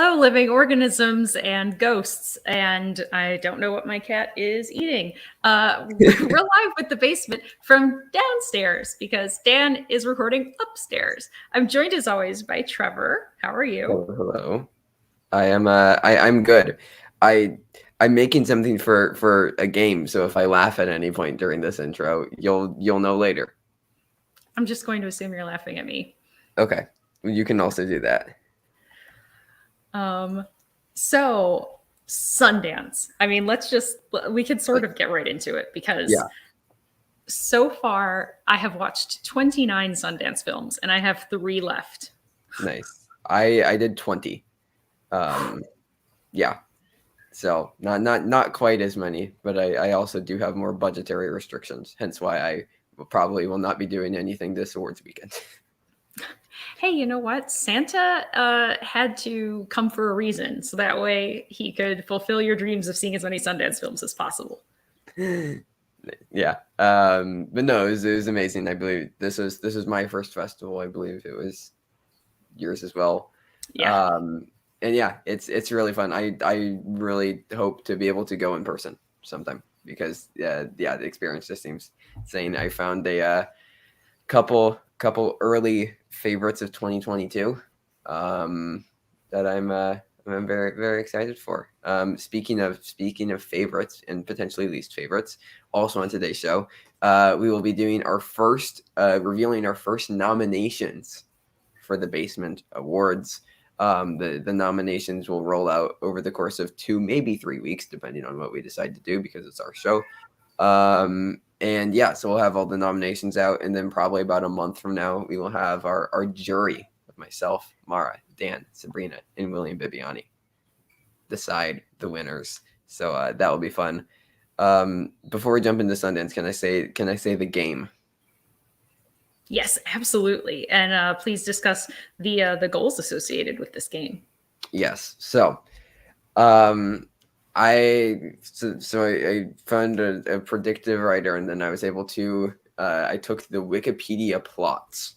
Hello, living organisms and ghosts. And I don't know what my cat is eating. We're live with The Basement from downstairs because Dan is recording upstairs. I'm joined as always by Trevor. How are you? Hello. I'm good. I'm making something for a game, so if I laugh at any point during this intro, you'll know later. I'm just going to assume you're laughing at me. Okay. You can also do that. So Sundance. I mean, we could sort of get right into it because so far I have watched 29 Sundance films and I have 3 left. Nice. I did 20. Yeah. So not quite as many, but I also do have more budgetary restrictions, hence why I probably will not be doing anything this awards weekend. Hey, you know what? Santa had to come for a reason, so that way he could fulfill your dreams of seeing as many Sundance films as possible. Yeah. But no, it was amazing. I believe this was my first festival. I believe it was yours as well. Yeah. And yeah, it's really fun. I really hope to be able to go in person sometime because the experience just seems insane. I found a couple early favorites of 2022 that I'm very, very excited for. Speaking of favorites and potentially least favorites, also on today's show, we will be doing our first revealing our first nominations for the Basement Awards. The nominations will roll out over the course of 2, maybe 3 weeks, depending on what we decide to do because it's our show. And yeah, so we'll have all the nominations out, and then probably about a month from now, we will have our jury of myself, Mara, Dan, Sabrina, and William Bibiani decide the winners. So that will be fun. Before we jump into Sundance, can I say the game? Yes, absolutely. And please discuss the goals associated with this game. Yes. So, I found a predictive writer, and then I was able to I took the Wikipedia plots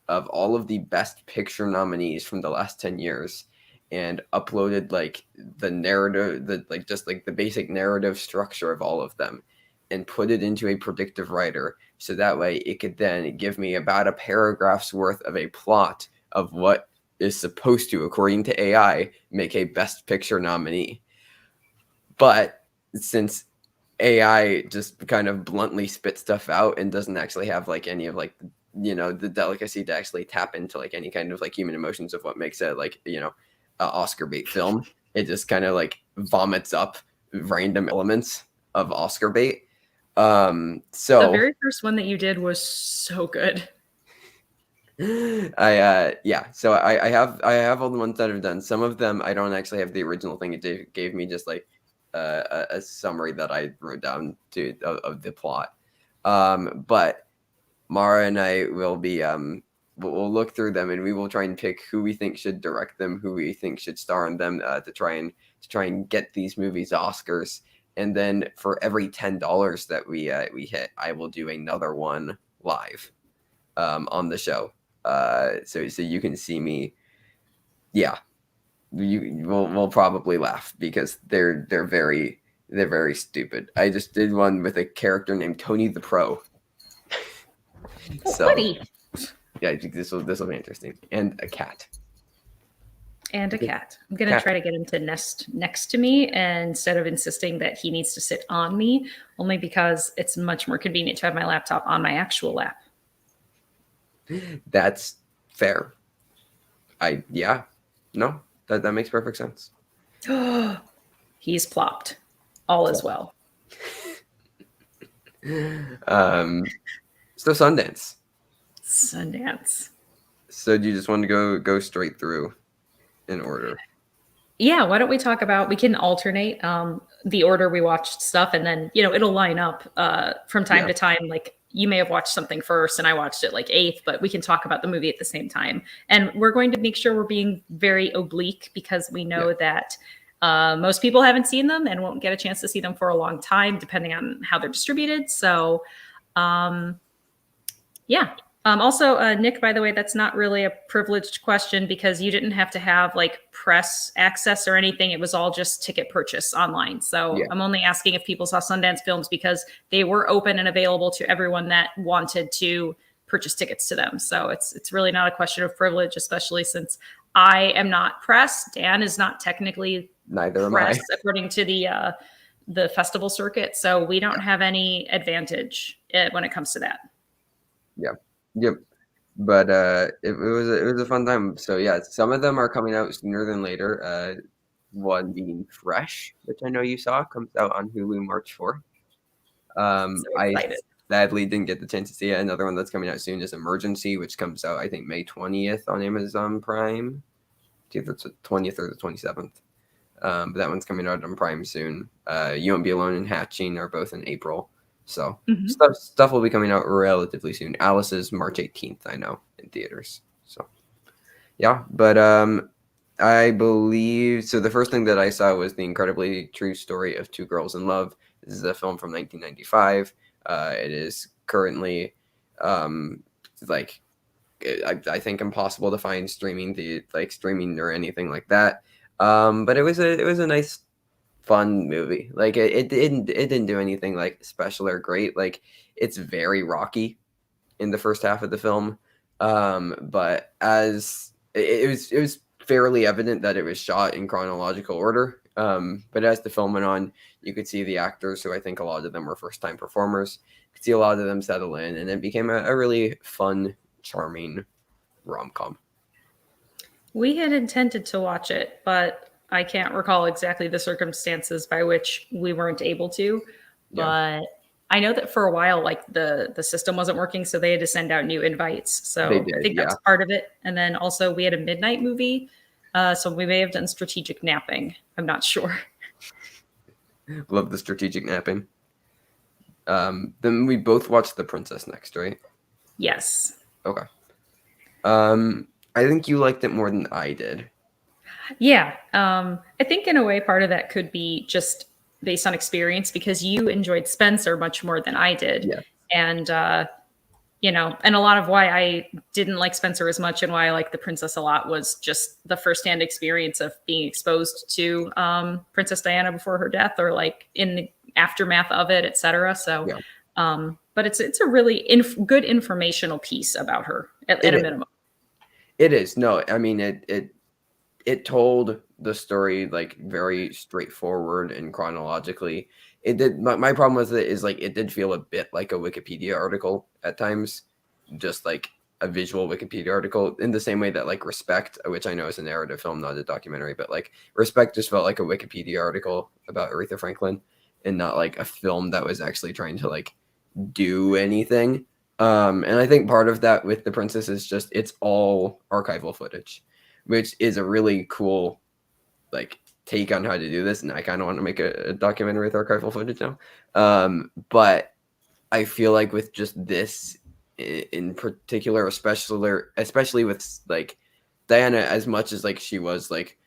of all of the Best Picture nominees from the last 10 years and uploaded like the narrative, the basic narrative structure of all of them and put it into a predictive writer. So that way it could then give me about a paragraph's worth of a plot of what is supposed to, according to AI, make a Best Picture nominee. But since AI just kind of bluntly spits stuff out and doesn't actually have like any of like, the delicacy to actually tap into like any kind of like human emotions of what makes it like, Oscar bait film, it just kind of like vomits up random elements of Oscar bait. So the very first one that you did was so good. So I have all the ones that I've done. Some of them I don't actually have the original thing. It gave me just like a summary that I wrote down of the plot. But Mara and I will be we'll look through them and we will try and pick who we think should direct them, who we think should star in them, to try and get these movies Oscars. And then for every $10 that we hit, I will do another one live on the show. So you can see me. Yeah, we'll probably laugh because they're very stupid. I just did one with a character named Tony the Pro. So yeah, this will be interesting. And a cat. I'm going to try to get him to nest next to me instead of insisting that he needs to sit on me, only because it's much more convenient to have my laptop on my actual lap. That's fair. No, that makes perfect sense. He's plopped. All is well. So Sundance. So do you just want to go straight through in order? Yeah, why don't we talk about, we can alternate the order we watched stuff, and then, it'll line up from time to time. Like, you may have watched something first and I watched it like 8th, but we can talk about the movie at the same time. And we're going to make sure we're being very oblique because we know that most people haven't seen them and won't get a chance to see them for a long time, depending on how they're distributed. So, Also, Nick, by the way, that's not really a privileged question because you didn't have to have like press access or anything. It was all just ticket purchase online. So Yeah. I'm only asking if people saw Sundance films because they were open and available to everyone that wanted to purchase tickets to them. So it's really not a question of privilege, especially since I am not press. Dan is not technically Neither am press I. according to the festival circuit. So we don't have any advantage when it comes to that. Yeah. Yep. But it was a fun time. So yeah, some of them are coming out sooner than later. One being Fresh, which I know you saw, comes out on Hulu March 4th. So I excited. sadly didn't get the chance to see it. Another one that's coming out soon is Emergency, which comes out I think May 20th on Amazon Prime. Either it's the 20th or the 27th. But that one's coming out on Prime soon. You Won't Be Alone and Hatching are both in April. So stuff will be coming out relatively soon. Alice is March 18th, I know, in theaters. So yeah, but I believe so. The first thing that I saw was The Incredibly True Story of Two Girls in Love. This is a film from 1995. It is currently like I think impossible to find streaming or anything like that. But it was a nice fun movie. Like it didn't do anything like special or great. Like it's very rocky in the first half of the film. But as it was fairly evident that it was shot in chronological order. But as the film went on, you could see the actors, who I think a lot of them were first time performers, you could see a lot of them settle in, and it became a really fun, charming rom-com. We had intended to watch it, but I can't recall exactly the circumstances by which we weren't able to. Yeah. But I know that for a while, like the system wasn't working, so they had to send out new invites. They So I did, think yeah. that's part of it. And then also we had a midnight movie, so we may have done strategic napping. I'm not sure. Love the strategic napping. Then we both watched The Princess next, right? Yes. Okay. I think you liked it more than I did. Yeah. I think in a way, part of that could be just based on experience because you enjoyed Spencer much more than I did. Yeah. And, and a lot of why I didn't like Spencer as much and why I like The Princess a lot was just the firsthand experience of being exposed to Princess Diana before her death or like in the aftermath of it, etc. So, Yeah. but it's a really good informational piece about her at a minimum. It is. No, I mean it told the story like very straightforward and chronologically. It did. My problem with it is like it did feel a bit like a Wikipedia article at times, just like a visual Wikipedia article, in the same way that like Respect, which I know is a narrative film, not a documentary, but like Respect just felt like a Wikipedia article about Aretha Franklin and not like a film that was actually trying to like do anything. And I think part of that with The Princess is just it's all archival footage, which is a really cool like take on how to do this. And I kind of want to make a documentary with archival footage now. But I feel like with just this in particular, especially with like Diana, as much as like she was like,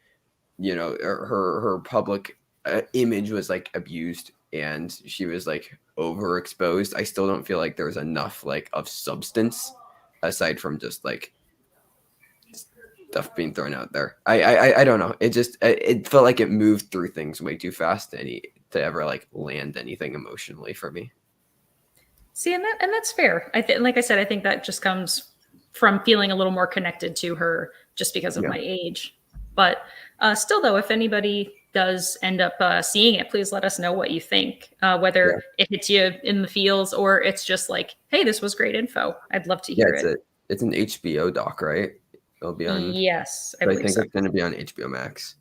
her public image was like abused and she was like overexposed, I still don't feel like there's enough like of substance aside from just like stuff being thrown out there. I don't know. It felt like it moved through things way too fast to ever like land anything emotionally for me. See, and that's fair. Like I said, I think that just comes from feeling a little more connected to her just because of my age. But still, though, if anybody does end up seeing it, please let us know what you think. Whether it hits you in the feels or it's just like, hey, this was great info. I'd love to hear it. It's an HBO doc, right? It'll be on. Yes, I think it's going to be on HBO Max.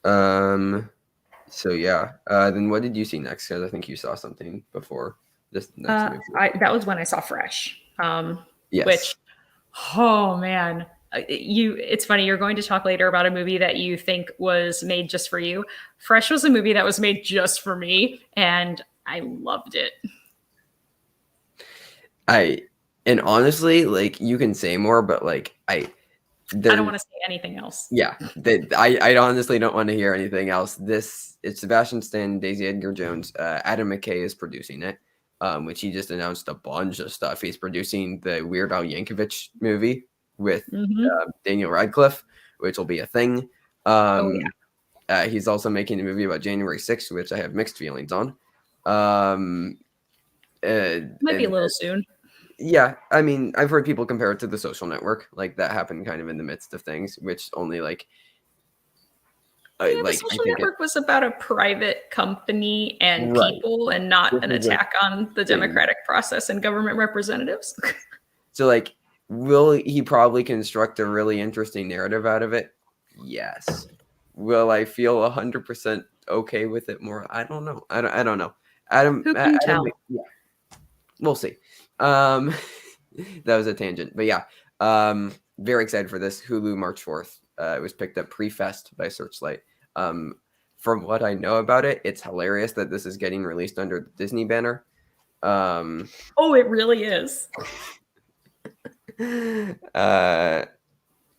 So yeah. Then what did you see next? Because I think you saw something before this next movie. That was when I saw Fresh. Yes. Which, oh man, it's funny. You're going to talk later about a movie that you think was made just for you. Fresh was a movie that was made just for me, and I loved it. And honestly, like you can say more, but like I don't want to say anything else. Yeah, I honestly don't want to hear anything else. It's Sebastian Stan, Daisy Edgar Jones. Adam McKay is producing it. which he just announced a bunch of stuff. He's producing the Weird Al Yankovic movie with Daniel Radcliffe, which will be a thing. Oh yeah. He's also making a movie about January 6th, which I have mixed feelings on. Might be a little soon. Yeah, I mean, I've heard people compare it to The Social Network. Like, that happened kind of in the midst of things, which only like The Social Network was about a private company and Right. people, and not an attack on the democratic process and government representatives. So, like, will he probably construct a really interesting narrative out of it? Yes. Will I feel 100% okay with it more? I don't know. I don't know. Who can tell? Yeah, we'll see. That was a tangent, but yeah. Very excited for this. Hulu March 4th. It was picked up pre-fest by Searchlight. From what I know about it, it's hilarious that this is getting released under the Disney banner. Oh, it really is.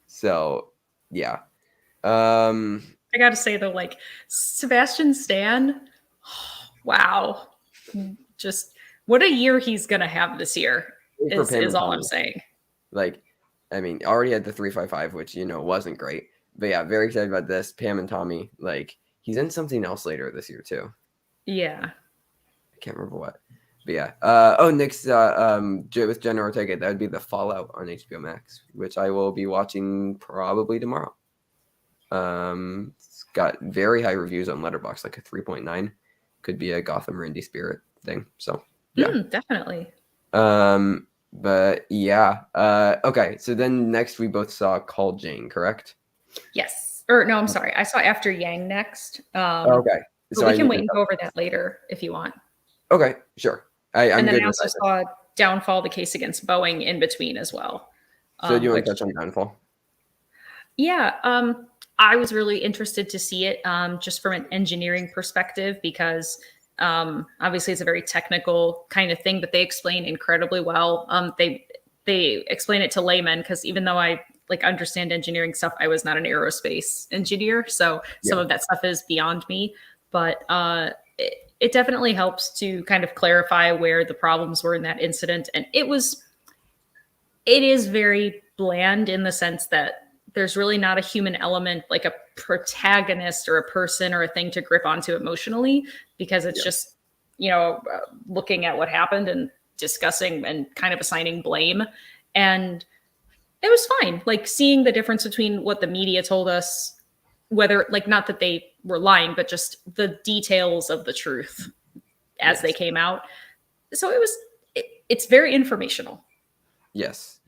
So yeah. I gotta say though, like Sebastian Stan, wow, just what a year he's gonna have this year is all I'm saying. Like, I mean, already had the 355, which wasn't great, but yeah, very excited about this. Pam and Tommy, like he's in something else later this year too. Yeah, I can't remember what, but yeah. Next, with Jenna Ortega, that would be The Fallout on HBO Max, which I will be watching probably tomorrow. It's got very high reviews on Letterboxd, like a 3.9. Could be a Gotham or Indie Spirit thing. So yeah, definitely. But yeah. Okay. So then next we both saw Call Jane, correct? Yes. Or no, I'm sorry. I saw After Yang next. Okay. So we can wait and go over that later if you want. Okay, sure. I'm good. I also saw Downfall: The Case Against Boeing in between as well. So do you want to touch on Downfall? Yeah. I was really interested to see it just from an engineering perspective because obviously it's a very technical kind of thing, but they explain incredibly well. They explain it to laymen because even though I understand engineering stuff, I was not an aerospace engineer, so some of that stuff is beyond me. But it definitely helps to kind of clarify where the problems were in that incident, and it is very bland in the sense that there's really not a human element, like a protagonist or a person or a thing to grip onto emotionally, because it's just, looking at what happened and discussing and kind of assigning blame. And it was fine. Like seeing the difference between what the media told us, whether not that they were lying, but just the details of the truth as they came out. So it's very informational. Yes.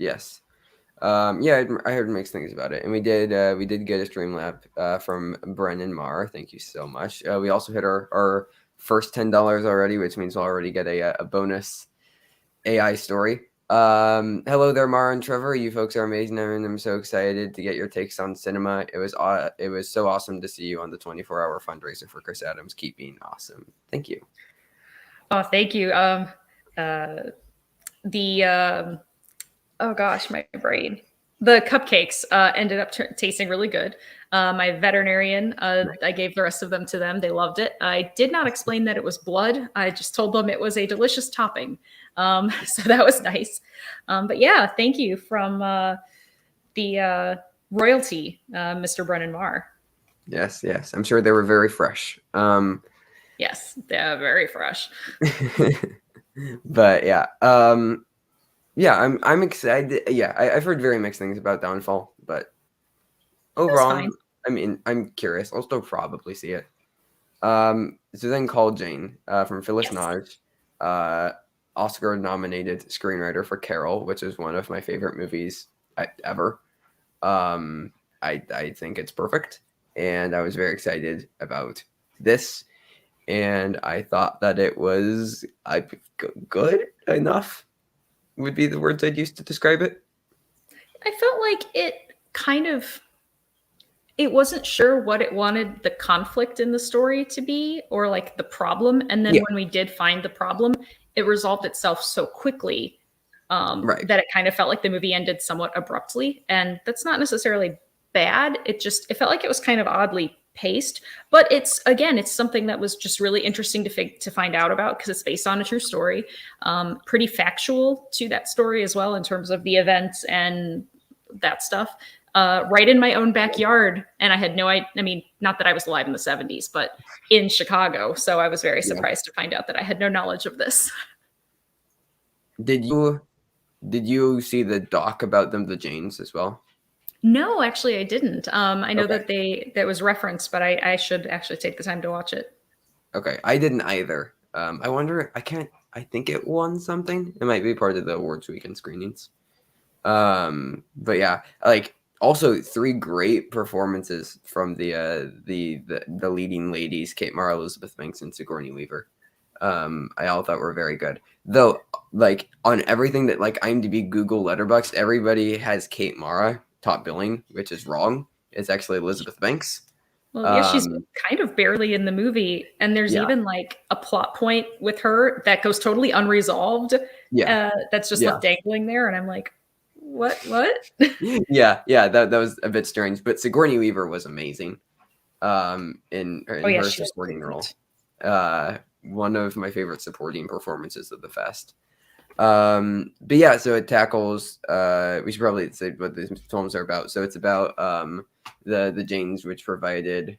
I heard mixed things about it, and we did get a Streamlab from Brennan Marr. Thank you so much. We also hit our first $10 already, which means we'll already get a bonus AI story. Hello there, Mara and Trevor. You folks are amazing, and I'm so excited to get your takes on cinema. It was so awesome to see you on the 24-hour fundraiser for Chris Adams. Keep being awesome. Thank you. Oh, thank you. Oh gosh, my brain. The cupcakes ended up tasting really good. My veterinarian, I gave the rest of them to them. They loved it. I did not explain that it was blood. I just told them it was a delicious topping. So that was nice. But yeah, thank you from the royalty, Mr. Brennan Marr. Yes. I'm sure they were very fresh. Yes, they're very fresh. But yeah. Yeah, I'm excited. Yeah, I've heard very mixed things about Downfall, but overall, I mean, I'm curious. I'll still probably see it. So then Call Jane from Phyllis Nage, Oscar-nominated screenwriter for Carol, which is one of my favorite movies ever. I think it's perfect, and I was very excited about this, and I thought that it was good enough. Would be the words I'd use to describe it. I felt like it wasn't sure what it wanted the conflict in the story to be, or like the problem. And then when we did find the problem, it resolved itself so quickly that it kind of felt like the movie ended somewhat abruptly. And that's not necessarily bad. It felt like it was kind of oddly paced, but it's something that was just really interesting to find out about because it's based on a true story, pretty factual to that story as well in terms of the events and that stuff. Right in my own backyard, and I had no idea. I mean, not that I was alive in the 70s, but in Chicago, so I was very surprised to find out that I had no knowledge of this. Did you see the doc about them, the Janes, as well? No, actually, I didn't. I know Okay. that was referenced, but I should actually take the time to watch it. Okay, I didn't either. I wonder. I can't. I think it won something. It might be part of the awards weekend screenings. But yeah, like also three great performances from the leading ladies, Kate Mara, Elizabeth Banks, and Sigourney Weaver. I all thought were very good. Though, like on everything that like IMDb, Google, Letterboxd, everybody has Kate Mara top billing, which is wrong. It's actually Elizabeth Banks. Well, yeah, she's kind of barely in the movie, and there's Yeah, even like a plot point with her that goes totally unresolved. yeah, That's just yeah. left dangling there, and I'm like, what? Yeah, that was a bit strange, but Sigourney Weaver was amazing Oh in yeah, her she was supporting role. great. One of my favorite supporting performances of the fest. But yeah, so it tackles we should probably say what these films are about. So it's about the Janes, which provided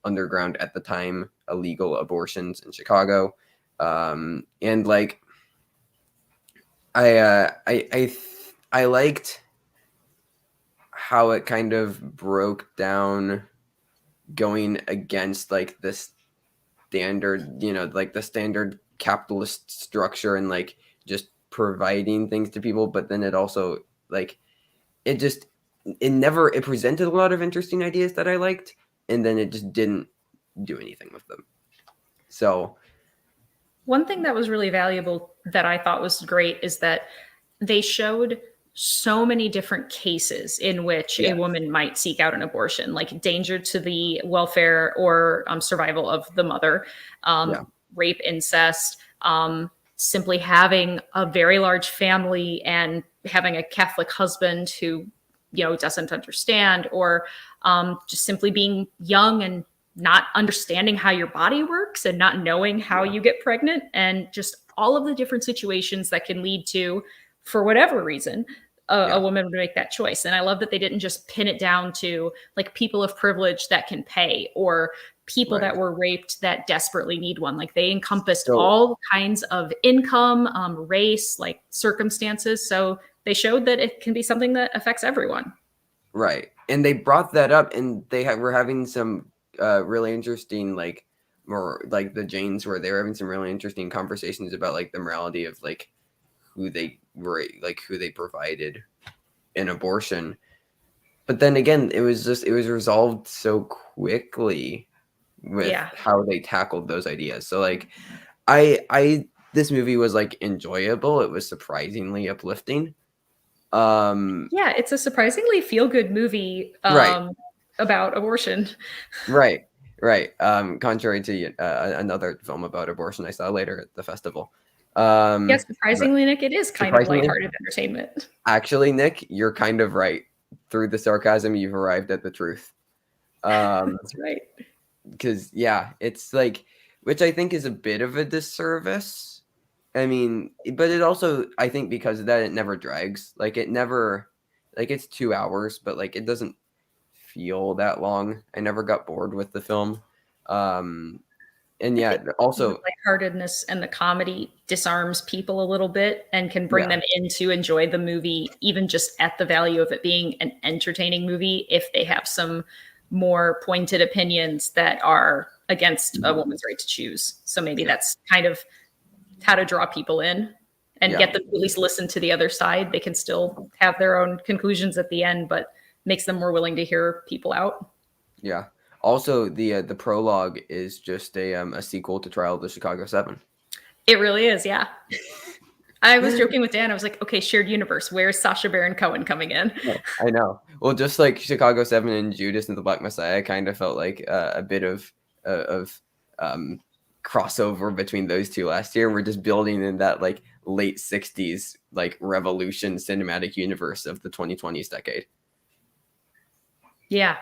underground at the time illegal abortions in Chicago. And like I liked how it kind of broke down going against like this standard, like the standard capitalist structure and like just providing things to people. But then it also like it just it presented a lot of interesting ideas that I liked, and then it just didn't do anything with them. So One thing that was really valuable that I thought was great is that they showed so many different cases in which a yeah, woman might seek out an abortion, like danger to the welfare or survival of the mother, yeah, rape, incest, simply having a very large family and having a Catholic husband who, doesn't understand, or just simply being young and not understanding how your body works and not knowing how yeah, you get pregnant, and just all of the different situations that can lead to, for whatever reason, a yeah, woman would make that choice. And I love that they didn't just pin it down to like people of privilege that can pay or people right. that were raped that desperately need one. Like they encompassed So all kinds of income, race, like circumstances. So they showed that it can be something that affects everyone. right, and they brought that up, and were having some really interesting like more like the Janes where they were having some really interesting conversations about like the morality of like who they were, like who they provided an abortion. But then again, it was resolved so quickly with Yeah. how they tackled those ideas. So like I this movie was like enjoyable. It was surprisingly uplifting. Um Yeah, it's a surprisingly feel-good movie right, about abortion. right, right. Contrary to another film about abortion I saw later at the festival. Yeah, But surprisingly, Nick, it is kind of surprisingly, lighthearted entertainment. actually, Nick, you're kind of right. Through the sarcasm, you've arrived at the truth. Um, That's right. because yeah, it's like, which I think is a bit of a disservice. I mean, but it also, I think, because of that, it never drags. Like it never, like it's 2 hours, but like it doesn't feel that long. I never got bored with the film. Um, and I yeah, think the also, lightheartedness and the comedy disarms people a little bit and can bring yeah, them in to enjoy the movie, even just at the value of it being an entertaining movie, if they have some more pointed opinions that are against a woman's right to choose. So maybe yeah, that's kind of how to draw people in and yeah, get them to at least listen to the other side. They can still have their own conclusions at the end, but makes them more willing to hear people out. yeah. Also, the prologue is just a sequel to Trial of the Chicago 7. It really is, yeah. I was joking with Dan. I was like, okay, shared universe. Where's Sacha Baron Cohen coming in? No, I know. Well, just like Chicago 7 and Judas and the Black Messiah, kind of felt like a bit of um, crossover between those two last year. We're just building in that like late 60s like revolution cinematic universe of the 2020s decade. Yeah.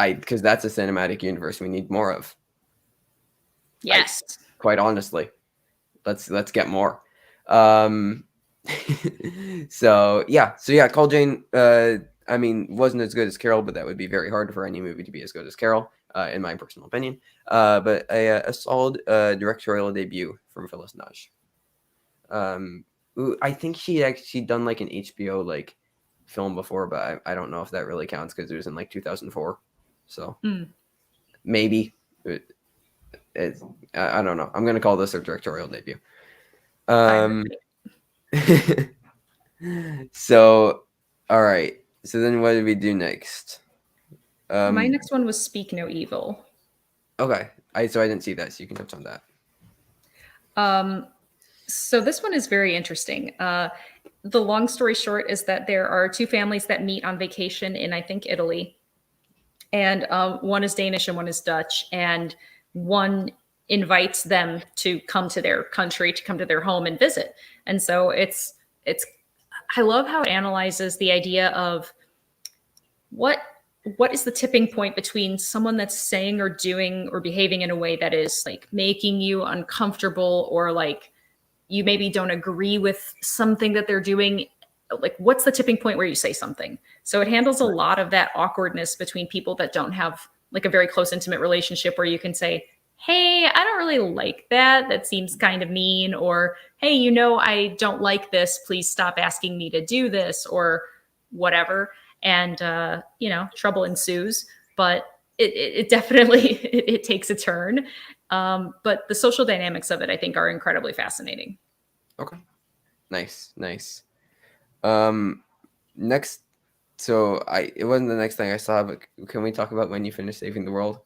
because that's a cinematic universe we need more of. Yes. Quite honestly, let's get more. So yeah, Call Jane. I mean, wasn't as good as Carol, but that would be very hard for any movie to be as good as Carol, in my personal opinion. But a solid directorial debut from Phyllis Nage. I think she'd done like an HBO like film before, but I don't know if that really counts because it was in like 2004. So maybe I don't know. I'm gonna call this a directorial debut. So all right. So then what did we do next? My next one was Speak No Evil. Okay. I didn't see that, so you can touch on that. So this one is very interesting. The long story short is that there are two families that meet on vacation in, I think, Italy. And one is Danish and one is Dutch. And one invites them to come to their country, to come to their home and visit. And so it's I love how it analyzes the idea of what is the tipping point between someone that's saying or doing or behaving in a way that is like making you uncomfortable, or like you maybe don't agree with something that they're doing. Like, what's the tipping point where you say something? So it handles a lot of that awkwardness between people that don't have like a very close, intimate relationship, where you can say, hey, I don't really like that. That seems kind of mean. Or, hey, I don't like this. Please stop asking me to do this, or whatever. And, trouble ensues. But it definitely, it takes a turn. But the social dynamics of it, I think, are incredibly fascinating. Okay. Nice. Next, it wasn't the next thing I saw, but can we talk about When You Finish Saving the World?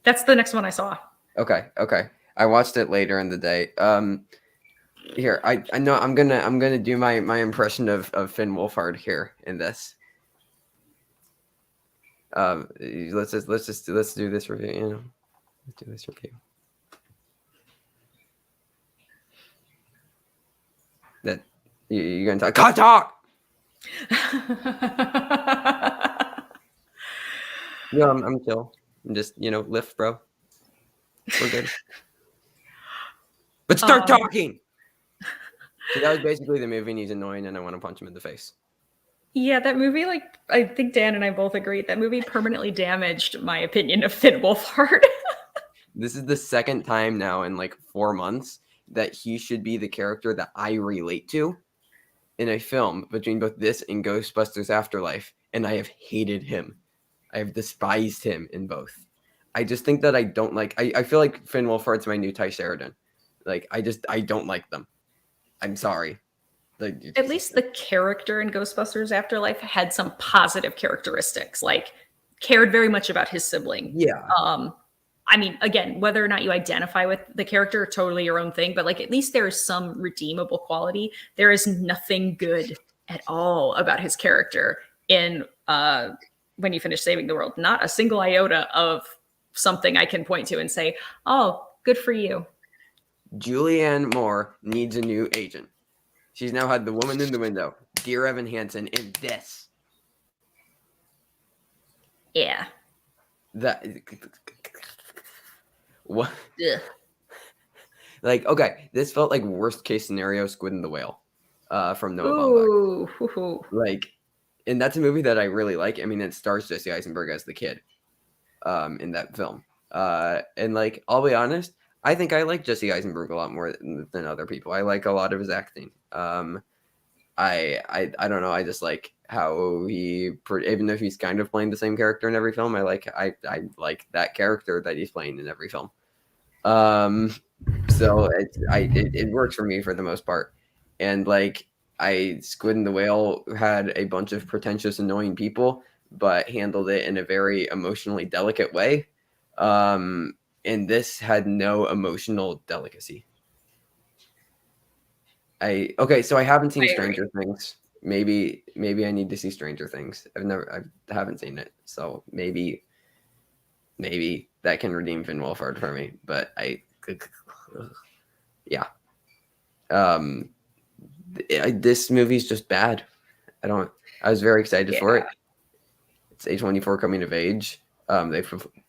That's the next one I saw. Okay. I watched it later in the day. Here, I know I'm gonna do my impression of Finn Wolfhard here in this. Let's do this review. Let's do this review. That you're gonna talk. No, I'm chill. I'm just lift, bro. We're good. But start talking. So that was basically the movie, and he's annoying, and I want to punch him in the face. Yeah, that movie, like, I think Dan and I both agree, that movie permanently damaged my opinion of Finn Wolfhard. This is the second time now in like 4 months that he should be the character that I relate to in a film between both this and Ghostbusters Afterlife, and I have hated him. I have despised him in both. I just think that I don't like. I feel like Finn Wolfhard's my new Ty Sheridan. Like I don't like them. I'm sorry. At least the character in Ghostbusters Afterlife had some positive characteristics, like cared very much about his sibling. Yeah. I mean, again, whether or not you identify with the character, totally your own thing, but like at least there is some redeemable quality. There is nothing good at all about his character in When You Finish Saving the World. Not a single iota of something I can point to and say, oh, good for you. Julianne Moore needs a new agent. She's now had The Woman in the Window, Dear Evan Hansen, and this. Yeah. That. What? Ugh. Like, okay, this felt like worst case scenario Squid and the Whale from Noah Baumbach. Like, and that's a movie that I really like. I mean, it stars Jesse Eisenberg as the kid in that film. And like, I'll be honest, I think I like Jesse Eisenberg a lot more than other people. I like a lot of his acting. I don't know. I just like how even if he's kind of playing the same character in every film, I like that character that he's playing in every film. So it works for me for the most part. And like Squid and the Whale had a bunch of pretentious, annoying people, but handled it in a very emotionally delicate way. And this had no emotional delicacy. So I haven't seen Stranger Things. Maybe I need to see Stranger Things. I haven't seen it, so maybe that can redeem Finn Wolfhard for me. But yeah. This movie's just bad. I was very excited for it. It's A24 coming of age. They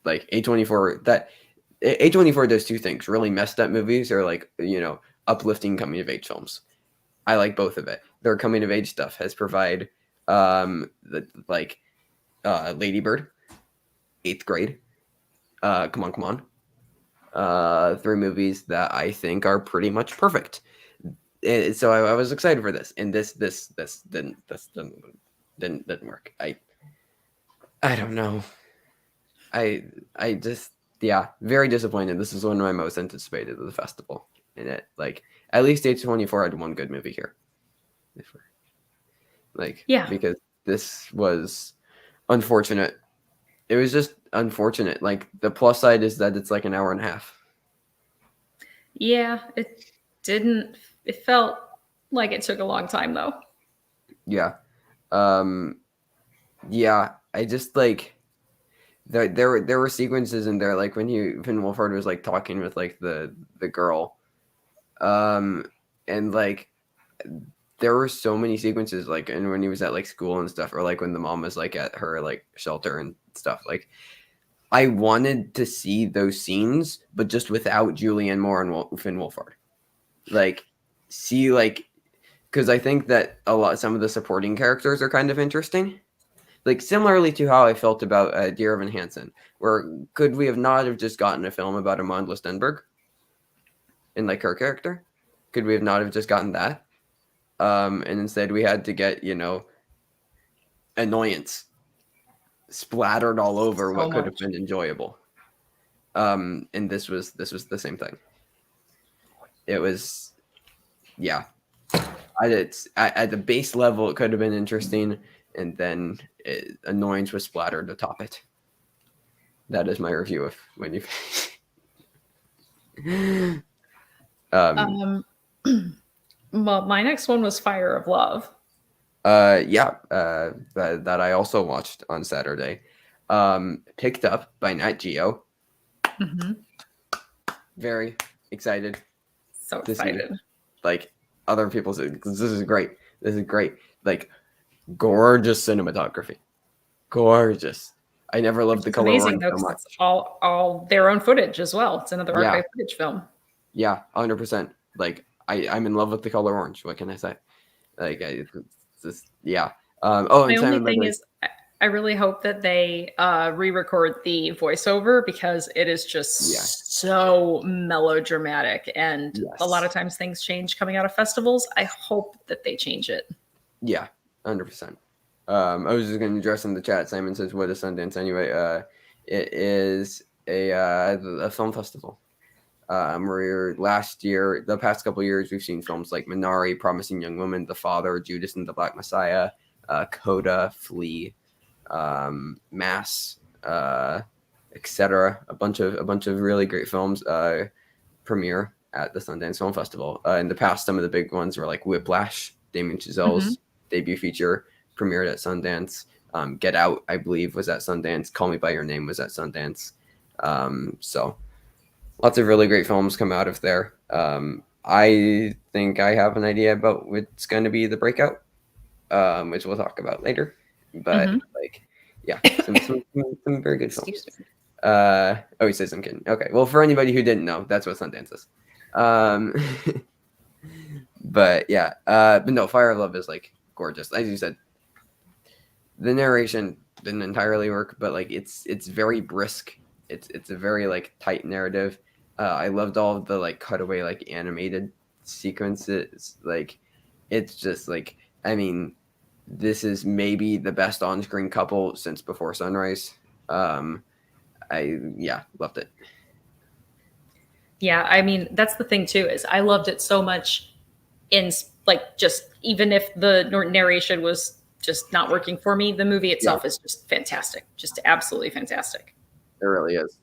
like A24 that A24 does two things: really messed up movies or like uplifting coming of age films. I like both of it. Their coming of age stuff has provide like Lady Bird, Eighth Grade, Come on, Come On, three movies that I think are pretty much perfect. So I was excited for this, and this didn't work. I don't know. I just very disappointed. This is one of my most anticipated of the festival, and it like at least A24 had one good movie here, Yeah. because this was unfortunate. It was just unfortunate. Like the plus side is that it's like an hour and a half. Yeah, it didn't. It felt like it took a long time though. Yeah. Um yeah, I just like there were sequences in there like when Finn Wolfhard was like talking with like the girl. And like there were so many sequences like and when he was at like school and stuff, or like when the mom was like at her like shelter and stuff. Like I wanted to see those scenes, but just without Julianne Moore and Finn Wolfhard. Like see like because I think that some of the supporting characters are kind of interesting. Like similarly to how I felt about Dear Evan Hansen, where could we have not have just gotten a film about Amandla Stenberg and like her character? Could we have not have just gotten that? And instead we had to get annoyance splattered all over So what could have much. been enjoyable. And this was the same thing. It was at the base level it could have been interesting, and then annoyance was splattered atop it. That is my review of when you. Well, my next one was Fire of Love. That I also watched on Saturday. Picked up by Nat Geo. Mm-hmm. Very excited. So excited. Like other people say, this is great. This is great. Like gorgeous cinematography. Gorgeous. I never loved the color Amazing orange though, so 'cause much. it's all their own footage as well. It's another Yeah. archive footage film. Yeah, 100%. Like I'm in love with the color orange. What can I say? Like it's just My and only Simon thing Legler. is, I really hope that they re-record the voiceover because it is just so melodramatic, and a lot of times things change coming out of festivals. I hope that they change it. Yeah, 100%. I was just going to address in the chat. Simon says, "What is Sundance anyway?" It is a film festival. Where the past couple of years, we've seen films like Minari, Promising Young Woman, The Father, Judas and the Black Messiah, Coda, Flea, Mass, etc. A bunch of really great films premiere at the Sundance Film Festival. In the past, some of the big ones were like Whiplash, Damien Chazelle's debut feature, premiered at Sundance. Get Out, I believe, was at Sundance. Call Me by Your Name was at Sundance. So lots of really great films come out of there. I think I have an idea about what's going to be the breakout, which we'll talk about later. But some very good films. He says I'm kidding. Okay, well, for anybody who didn't know, that's what Sundance is. But no, Fire of Love is like gorgeous. As you said, the narration didn't entirely work, but like it's very brisk. It's a very like tight narrative. I loved all of the like cutaway like animated sequences. Like it's just like I mean, this is maybe the best on-screen couple since Before Sunrise. I loved it. Yeah, I mean that's the thing too, is I loved it so much in like just even if the narration was just not working for me, the movie itself is just fantastic, just absolutely fantastic. It really is.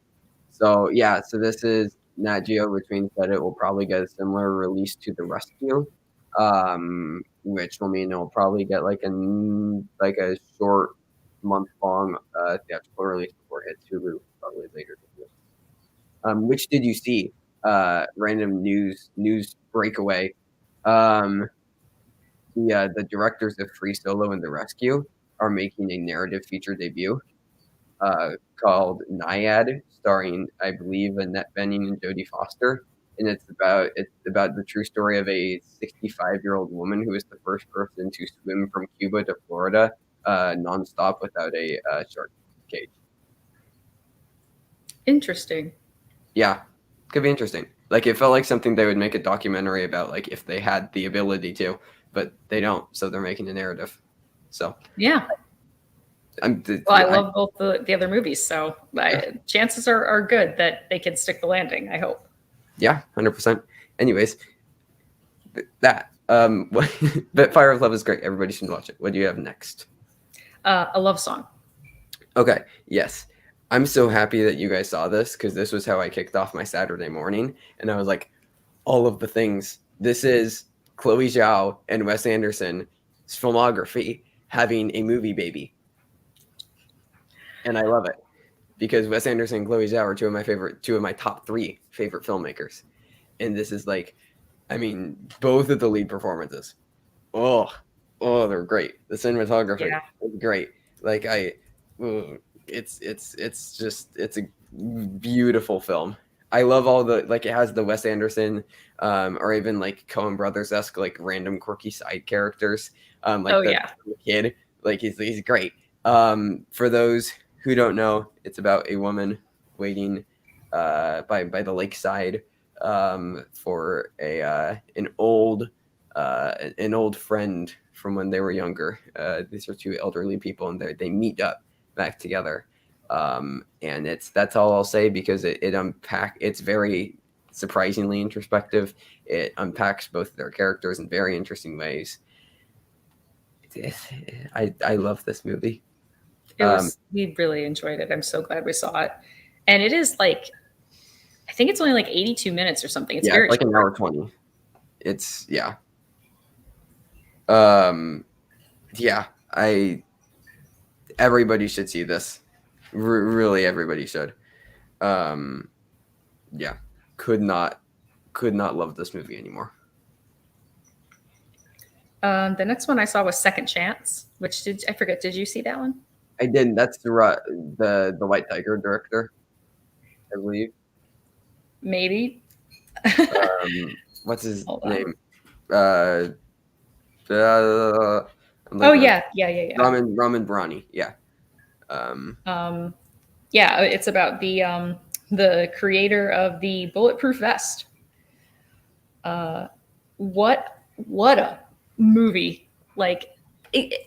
So this is Nat Geo, which means that it will probably get a similar release to The Rescue, which will mean it'll probably get like a short month-long theatrical release before it hits Hulu probably later this year. Which did you see? Random news breakaway. The directors of Free Solo and The Rescue are making a narrative feature debut. called Naiad, starring, I believe, Annette Bening and Jodie Foster. And it's about the true story of a 65-year-old woman who was the first person to swim from Cuba to Florida nonstop without a shark cage. Interesting. Yeah, could be interesting. Like it felt like something they would make a documentary about, like if they had the ability to, but they don't, so they're making a narrative. So Yeah. I'm, Well, I I, love both the other movies, so chances are good that they can stick the landing. I hope. yeah, 100%. Anyways, that but Fire of Love is great. Everybody should watch it. What do you have next? A love song. Okay, yes. I'm so happy that you guys saw this because this was how I kicked off my Saturday morning. And I was like, all of the things. This is Chloe Zhao and Wes Anderson's filmography having a movie baby. And I love it because Wes Anderson and Chloe Zhao are two of my top 3 favorite filmmakers. And this is like, I mean, both of the lead performances. Oh, they're great. The cinematography is great. Like it's a beautiful film. I love all the, like, it has the Wes Anderson or even like Coen Brothers-esque, like random quirky side characters. Like the kid, like he's great. For those who don't know, it's about a woman waiting by the lakeside for an old friend from when they were younger. These are 2 elderly people, and they meet up back together. And that's all I'll say because it's very surprisingly introspective. It unpacks both their characters in very interesting ways. I love this movie. We really enjoyed it. I'm so glad we saw it. And it is like, I think it's only like 82 minutes or something. It's very like short. an hour 20. It's everybody should see this. Really, everybody should. Could not love this movie anymore. The next one I saw was Second Chance, which I forget. Did you see that one? I didn't. That's the White Tiger director, I believe. Maybe. What's his name? Yeah. Ramin Brani. Yeah. It's about the creator of the bulletproof vest. What a movie! Like,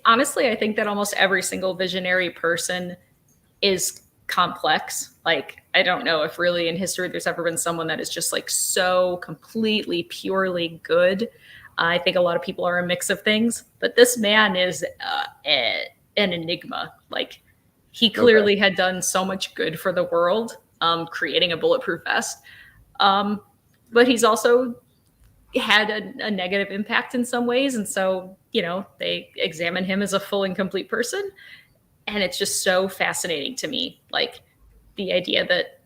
honestly, I think that almost every single visionary person is complex. Like, I don't know if really in history there's ever been someone that is just like so completely, purely good. I think a lot of people are a mix of things, but this man is an enigma. Like, he clearly had done so much good for the world, creating a bulletproof vest. But he's also had a negative impact in some ways. And so, they examine him as a full and complete person. And it's just so fascinating to me. Like, the idea that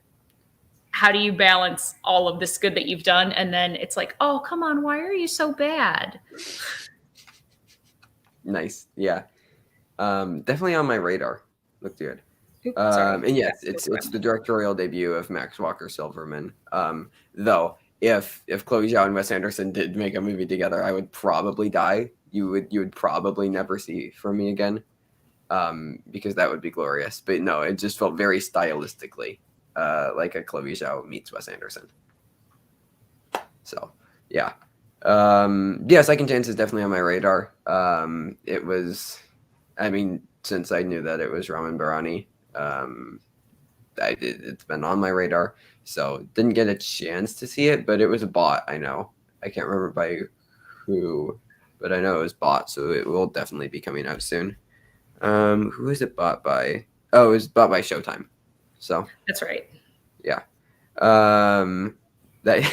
how do you balance all of this good that you've done? And then it's like, oh, come on, why are you so bad? Nice. Yeah. Definitely on my radar. Looked good. And yes, it's the directorial debut of Max Walker Silverman. Though if Chloe Zhao and Wes Anderson did make a movie together, I would probably die. You would probably never see from me again. Because that would be glorious. But no, it just felt very stylistically like a Chloe Zhao meets Wes Anderson. So yeah. Second Chance is definitely on my radar. It was, I mean, since I knew that it was Ramin Barani, it's been on my radar. So didn't get a chance to see it, but it was bought. I know. I can't remember by who, but I know it was bought, so it will definitely be coming out soon. Who is it bought by? Oh, it was bought by Showtime. So that's right. Yeah. That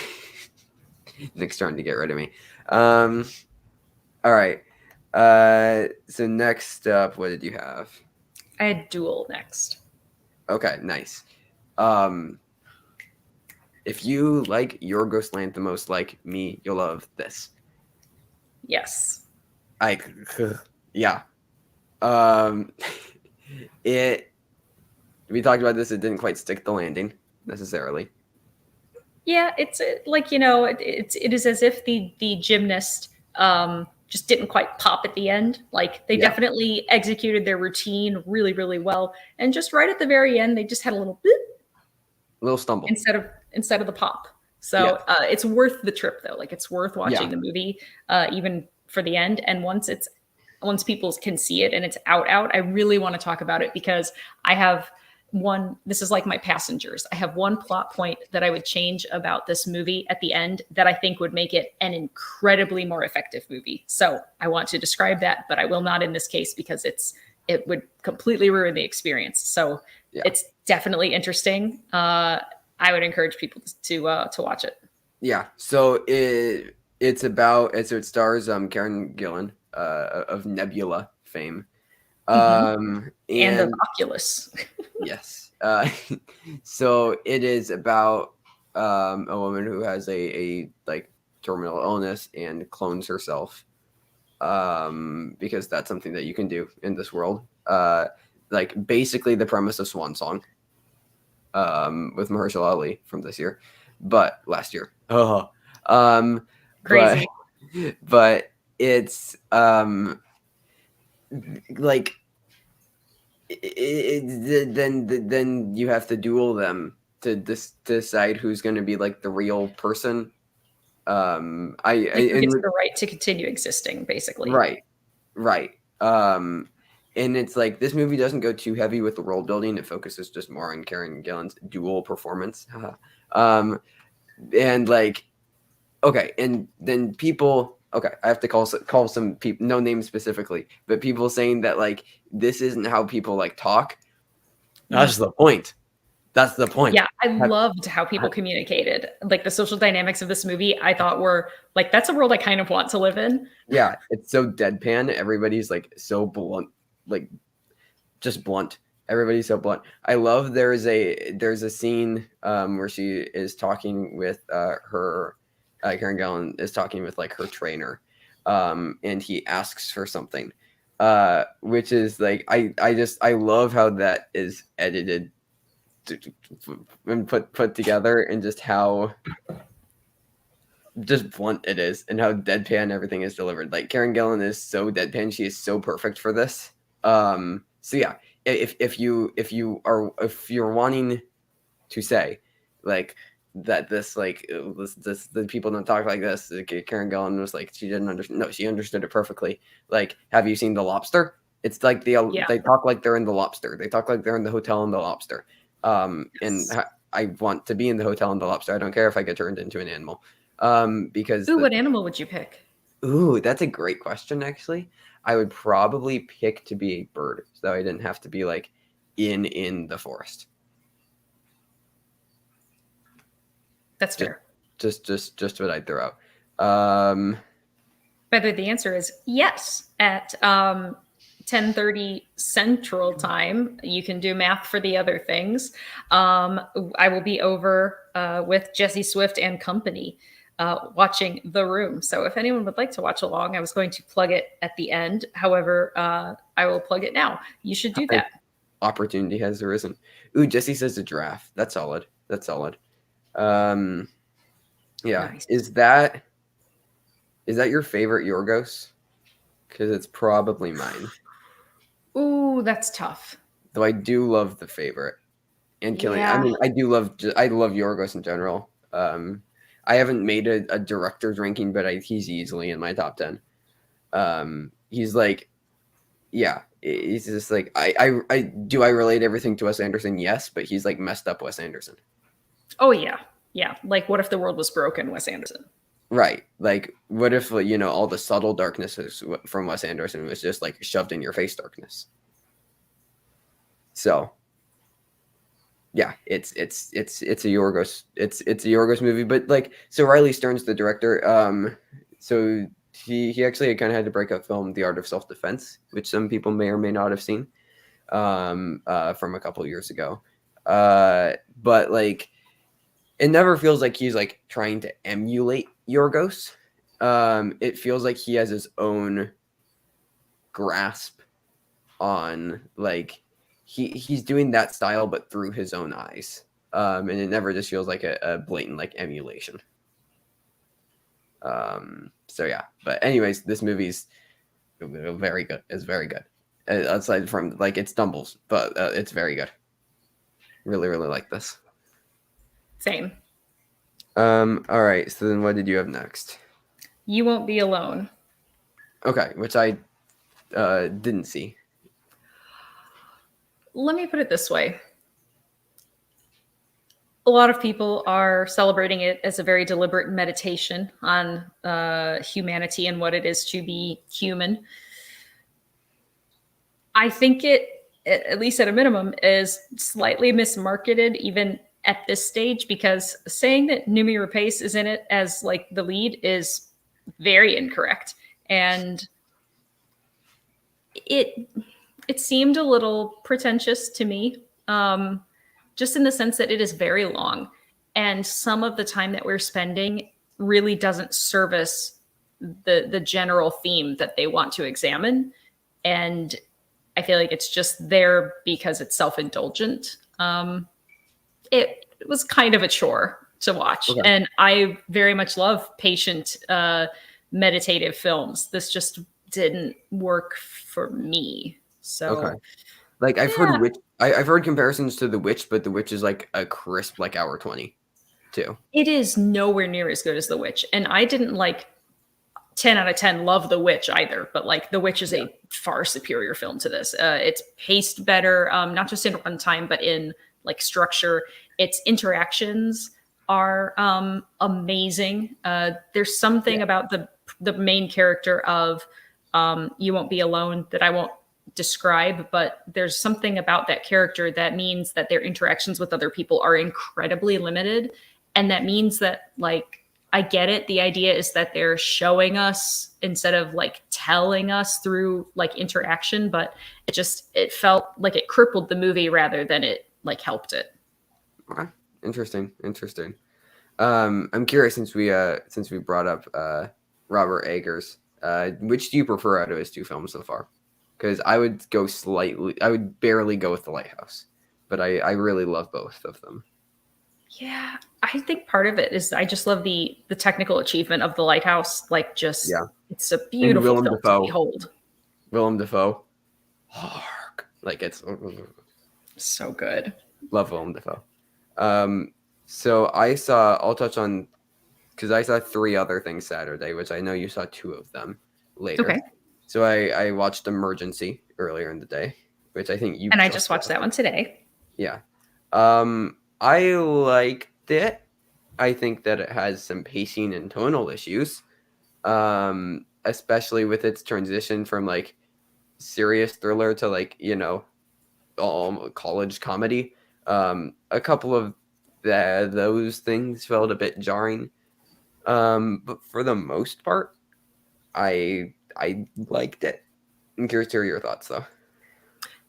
Nick's trying to get rid of me. All right. So next up, what did you have? I had Duel next. Okay, nice. If you like Yorgos Lanthimos like me, you'll love this. Yes. Yeah. It we talked about this. It didn't quite stick the landing necessarily. Yeah, it's like, it is as if the gymnast just didn't quite pop at the end. Like they Yeah, definitely executed their routine really, really well, and just right at the very end, they just had a little bit little stumble. instead of the pop. Yeah, So it's worth the trip though. Like it's worth yeah, watching the movie, even for the end. And once people can see it and it's out, I really want to talk about it because I have one. This is like my passengers. I have one plot point that I would change about this movie at the end that I think would make it an incredibly more effective movie. So I want to describe that, but I will not in this case because it would completely ruin the experience. So yeah, it's definitely interesting. I would encourage people to watch it. yeah. So it stars Karen Gillan of Nebula fame. Mm-hmm. And of And Oculus. yes. So it is about a woman who has a like terminal illness and clones herself because that's something that you can do in this world. Like basically the premise of Swan Song with Mahershala Ali from this year, but last year. Oh, but Crazy. but it's like then you have to duel them to decide who's going to be like the real person. Like who gets the right to continue existing, basically. Right, right. And it's like this movie doesn't go too heavy with the world building. It focuses just more on Karen Gillan's dual performance. And like, okay, and then people. Okay, I have to call some people, no names specifically, but people saying that like this isn't how people like talk. That's the point. That's the point. Yeah, I loved how people communicated. Like the social dynamics of this movie, I thought were like, that's a world I kind of want to live in. Yeah, it's so deadpan. Everybody's like so blunt, like just blunt. Everybody's so blunt. I love there's a scene where she is talking with her Karen Gillan is talking with like her trainer, and he asks for something, which is like I love how that is edited and put together, and just how just blunt it is, and how deadpan everything is delivered. Like Karen Gillan is so deadpan; she is so perfect for this. So yeah, if you're wanting to say like that this like this the people don't talk like this, like, Karen Gillan was like she didn't understand. No, she understood it perfectly. Like, have you seen The Lobster? It's like they talk like they're in The Lobster. They talk like they're in the hotel in The Lobster. And I want to be in the hotel in The Lobster. I don't care if I get turned into an animal. Because Ooh, what animal would you pick? ooh, that's a great question. Actually, I would probably pick to be a bird, so I didn't have to be like in the forest. That's fair. Just what I'd throw out. Whether the answer is yes at 10:30 Central Time. You can do math for the other things. I will be over with Jesse Swift and company watching The Room. So if anyone would like to watch along, I was going to plug it at the end. However, I will plug it now. You should do that. Opportunity has arisen. Ooh, Jesse says a giraffe. That's solid. That's solid. Yeah. Nice. Is that your favorite Yorgos? Because it's probably mine. Ooh, that's tough. Though I do love the favorite and killing. Yeah. I mean, I love Yorgos in general. I haven't made a director's ranking, but he's easily in my top 10. He's like, yeah, he's just like I relate everything to Wes Anderson? Yes, but he's like messed up Wes Anderson. Oh yeah. Yeah. Like what if the world was broken, Wes Anderson? Right. Like, what if, all the subtle darkness from Wes Anderson was just like shoved in your face darkness? So, yeah, it's a Yorgos, it's a Yorgos movie, but like, so Riley Stern's the director. So he actually kind of had to break up film The Art of Self-Defense, which some people may or may not have seen, from a couple of years ago. But like, it never feels like he's like trying to emulate Yorgos. It feels like he has his own grasp on like he's doing that style but through his own eyes, and it never just feels like a blatant like emulation. So yeah, but anyways, this movie's very good. It's very good, aside from like it stumbles, but it's very good. Really really like this. Same. All right, so then what did you have next? You Won't Be Alone. Okay, which I didn't see. Let me put it this way. A lot of people are celebrating it as a very deliberate meditation on humanity and what it is to be human. I think it, at least at a minimum, is slightly mismarketed even at this stage, because saying that Noomi Rapace is in it as like the lead is very incorrect. And it seemed a little pretentious to me, just in the sense that it is very long, and some of the time that we're spending really doesn't service the general theme that they want to examine. And I feel like it's just there because it's self-indulgent. It was kind of a chore to watch. Okay. And I very much love patient, meditative films. This just didn't work for me. So, Okay. Like I've heard I've heard comparisons to The Witch, but The Witch is like a crisp like hour 20 too. it is nowhere near as good as The Witch. And I didn't like 10 out of 10 love The Witch either, but like The Witch is a far superior film to this. It's paced better, not just in runtime, but in like structure. Its interactions are amazing. There's something about the main character of You Won't Be Alone that I won't describe, but there's something about that character that means that their interactions with other people are incredibly limited. And that means that, like, I get it. The idea is that they're showing us instead of like telling us through like interaction, but it felt like it crippled the movie rather than it like helped it. Okay. Interesting. I'm curious, since we brought up Robert Eggers, which do you prefer out of his two films so far? Because I would barely go with The Lighthouse, but I really love both of them. Yeah, I think part of it is I just love the technical achievement of The Lighthouse. Like, just it's a beautiful Willem film Dafoe. to behold. Willem Dafoe, hark, like it's So good. love Willem Dafoe. So I'll touch on, because I saw three other things Saturday, which I know you saw two of them later. Okay. So I watched Emergency earlier in the day, which I think you And I just watched that one today. Yeah. I liked it. I think that it has some pacing and tonal issues, especially with its transition from like serious thriller to like, college comedy. A couple of those things felt a bit jarring. But for the most part, I liked it. I'm curious to hear your thoughts, though.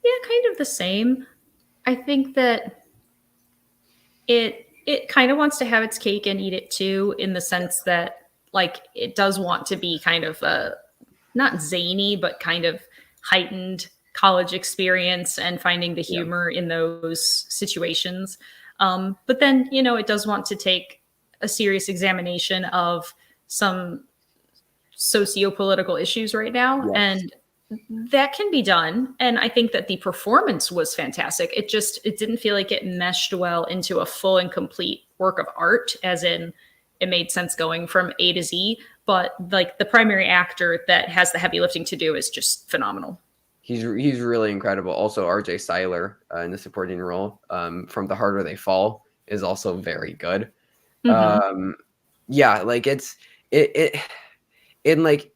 Yeah, kind of the same. I think that it kind of wants to have its cake and eat it too, in the sense that like it does want to be kind of not zany, but kind of heightened college experience and finding the humor in those situations. But then, it does want to take a serious examination of some socio-political issues right now. Yes. And that can be done. And I think that the performance was fantastic. It didn't feel like it meshed well into a full and complete work of art, as in it made sense going from A to Z. But like the primary actor that has the heavy lifting to do is just phenomenal. He's really incredible. Also, R.J. Seiler in the supporting role from The Harder They Fall is also very good. Mm-hmm. Like it like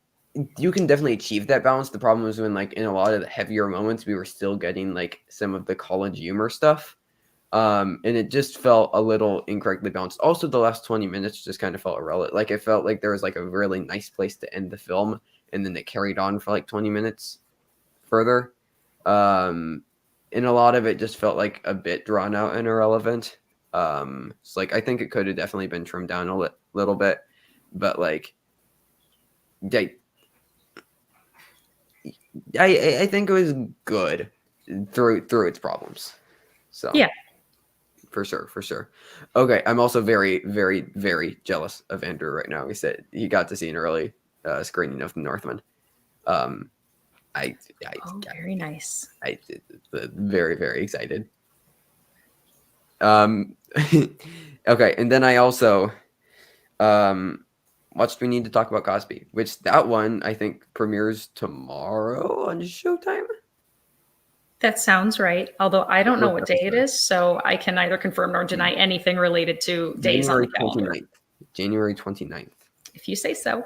you can definitely achieve that balance. The problem was when like in a lot of the heavier moments we were still getting like some of the college humor stuff. And it just felt a little incorrectly balanced. Also, the last 20 minutes just kind of felt irrelevant. Like it felt like there was like a really nice place to end the film, and then it carried on for like 20 minutes further. And a lot of it just felt like a bit drawn out and irrelevant. So like I think it could have definitely been trimmed down a little bit, but like I think it was good. through its problems. So Yeah. for sure. Okay, I'm also very, very, very jealous of Andrew right now. He said he got to see an early screening of The Northman. I Very nice. very, very excited. Okay, and then I also watched We Need to Talk About Cosby, which that one I think premieres tomorrow on Showtime. That sounds right. Although I don't know what day it is, so I can neither confirm nor deny anything related to days on the calendar. January 29th. If you say so.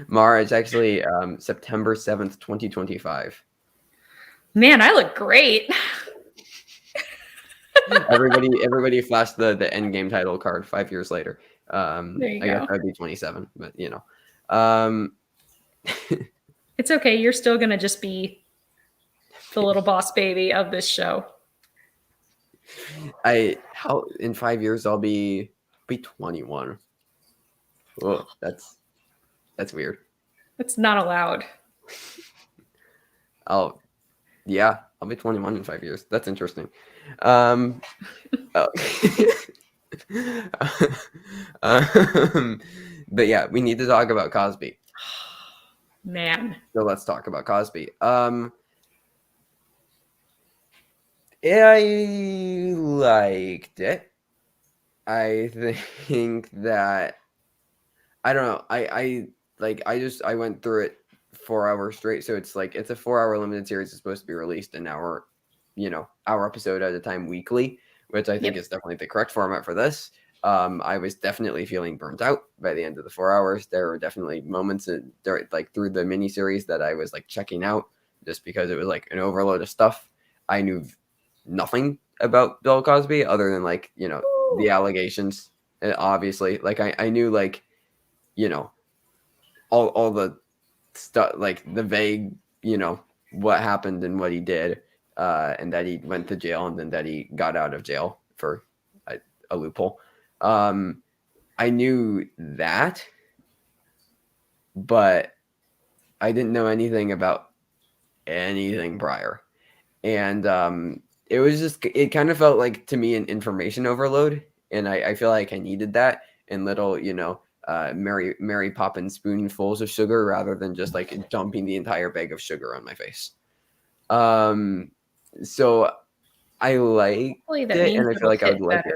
Mara, it's actually September 7th, 2025. Man, I look great. everybody flashed the end game title card 5 years later. There you I go. guess that'd be 27, but you know. It's okay. You're still going to just be the little boss baby of this show. In 5 years I'll be 21. Oh, that's weird. It's not allowed. I'll be 21 in 5 years. That's interesting. But yeah, we need to talk about Cosby. Man. So let's talk about Cosby. I liked it. I think that I don't know. I went through it 4 hours straight. So it's like it's a 4-hour limited series. It's supposed to be released an hour episode at a time weekly, which I think is definitely the correct format for this. I was definitely feeling burnt out by the end of the 4 hours. There were definitely moments like through the miniseries that I was like checking out just because it was like an overload of stuff. I knew nothing about Bill Cosby other than like, the allegations. Obviously, like I knew like, all the stuff, like the vague, what happened and what he did, and that he went to jail and then that he got out of jail for a loophole. I knew that, but I didn't know anything about anything prior. And it kind of felt like to me an information overload. And I feel like I needed that in little, Mary Poppins spoonfuls of sugar rather than just like dumping the entire bag of sugar on my face. So I liked it, and I feel like I would like it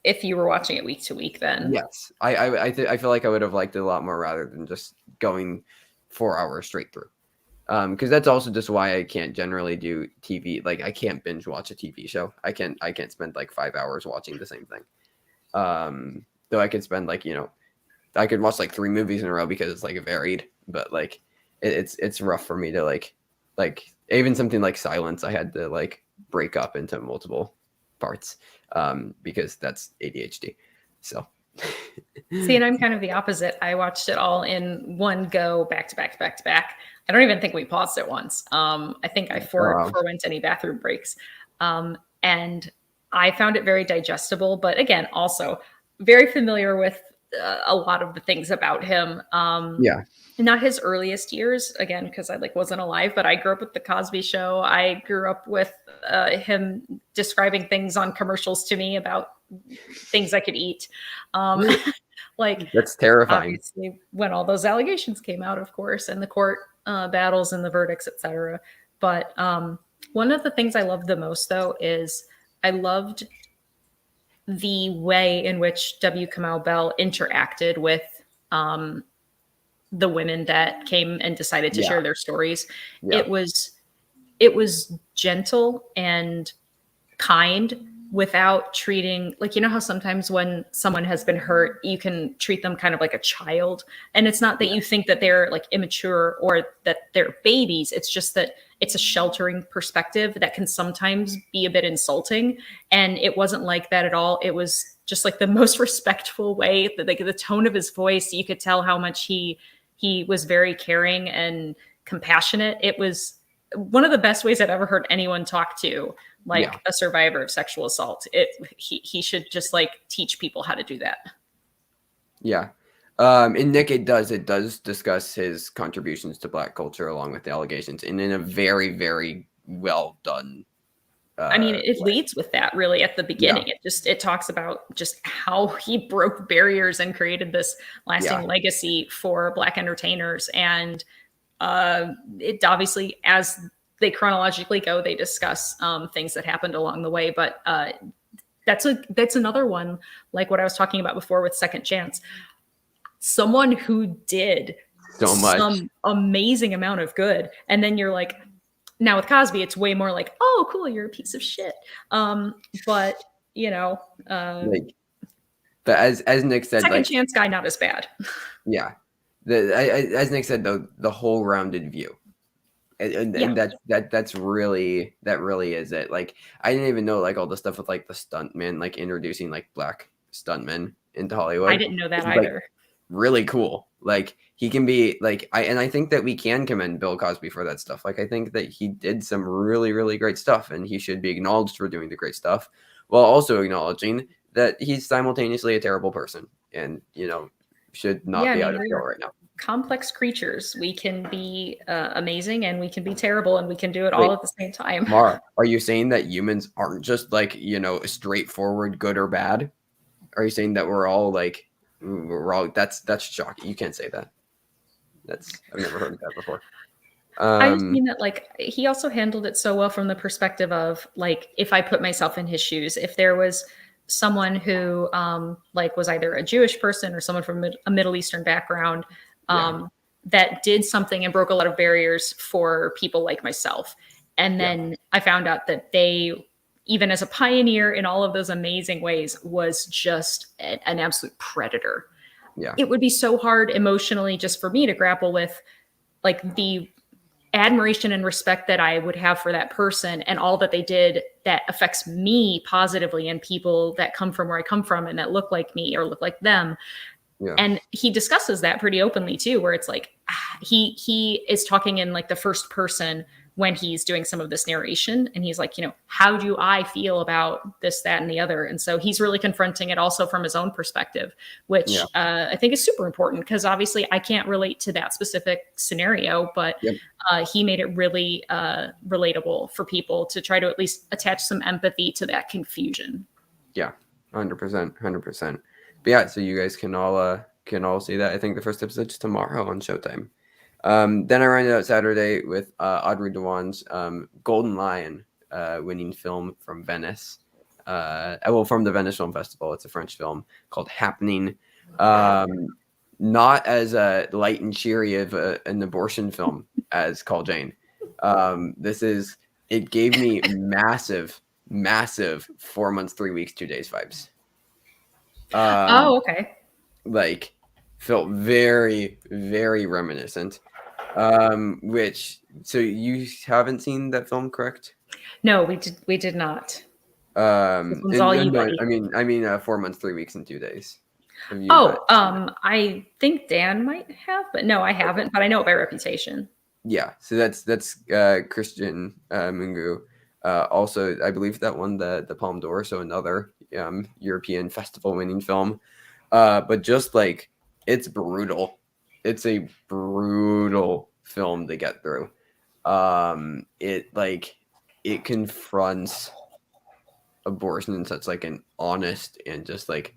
if you were watching it week to week. Then yes, I feel like I would have liked it a lot more rather than just going 4 hours straight through. Because that's also just why I can't generally do TV. Like I can't binge watch a TV show. I can't spend like 5 hours watching the same thing. Though I could spend like, I could watch like 3 movies in a row because it's like varied, but like it's rough for me to like even something like Silence, I had to like break up into multiple parts because that's ADHD. So see, and I'm kind of the opposite. I watched it all in one go, back to back to back to back. I don't even think we paused it once. I think I forewent any bathroom breaks. And I found it very digestible, but again, also very familiar with a lot of the things about him. Not his earliest years, again, because I wasn't alive, but I grew up with the Cosby Show. I grew up with him describing things on commercials to me about things I could eat. That's terrifying. Obviously, when all those allegations came out, of course, and the court battles and the verdicts, etc. But one of the things I loved the most, though, is I loved the way in which W. Kamau Bell interacted with the women that came and decided to share their stories. It was gentle and kind without treating, like, how sometimes when someone has been hurt, you can treat them kind of like a child. And it's not that you think that they're like immature or that they're babies. It's just that it's a sheltering perspective that can sometimes be a bit insulting. And it wasn't like that at all. It was just like the most respectful way, that like the tone of his voice, you could tell how much he was very caring and compassionate. It was one of the best ways I've ever heard anyone talk to a survivor of sexual assault. He should just like teach people how to do that. Yeah. In Nick, it does discuss his contributions to Black culture along with the allegations, and in a very, very well done. I mean, it Way. leads with that really at the Yeah, beginning. It talks about just how he broke barriers and created this lasting yeah, legacy for Black entertainers. And it obviously, as they chronologically go, they discuss things that happened along the way. But that's another one, like what I was talking about before with Second Chance. Someone who did so much. some amazing amount of good, and then you're like, now with Cosby, it's way more like, oh, cool, you're a piece of shit. But you know, Like, but as Nick said, Second like, Chance guy, not as bad. yeah, as Nick said, the whole rounded view, and, Yeah, and that's really is it. Like, I didn't even know like all the stuff with like the stuntmen, like introducing like Black stuntmen into I Hollywood. didn't know that It's like either. really cool. Like he can be like I think that we can commend Bill Cosby for that stuff. Like I think that he did some really, really great stuff and he should be acknowledged for doing the great stuff while also acknowledging that he's simultaneously a terrible person and should not Yeah, I be mean, out of jail we're right now. complex creatures. We can be amazing and we can be terrible and we can do it all Wait, at the same time. Mara, are you saying that humans aren't just like, straightforward good or bad? Are you saying that we're all that's shocking. You can't say that. I've never heard of that before. I just Um mean that, like, he also handled it so well from the perspective of, like, if I put myself in his shoes, if there was someone who, like, was either a Jewish person or someone from a Middle Eastern background, yeah, that did something and broke a lot of barriers for people like myself. And yeah, then I found out that they, even as a pioneer in all of those amazing ways, was just an absolute predator. yeah, It would be so hard emotionally just for me to grapple with, like, the admiration and respect that I would have for that person and all that they did that affects me positively and people that come from where I come from and that look like me or look like them. yeah, And he discusses that pretty openly too, where it's like he is talking in like the first person when he's doing some of this narration, and he's like, how do I feel about this, that, and the other? And so he's really confronting it also from his own perspective, which yeah. I think is super important because obviously I can't relate to that specific scenario, but Yep. he made it really relatable for people to try to at least attach some empathy to that confusion. Yeah, 100%, 100%. But yeah, so you guys can all see that. I think the first episode's tomorrow on Showtime. Then I rounded out Saturday with Audrey Dewan's Golden Lion winning film from Venice. From the Venice Film Festival. It's a French film called Happening. Not as light and cheery of an abortion film as Call Jane. It gave me massive 4 months, 3 weeks, 2 days vibes. Okay. Like felt very, very reminiscent. So you haven't seen that film, correct? No, we did not. This one's all you, No, buddy. I mean 4 months, 3 weeks, and 2 days. Have you Oh, not seen it? I think Dan might have, but no, I haven't. But I know it by reputation. Yeah, so that's Christian Mungu. Also, I believe that won the Palme d'Or, so another European festival winning film. But just like it's brutal. It's a brutal film to get through. It confronts abortion in such like an honest and just like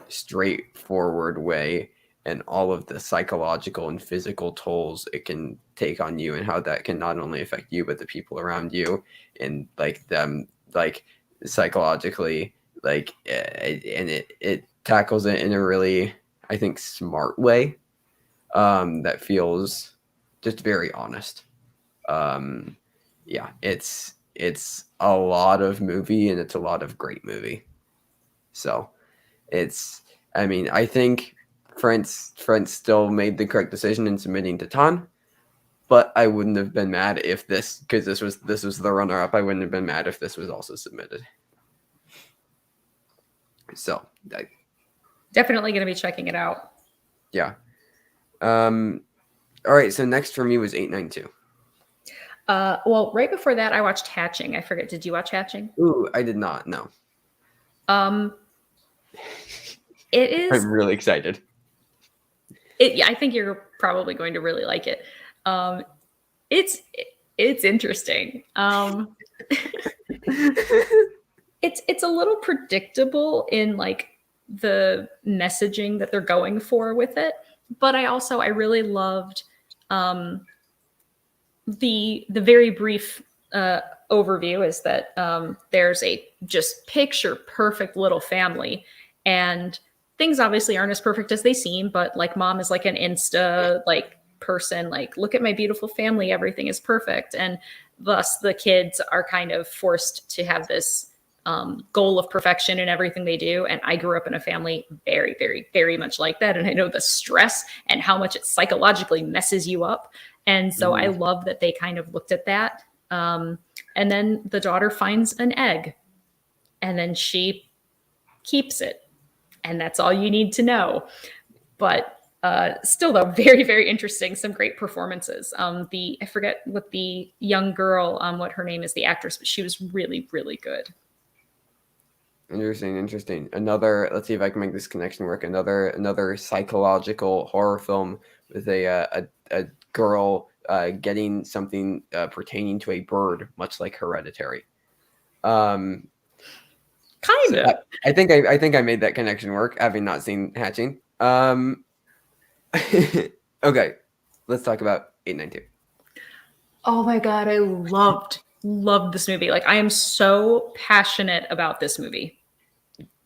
straightforward way, and all of the psychological and physical tolls it can take on you and how that can not only affect you but the people around you and like them like psychologically and it tackles it in a really, I think, smart way that feels just very honest. Yeah, it's a lot of movie and it's a lot of great movie. So I think France still made the correct decision in submitting to Tan, but I wouldn't have been mad if because this was the runner up. I wouldn't have been mad if this was also submitted. So Definitely going to be checking it out. yeah. All right. So next for me was 892. Well, right before that, I watched Hatching. I forget. Did you watch Hatching? Ooh, I did not. No. It is. I'm really excited. I think you're probably going to really like it. Um, it's it's interesting. It's a little predictable in like the messaging that they're going for with it, but I really loved um, the very brief overview is that there's a just picture perfect little family, and things obviously aren't as perfect as they seem, but like mom is like an insta like person, like look at my beautiful family, everything is perfect, and thus the kids are kind of forced to have this goal of perfection in everything they do. And I grew up in a family very, very, very much like that, and I know the stress and how much it psychologically messes you up. And so I love that they kind of looked at that. And then the daughter finds an egg and then she keeps it. And that's all you need to know. But still, though, very, very interesting. Some great performances. I forget what the young girl, what her name is, the actress, but she was really, really good. Interesting. Another, let's see if I can make this connection work. Another psychological horror film with a girl getting something pertaining to a bird, much like Hereditary. Kind so of. I think I made that connection work, having not seen Hatching. Okay, let's talk about 892. Oh my god, I loved this movie. Like I am so passionate about this movie.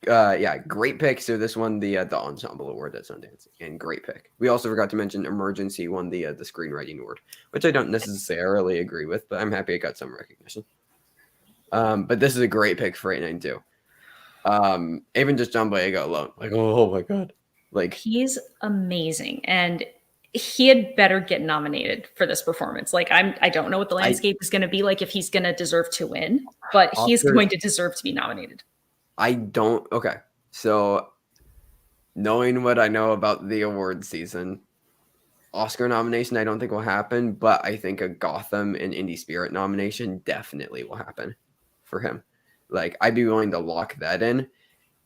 Yeah, great pick. So this won the ensemble award at Sundance, and great pick. We also forgot to mention Emergency won the screenwriting award, which I don't necessarily agree with, but I'm happy it got some recognition. But this is a great pick for 892. Even just John Boyega alone, like oh my god, like he's amazing, and he had better get nominated for this performance. Like I don't know what the landscape is going to be like if he's going to deserve to win, but he's going to deserve to be nominated. Okay. So knowing what I know about the award season, Oscar nomination I don't think will happen, but I think a Gotham and Indie Spirit nomination definitely will happen for him. Like I'd be willing to lock that in.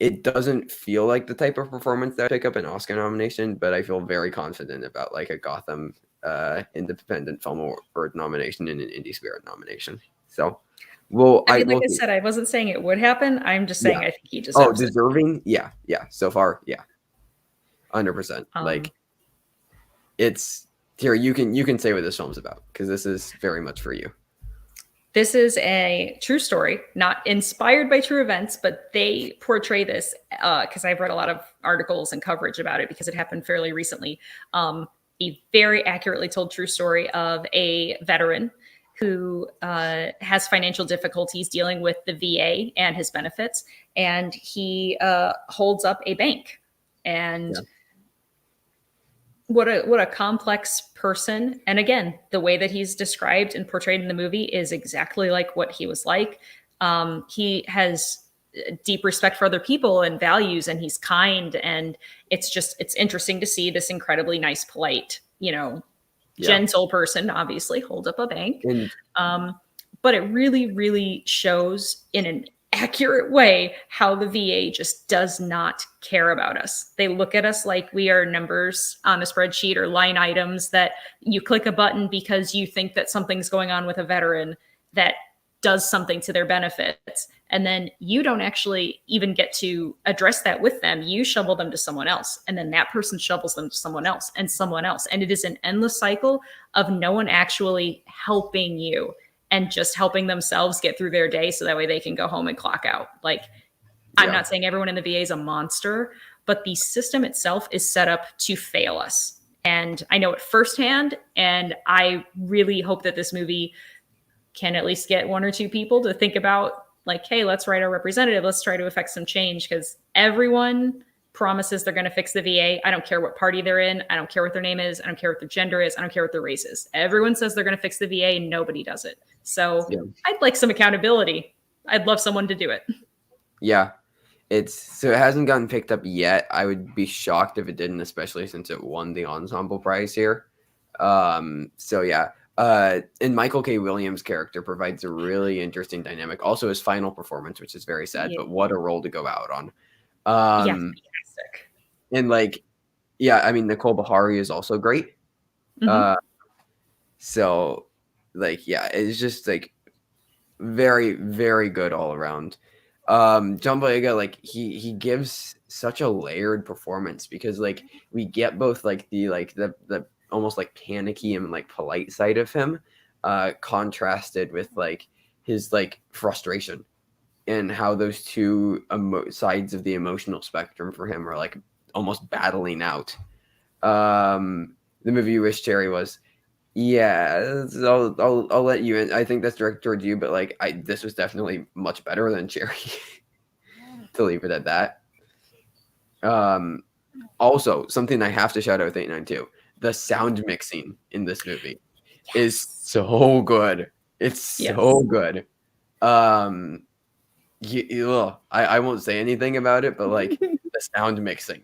It doesn't feel like the type of performance that I pick up an Oscar nomination, but I feel very confident about like a Gotham Independent Film Award nomination and an Indie Spirit nomination. So well, I mean, like I said, I wasn't saying it would happen. I'm just saying I think he deserves it. Deserving? Yeah. So far, yeah, 100%. Like, it's here. You can say what this film's about because this is very much for you. This is a true story, not inspired by true events, but they portray this because I've read a lot of articles and coverage about it because it happened fairly recently. A very accurately told true story of a veteran who has financial difficulties dealing with the VA and his benefits, and he holds up a bank. And what a complex person. And again, the way that he's described and portrayed in the movie is exactly like what he was like. He has deep respect for other people and values, and he's kind. And it's interesting to see this incredibly nice, polite, gentle person obviously hold up a bank. But it really, really shows in an accurate way how the VA just does not care about us. They look at us like we are numbers on a spreadsheet or line items that you click a button because you think that something's going on with a veteran that does something to their benefits. And then you don't actually even get to address that with them. You shovel them to someone else. And then that person shovels them to someone else and someone else. And it is an endless cycle of no one actually helping you and just helping themselves get through their day so that way they can go home and clock out. Like, I'm not saying everyone in the VA is a monster, but the system itself is set up to fail us. And I know it firsthand. And I really hope that this movie can at least get one or two people to think about like, hey, let's write our representative. Let's try to affect some change, because everyone promises they're going to fix the VA. I don't care what party they're in. I don't care what their name is. I don't care what their gender is. I don't care what their race is. Everyone says they're going to fix the VA and nobody does it. So I'd like some accountability. I'd love someone to do it. Yeah. It hasn't gotten picked up yet. I would be shocked if it didn't, especially since it won the ensemble prize here. And Michael K. Williams' character provides a really interesting dynamic. Also, his final performance, which is very sad, but what a role to go out on. Fantastic. And like, Yeah, I mean Nicole Bahari is also great. Hmm. Uh, so like yeah, it's just like very very good all around. John Boyega, like he gives such a layered performance because like we get both like the almost like panicky and like polite side of him, contrasted with like his like frustration and how those two sides of the emotional spectrum for him are like almost battling out. The movie You Wish Cherry was, yeah, I'll let you in. I think that's directed towards you, but like this was definitely much better than Cherry. To leave it at that. Um, Also, something I have to shout out with 89 the sound mixing in this movie is Yes. so good. It's so Yes. good. I won't say anything about it, but like the sound mixing.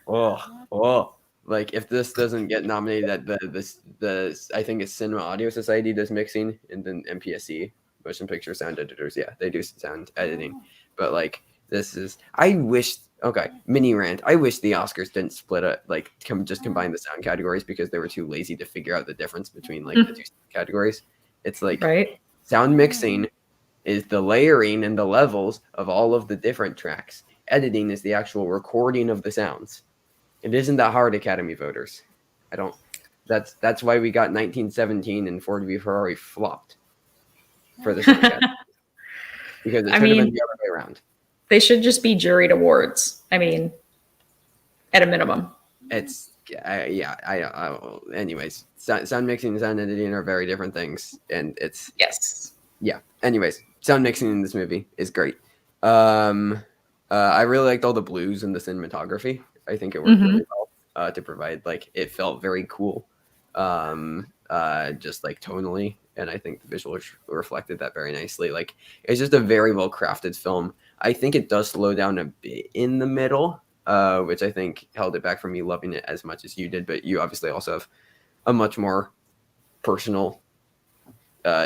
Oh, like if this doesn't get nominated at the I think it's Cinema Audio Society does mixing, and then MPSC, Motion Picture Sound Editors, yeah, they do sound editing. But like this is, I wish, okay, mini rant. I wish the Oscars didn't split it, like just combine the sound categories because they were too lazy to figure out the difference between like the two categories. It's like Right. sound mixing is the layering and the levels of all of the different tracks. Editing is the actual recording of the sounds. It isn't that hard, Academy voters. I don't. That's why we got 1917 and Ford v Ferrari flopped for the sound category because it I should have been mean, the other way around. they should just be juried awards. I mean, at a minimum. It's yeah. Anyways, sound mixing and sound editing are very different things, and it's Yes. yeah. Anyways, sound mixing in this movie is great. I really liked all the blues and the cinematography. I think it worked Hmm. really well to provide like it felt very cool, just like tonally, and I think the visuals reflected that very nicely. Like it's just a very well crafted film. I think it does slow down a bit in the middle, which I think held it back from me loving it as much as you did. But you obviously also have a much more personal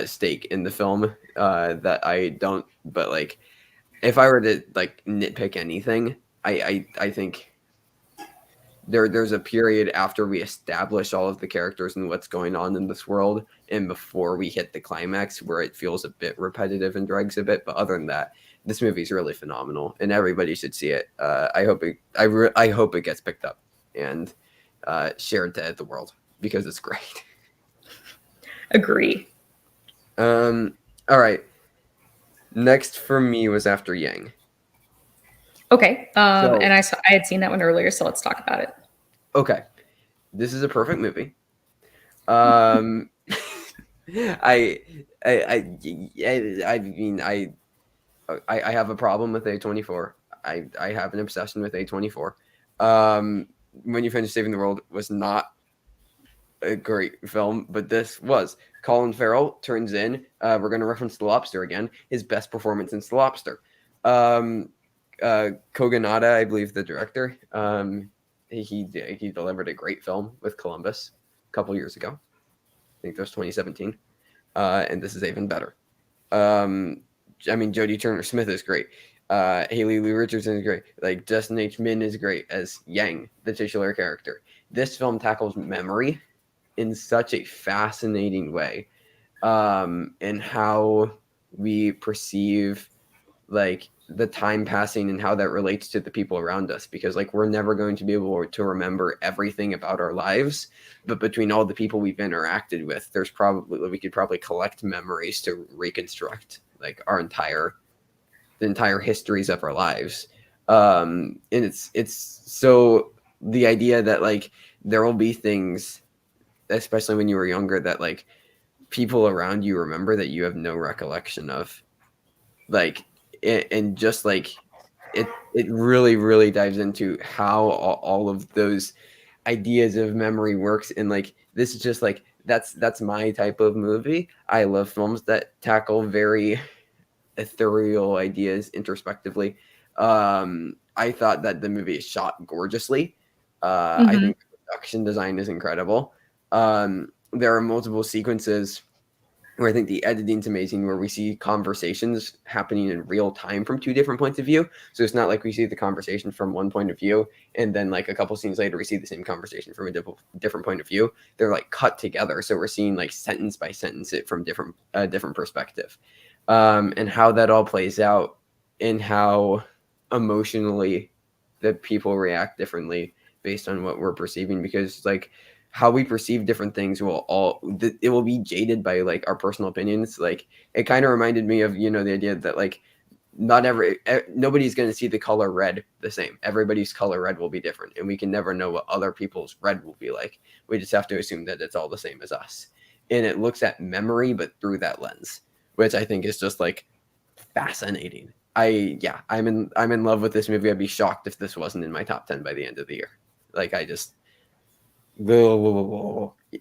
stake in the film that I don't. But like, if I were to like nitpick anything, I think there's a period after we establish all of the characters and what's going on in this world, and before we hit the climax, where it feels a bit repetitive and drags a bit. But other than that, this movie's really phenomenal, and everybody should see it. I hope it gets picked up and shared to the world because it's great. Agree. All right. Next for me was After Yang. Okay. So, And I had seen that one earlier, so let's talk about it. okay, this is a perfect movie. Um, I, I mean, I have a problem with A24. I have an obsession with A24. When You Finish Saving the World was not a great film, but this was. Colin Farrell turns in. We're going to reference The Lobster again. His best performance since The Lobster. Kogonada, I believe, the director. He delivered a great film with Columbus a couple years ago. I think that was 2017. And this is even better. I mean, Jodie Turner Smith is great. Haley Lee Richardson is great. Like Justin H. Min is great as Yang, the titular character. This film tackles memory in such a fascinating way, and how we perceive like the time passing and how that relates to the people around us, because like we're never going to be able to remember everything about our lives, but between all the people we've interacted with, there's probably we could probably collect memories to reconstruct like the entire histories of our lives. And it's so the idea that like there will be things, especially when you were younger, that like people around you remember that you have no recollection of, like and just like it really really dives into how all of those ideas of memory works. And like this is just like that's my type of movie. I love films that tackle very ethereal ideas introspectively. I thought that the movie is shot gorgeously. I Hmm. think the production design is incredible. There are multiple sequences where I think the editing's amazing, where we see conversations happening in real time from two different points of view. So it's not like we see the conversation from one point of view, and then like a couple scenes later, we see the same conversation from a different point of view. They're like cut together. So we're seeing like sentence by sentence it from different perspective. And how that all plays out, and how emotionally the people react differently based on what we're perceiving, because like how we perceive different things it will be jaded by like our personal opinions. Like it kind of reminded me of, you know, the idea that like nobody's going to see the color red the same. Everybody's color red will be different, and we can never know what other people's red will be like. We just have to assume that it's all the same as us, and it looks at memory but through that lens, which I think is just like fascinating. I'm in love with this movie. I'd be shocked if this wasn't in my top 10 by the end of the year. Like I just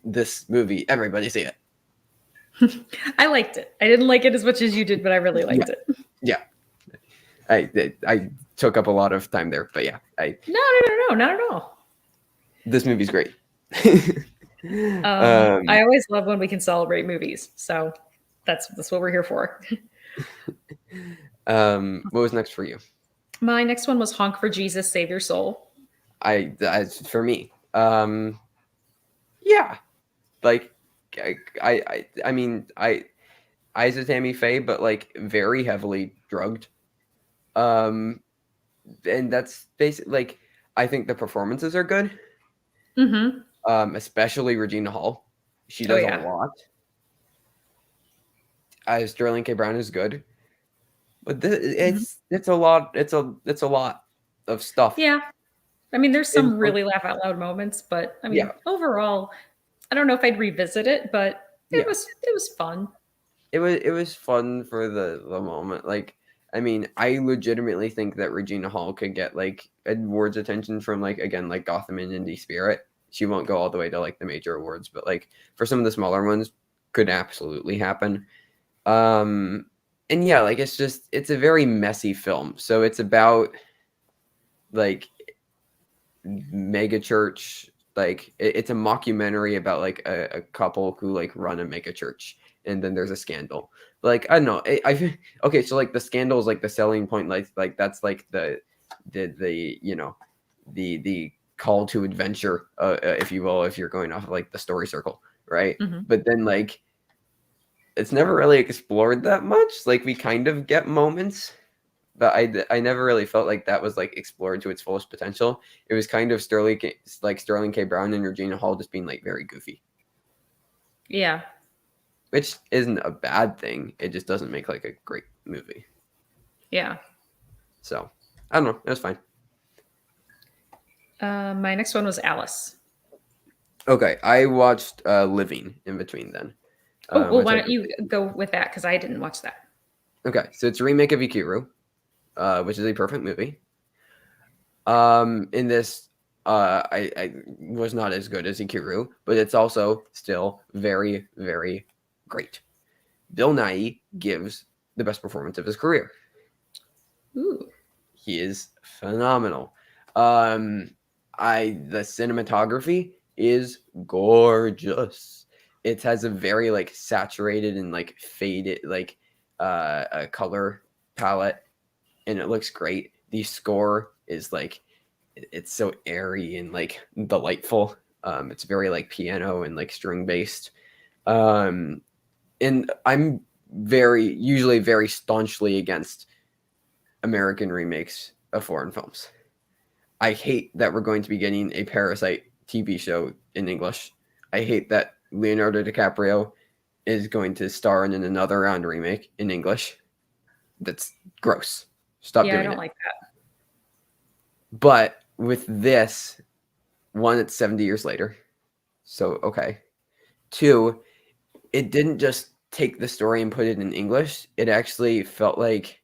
this movie, everybody see it. I liked it. I didn't like it as much as you did, but I really liked it. Yeah. I took up a lot of time there, but yeah, No, not at all. This movie's great. I always love when we can celebrate movies, so that's what we're here for. What was next for you? My next one was Honk for Jesus, Save Your Soul. For me, yeah, like I mean, I's a Tammy Faye, but like very heavily drugged. And that's basically like, I think the performances are good. Especially Regina Hall. She does a lot. Sterling K. Brown is good, but it's a lot. It's a lot of stuff. Yeah, I mean, there's some really laugh out loud moments, but I mean, overall, I don't know if I'd revisit it, but it was fun. It was fun for the moment. Like, I mean, I legitimately think that Regina Hall could get like awards attention from like, again, like Gotham and Indie Spirit. She won't go all the way to like the major awards, but like for some of the smaller ones, could absolutely happen. And yeah, like it's a very messy film. So it's about like mega church. Like it's a mockumentary about like a couple who like run a mega church, and then there's a scandal. Like I don't know. Okay, so like the scandal is like the selling point. Like that's like the you know the call to adventure, if you will, if you're going off of like the story circle, right? But then like it's never really explored that much. Like we kind of get moments, but I never really felt like that was like explored to its fullest potential. It was kind of Sterling K. Brown and Regina Hall just being like very goofy. Yeah. Which isn't a bad thing. It just doesn't make like a great movie. Yeah. So I don't know. It was fine. My next one was Alice. Okay, I watched Living in between then. Well, why don't you go with that? Because I didn't watch that. Okay, so it's a remake of Ikiru, which is a perfect movie. In this, I was not as good as Ikiru, but it's also still very, very great. Bill Nighy gives the best performance of his career. Ooh. He is phenomenal. The cinematography is gorgeous. It has a very like saturated and like faded like a color palette, and it looks great. The score is like it's so airy and like delightful. It's very like piano and like string based. And I'm usually very staunchly against American remakes of foreign films. I hate that we're going to be getting a Parasite TV show in English. I hate that Leonardo DiCaprio is going to star in another round remake in English. That's gross. Stop doing it. Yeah, I don't like that. But with this, one, it's 70 years later. So, okay. Two, it didn't just take the story and put it in English. It actually felt like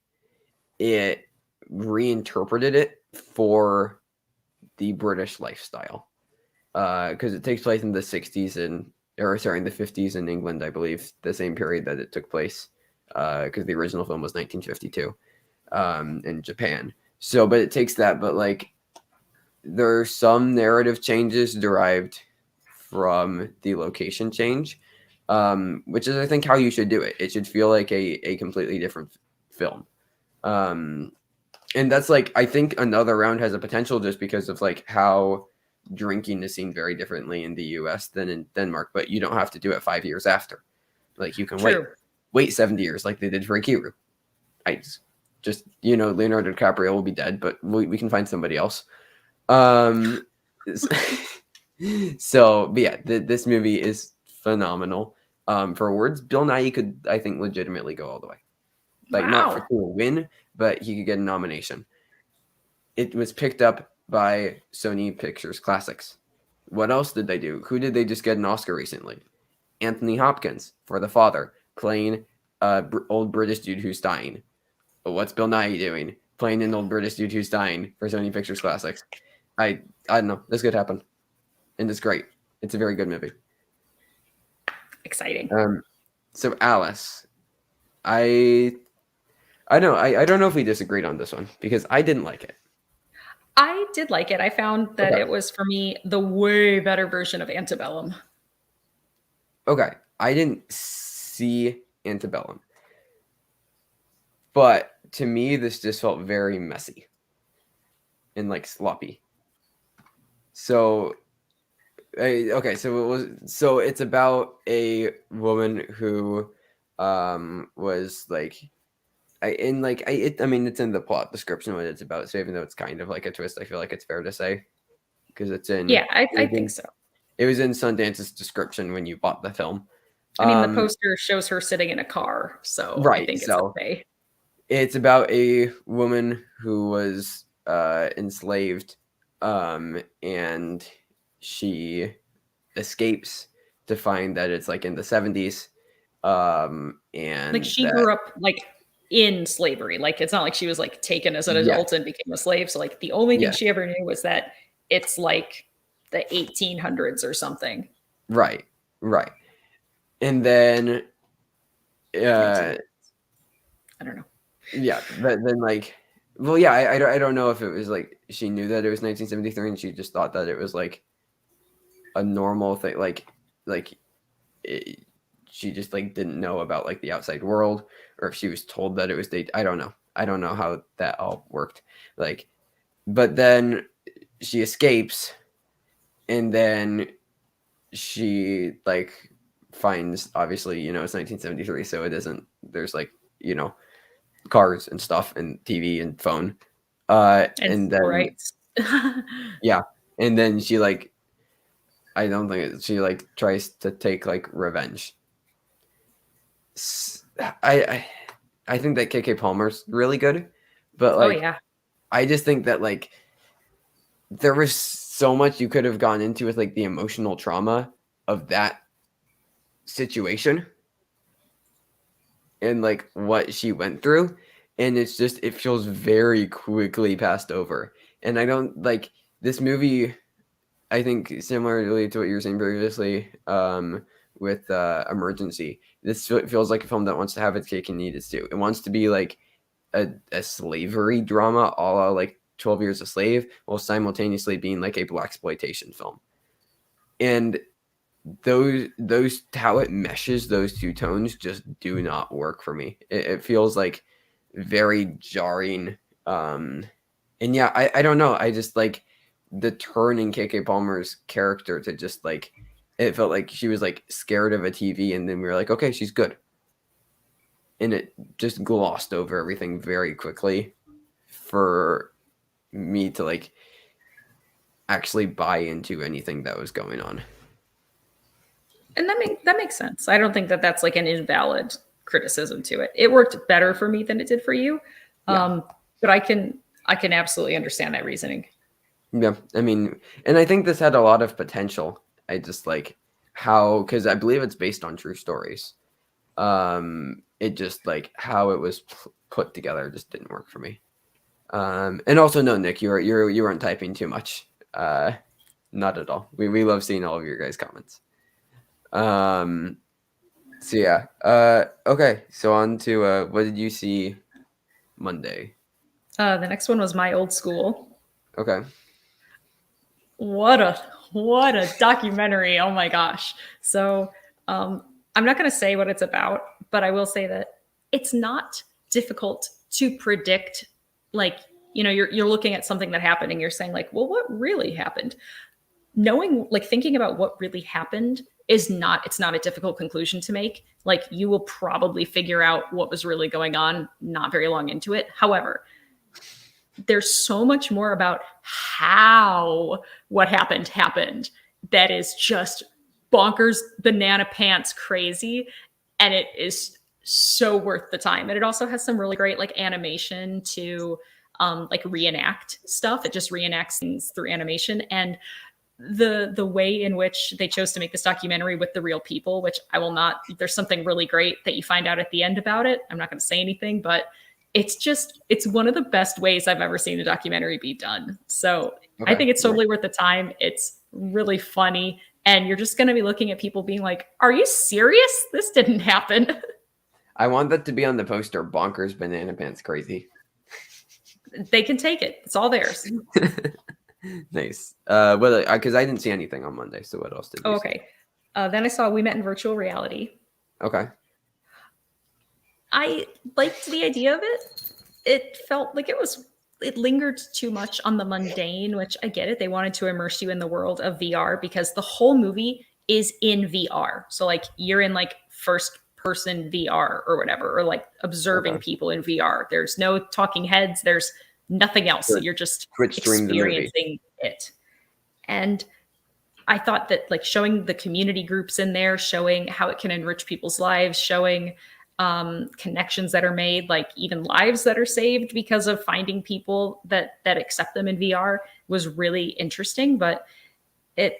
it reinterpreted it for the British lifestyle. Because it takes place in the 60s in the 50s in England, I believe, the same period that it took place. Because the original film was 1952 in Japan. So, but it takes that, but like there are some narrative changes derived from the location change. which is I think how you should do it. It should feel like a completely different film. And that's like I think another round has a potential just because of like how drinking is seen very differently in the US than in Denmark, but you don't have to do it 5 years after. Like you can True. wait 70 years like they did for Akiru. I just Leonardo DiCaprio will be dead, but we can find somebody else. So but yeah, this movie is phenomenal. For awards, Bill Nye could I think legitimately go all the way. Like not for Wow. to a win, but he could get a nomination. It was picked up by Sony Pictures Classics. What else did they do? Who did they just get an Oscar recently? Anthony Hopkins for The Father, playing old British dude who's dying. But what's Bill Nye doing? Playing an old British dude who's dying for Sony Pictures Classics. I don't know. This could happen. And it's great. It's a very good movie. Exciting. So Alice, I don't know if we disagreed on this one because I didn't like it. I did like it. I found that Okay. it was, for me, the way better version of Antebellum. Okay. I didn't see Antebellum. But to me, this just felt very messy and like sloppy. So, okay. So it's about a woman who was like, I mean, it's in the plot description what it's about. So even though it's kind of like a twist, I feel like it's fair to say because it's in. Yeah, I think so. It was in Sundance's description when you bought the film. I mean, the poster shows her sitting in a car, so I Right. think it's So okay. it's about a woman who was enslaved, and she escapes to find that it's like in the 70s, and Like she that grew up like in slavery. Like it's not like she was like taken as an yeah, adult and became a slave. So like the only thing yeah, she ever knew was that it's like the 1800s or something. right, right, and then 19. uh, I don't know. yeah, but then like, well, yeah, I don't know if it was like she knew that it was 1973 and she just thought that it was like a normal thing, like it, she just like didn't know about like the outside world, or if she was told that it was date. I don't know how that all worked. Like, but then she escapes, and then she like finds obviously it's 1973, so it isn't. There's like cars and stuff and TV and phone, And and civil then rights. yeah, and then she like I don't think she like tries to take like revenge. I I think that KK Palmer's really good, but Oh like yeah. I just think that like there was so much you could have gone into with like the emotional trauma of that situation and like what she went through, and it feels very quickly passed over. And I don't like this movie. I think similarly to what you were saying previously, with Emergency, this feels like a film that wants to have its cake and eat it too. It wants to be like a slavery drama, a la like 12 Years a Slave, while simultaneously being like a blaxploitation film. And those how it meshes those two tones just do not work for me. It feels like very jarring. And yeah, I don't know. I just like the turn in KK Palmer's character to just like it felt like she was like scared of a TV, and then we were like, okay, she's good. And it just glossed over everything very quickly for me to like actually buy into anything that was going on. And that makes sense. I don't think that that's like an invalid criticism to it. It worked better for me than it did for you. Yeah. But I can absolutely understand that reasoning. Yeah. I mean, and I think this had a lot of potential. I just like how, because I believe it's based on true stories. It just like how it was put together just didn't work for me. And also, no, Nick, you weren't typing too much. Not at all. We love seeing all of your guys' comments. So yeah. Okay. So on to what did you see Monday? The next one was My Old School. Okay. What a documentary. Oh my gosh. So I'm not going to say what it's about, but I will say that it's not difficult to predict. Like, you're looking at something that happened and you're saying like, well, what really happened? Knowing, like, thinking about what really happened it's not a difficult conclusion to make. Like, you will probably figure out what was really going on not very long into it. However, there's so much more about how what happened that is just bonkers, banana pants crazy. And it is so worth the time. And it also has some really great like animation to like reenact stuff. It just reenacts things through animation. And the way in which they chose to make this documentary with the real people, which I will not, there's something really great that you find out at the end about it. I'm not going to say anything, but it's one of the best ways I've ever seen a documentary be done. So okay. I think it's totally worth the time. It's really funny. And you're just going to be looking at people being like, are you serious? This didn't happen. I want that to be on the poster. Bonkers, banana pants, crazy. They can take it. It's all theirs. Nice. Well, because I didn't see anything on Monday. So what else did you see? Then I saw We Met in Virtual Reality. Okay. I liked the idea of it. It felt like it lingered too much on the mundane, which I get it. They wanted to immerse you in the world of VR because the whole movie is in VR. So like you're in like first person VR or whatever, or like observing people in VR. There's no talking heads. There's nothing else. So you're just experiencing it. And I thought that like showing the community groups in there, showing how it can enrich people's lives, showing connections that are made, like even lives that are saved because of finding people that accept them in VR was really interesting, but it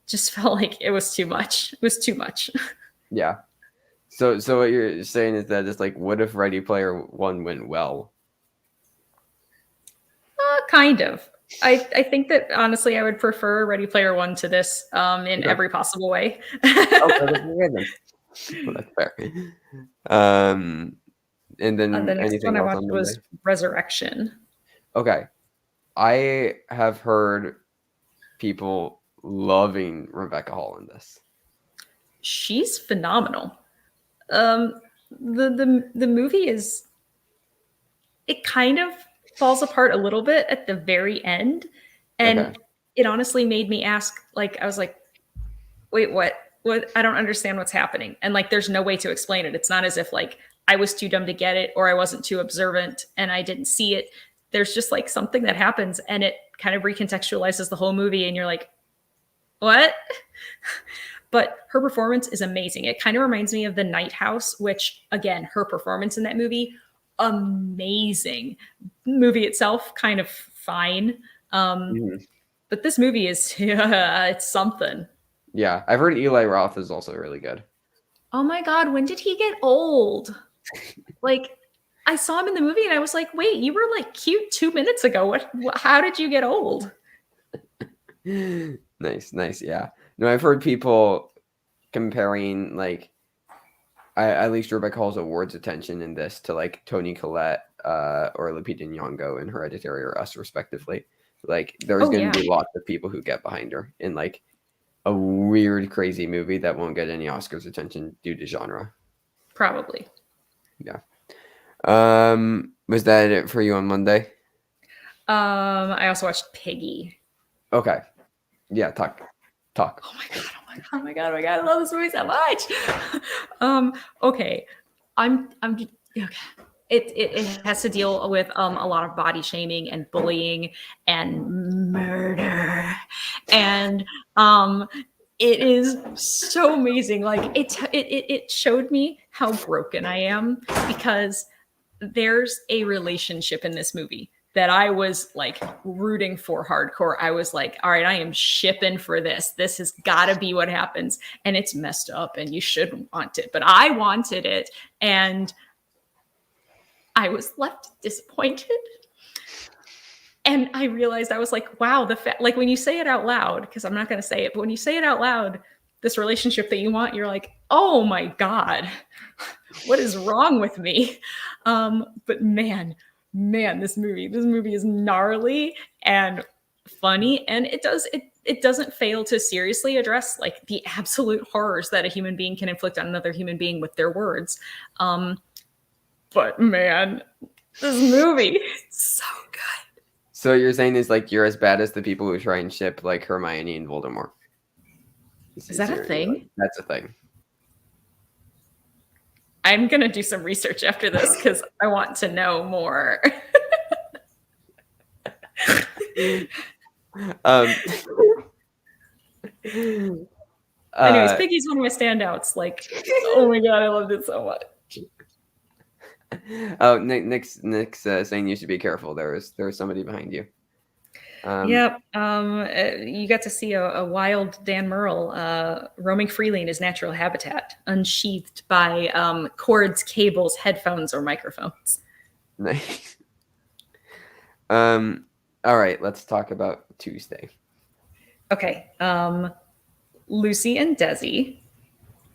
just felt like it was too much. It was too much. Yeah. So what you're saying is that it's like, what if Ready Player One went well? Kind of. I think that honestly, I would prefer Ready Player One to this in every possible way. Well, that's fair. And then the next anything one I else watched was Resurrection. Okay. I have heard people loving Rebecca Hall in this. She's phenomenal. The movie is, it kind of falls apart a little bit at the very end. And it honestly made me ask, like, I was like, wait, what? I don't understand what's happening. And like, there's no way to explain it. It's not as if like I was too dumb to get it or I wasn't too observant and I didn't see it. There's just like something that happens and it kind of recontextualizes the whole movie. And you're like, what? But her performance is amazing. It kind of reminds me of The Night House, which again, her performance in that movie, amazing. Movie itself, kind of fine. But this movie is, it's something. Yeah, I've heard Eli Roth is also really good. Oh my God, when did he get old? Like, I saw him in the movie and I was like, wait, you were like cute 2 minutes ago. How did you get old? Nice. Yeah. No, I've heard people comparing like at least Rebecca Hall's awards attention in this to like Toni Collette or Lupita Nyong'o in Hereditary or Us, respectively. Like, there's going to be lots of people who get behind her in like a weird, crazy movie that won't get any Oscars attention due to genre. Probably. Yeah. Was that it for you on Monday? I also watched Piggy. Okay. Yeah, talk. Oh my god! I love this movie so much. Okay. I'm okay. It has to deal with a lot of body shaming and bullying and murder, and it is so amazing. Like it showed me how broken I am because there's a relationship in this movie that I was like rooting for hardcore. I was like, all right, I am shipping for this. This has got to be what happens, and it's messed up, and you shouldn't want it, but I wanted it, and I was left disappointed. And I realized I was like, wow, like when you say it out loud, because I'm not going to say it, but when you say it out loud, this relationship that you want, you're like, oh my God, what is wrong with me? But man, this movie is gnarly. And funny, and it doesn't fail to seriously address like the absolute horrors that a human being can inflict on another human being with their words. But man, this movie, it's so good. So you're saying is like you're as bad as the people who try and ship like Hermione and Voldemort. Is that a thing? Like, that's a thing. I'm gonna do some research after this because I want to know more. Anyways, Piggy's one of my standouts. Like, oh my god, I loved it so much. Oh, Nick's saying you should be careful. There was somebody behind you. Yep. You got to see a wild Dan Murrell roaming freely in his natural habitat, unsheathed by cords, cables, headphones, or microphones. Nice. All right, let's talk about Tuesday. Okay. Lucy and Desi.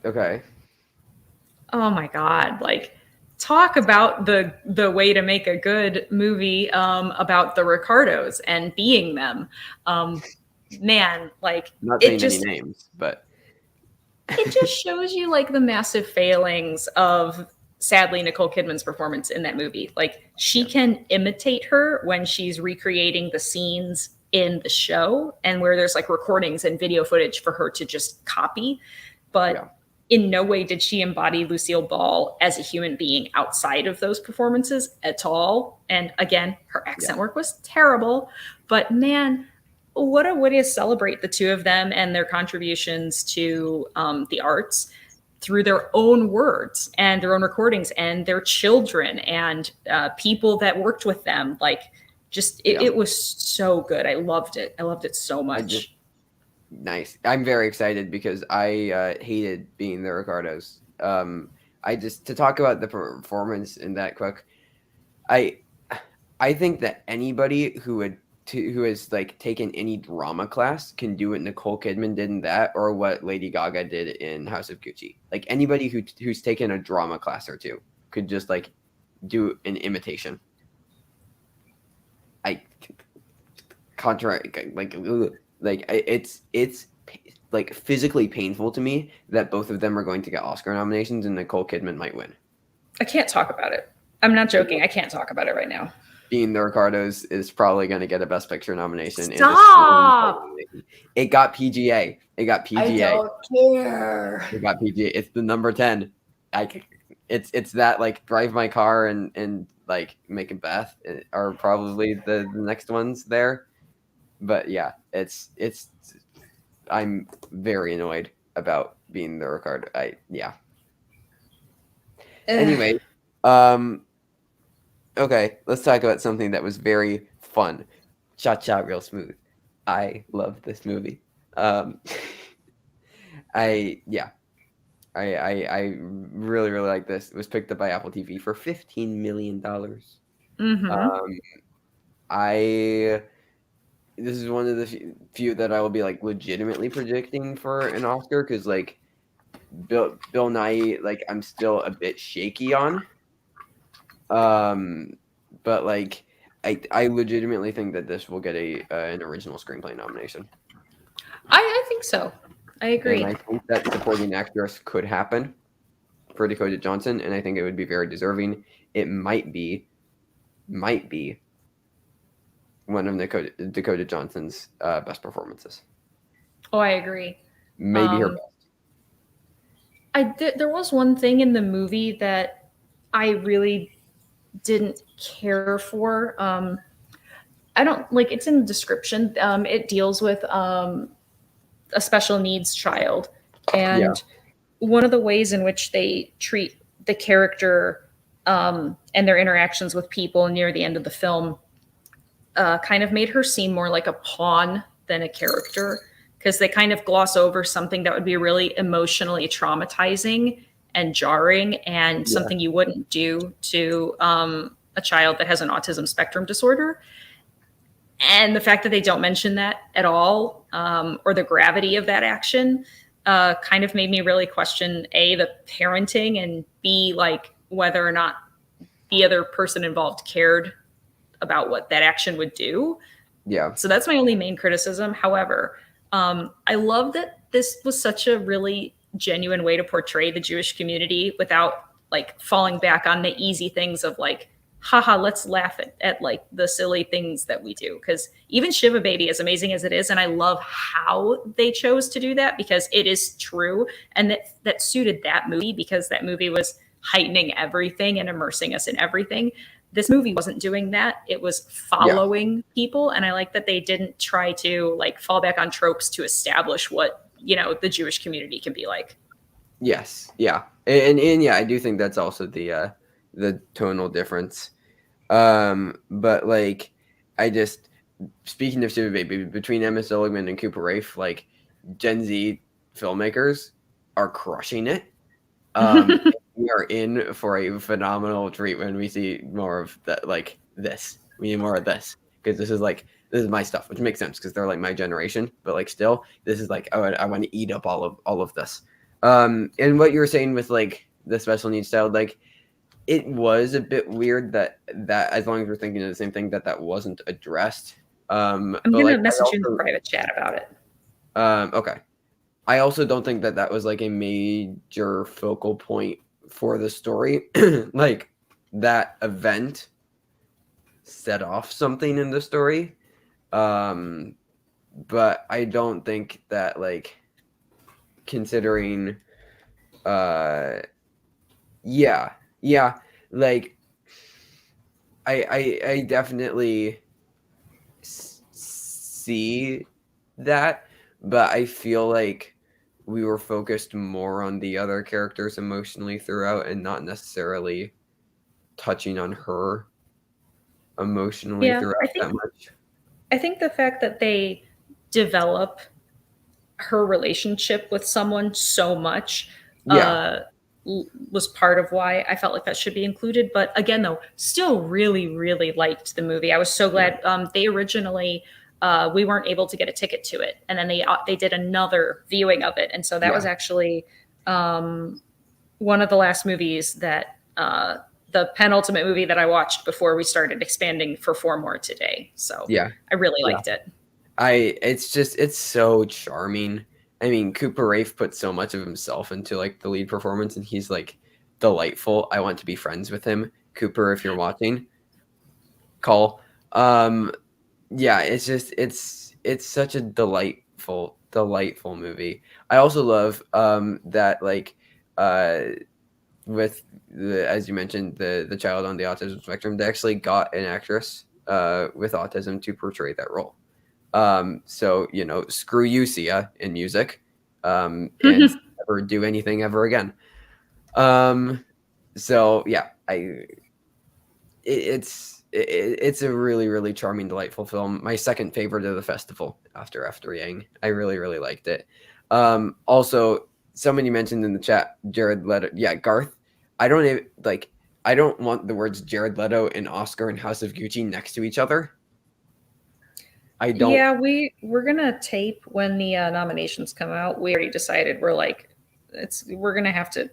Okay. Oh my god! Like, talk about the way to make a good movie about the Ricardos and being them. Man, like, not saying any names, but it just shows you like the massive failings of, sadly, Nicole Kidman's performance in that movie. Like, she can imitate her when she's recreating the scenes in the show and where there's like recordings and video footage for her to just copy, but in no way did she embody Lucille Ball as a human being outside of those performances at all. And again, her accent work was terrible, but man, what a way to celebrate the two of them and their contributions to the arts through their own words and their own recordings and their children and people that worked with them. Like, just, it was so good. I loved it. I loved it so much. Nice. I'm very excited because I hated being the Ricardos. To talk about the performance in that quick, I think that anybody who has like taken any drama class can do what Nicole Kidman did in that, or what Lady Gaga did in House of Gucci. Like, anybody who's taken a drama class or two could just like do an imitation. It's like physically painful to me that both of them are going to get Oscar nominations and Nicole Kidman might win. I can't talk about it. I'm not joking. I can't talk about it right now. Being the Ricardos is probably going to get a Best Picture nomination. Stop! It got PGA. It got PGA. I don't care. It got PGA. It's the number 10. It's that like Drive My Car and like Make a Bath are probably the next ones there. But yeah, it's I'm very annoyed about being the Ricardo. Anyway, okay, let's talk about something that was very fun. Cha-Cha Real Smooth. I love this movie. I really, really like this. It was picked up by Apple TV for $15 million. This is one of the few that I will be like legitimately predicting for an Oscar, because like Bill Nighy, like I'm still a bit shaky on. But like I legitimately think that this will get an original screenplay nomination. I think so. I agree. And I think that supporting actress could happen for Dakota Johnson, and I think it would be very deserving. It might be one of Dakota Johnson's best performances. Oh, I agree. Maybe her best. There was one thing in the movie that I really didn't care for. I don't like, it's in the description. It deals with a special needs child, and one of the ways in which they treat the character and their interactions with people near the end of the film kind of made her seem more like a pawn than a character, because they kind of gloss over something that would be really emotionally traumatizing and jarring and something you wouldn't do to a child that has an autism spectrum disorder. And the fact that they don't mention that at all, or the gravity of that action, kind of made me really question A, the parenting, and B, like whether or not the other person involved cared about what that action would do. Yeah. So that's my only main criticism. However, I love that this was such a really genuine way to portray the Jewish community without like falling back on the easy things of like, haha, let's laugh at like the silly things that we do. Because even Shiva Baby, as amazing as it is, and I love how they chose to do that because it is true, and that suited that movie because that movie was heightening everything and immersing us in everything. This movie wasn't doing that. It was Yeah. following people, and I like that they didn't try to like fall back on tropes to establish what, you know, the Jewish community can be like. Yes. Yeah. And yeah, I do think that's also the tonal difference. But like, I just speaking of Shiva Baby, between Emma Seligman and Cooper Raiff, like Gen Z filmmakers are crushing it. We are in for a phenomenal treat when we see more of that, like this. We need more of this because this is my stuff, which makes sense because they're like my generation. But like, still, this is like I want to eat up all of this. And what you were saying with like the special needs child, like it was a bit weird that as long as we're thinking of the same thing, that wasn't addressed. I'm But gonna like message you in the private chat about it. okay. I also don't think that was like a major focal point for the story. Like that event set off something in the story. But I don't think that like considering yeah, yeah, like I definitely see that, but I feel like we were focused more on the other characters emotionally throughout and not necessarily touching on her emotionally Yeah, throughout that much. I think the fact that they develop her relationship with someone so much Yeah, uh, was part of why I felt like that should be included. But again, though, still really, really liked the movie. I was so yeah, glad they originally we weren't able to get a ticket to it, and then they did another viewing of it, and so that was yeah, actually one of the last movies that. The penultimate movie that I watched before we started expanding for 4 more today. So yeah, I really yeah. liked it. It's so charming. I mean, Cooper Raiff put so much of himself into like the lead performance, and he's like delightful. I want to be friends with him. Cooper, if you're watching, call. Um, yeah, it's just it's such a delightful movie. I also love that like uh with the, as you mentioned, the child on the autism spectrum, they actually got an actress with autism to portray that role. So you know, screw you, Sia, in music, and never do anything ever again. Um, so yeah, it's a really charming, delightful film. My second favorite of the festival after Yang. I really liked it. Also, somebody mentioned in the chat Jared Leto. Yeah, Garth. I don't even like. I don't want the words Jared Leto and Oscar and House of Gucci next to each other. I don't. Yeah, we're gonna tape when the nominations come out. We already decided we're like, it's we're gonna have to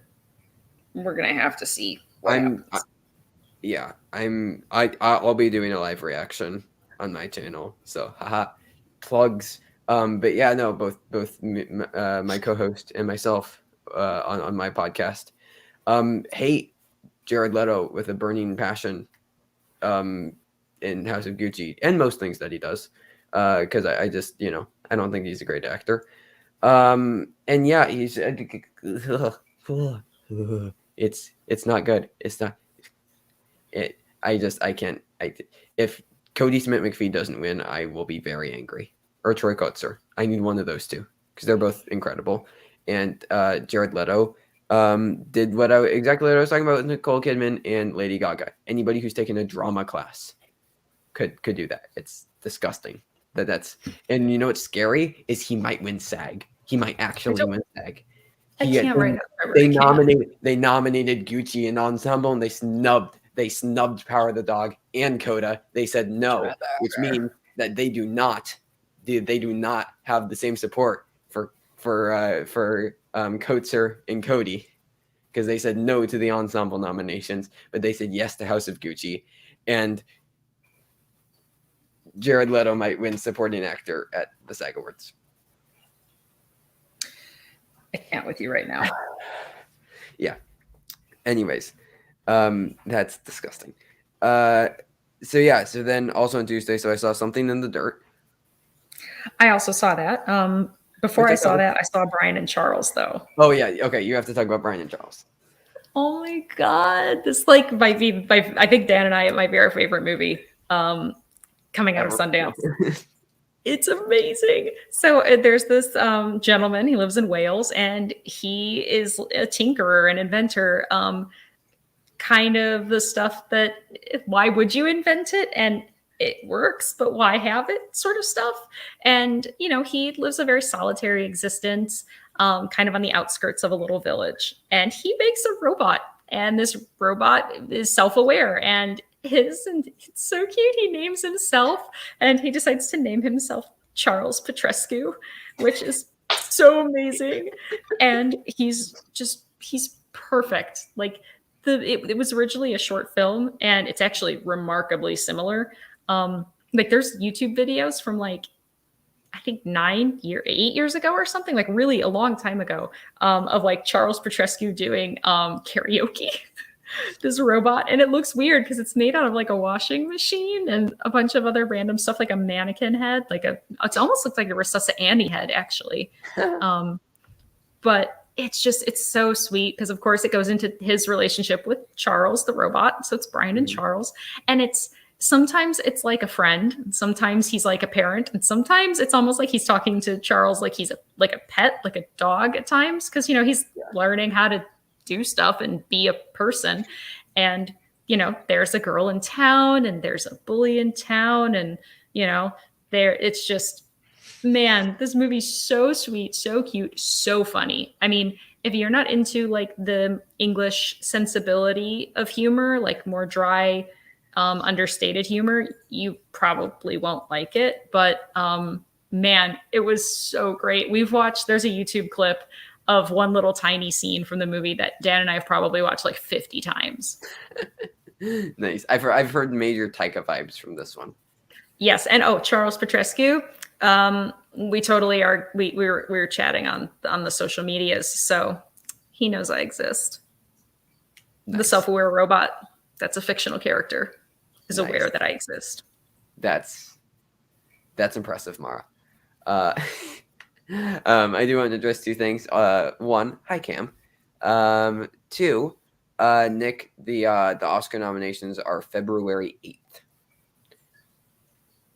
see what I'm. happens. Yeah, I'll be doing a live reaction on my channel. So haha, plugs. But yeah, no, both my co-host and myself on my podcast hate Jared Leto with a burning passion in House of Gucci and most things that he does because I just I don't think he's a great actor. And yeah, he's it's not good. It's not it. I can't. If Cody Smith McPhee doesn't win, I will be very angry. Or Troy Kotzer. I need one of those two because they're both incredible. And Jared Leto did exactly what I was talking about with Nicole Kidman and Lady Gaga. Anybody who's taken a drama class could do that. It's disgusting. And you know what's scary is he might win SAG. He might actually win SAG. I He can't right now. they nominated Gucci and Ensemble and they snubbed Power of the Dog and Coda. They said no, which means that they do not have the same support for Coates and Cody because they said no to the Ensemble nominations, but they said yes to House of Gucci. And Jared Leto might win supporting actor at the SAG Awards. I can't with you right now. Yeah. Anyways, that's disgusting. So then also on Tuesday, so I saw Something in the Dirt. I also saw that. Before I saw that, I saw Brian and Charles, though. Oh yeah, okay. You have to talk about Brian and Charles. Oh my god, this like might be I think Dan and I it might be our favorite movie coming out of Sundance. It's amazing. So there's this gentleman. He lives in Wales, and he is a tinkerer, an inventor. Kind of the stuff that why would you invent it and it works, but why have it sort of stuff. And he lives a very solitary existence, kind of on the outskirts of a little village, and he makes a robot, and this robot is self-aware, and it's so cute. He names himself, and he decides to name himself Charles Petrescu, which is so amazing. And he's perfect. Like it was originally a short film, and it's actually remarkably similar. Like there's YouTube videos from like I think 8 years ago or something, like really a long time ago, of like Charles Petrescu doing karaoke. This robot, and it looks weird because it's made out of like a washing machine and a bunch of other random stuff, like a mannequin head, it almost looks like a Recessa Annie head actually. But it's so sweet because of course it goes into his relationship with Charles the robot. So it's Brian and Charles, and sometimes it's like a friend, sometimes he's like a parent, and sometimes it's almost like he's talking to Charles like he's like a pet, like a dog at times, because he's learning how to do stuff and be a person. And there's a girl in town, and there's a bully in town, and it's just, man, this movie's so sweet, so cute, so funny. I mean, if you're not into like the English sensibility of humor, like more dry, understated humor, you probably won't like it. But man, it was so great. There's a YouTube clip of one little tiny scene from the movie that Dan and I have probably watched like 50 times. Nice. I've heard major Taika vibes from this one. Yes, and Charles Petrescu. We totally are. We were chatting on the social medias, so he knows I exist. Nice. The self-aware robot, that's a fictional character, is aware that I exist. That's impressive, Mara. I do want to address two things. One, hi Cam. Two, Nick, the Oscar nominations are February 8th.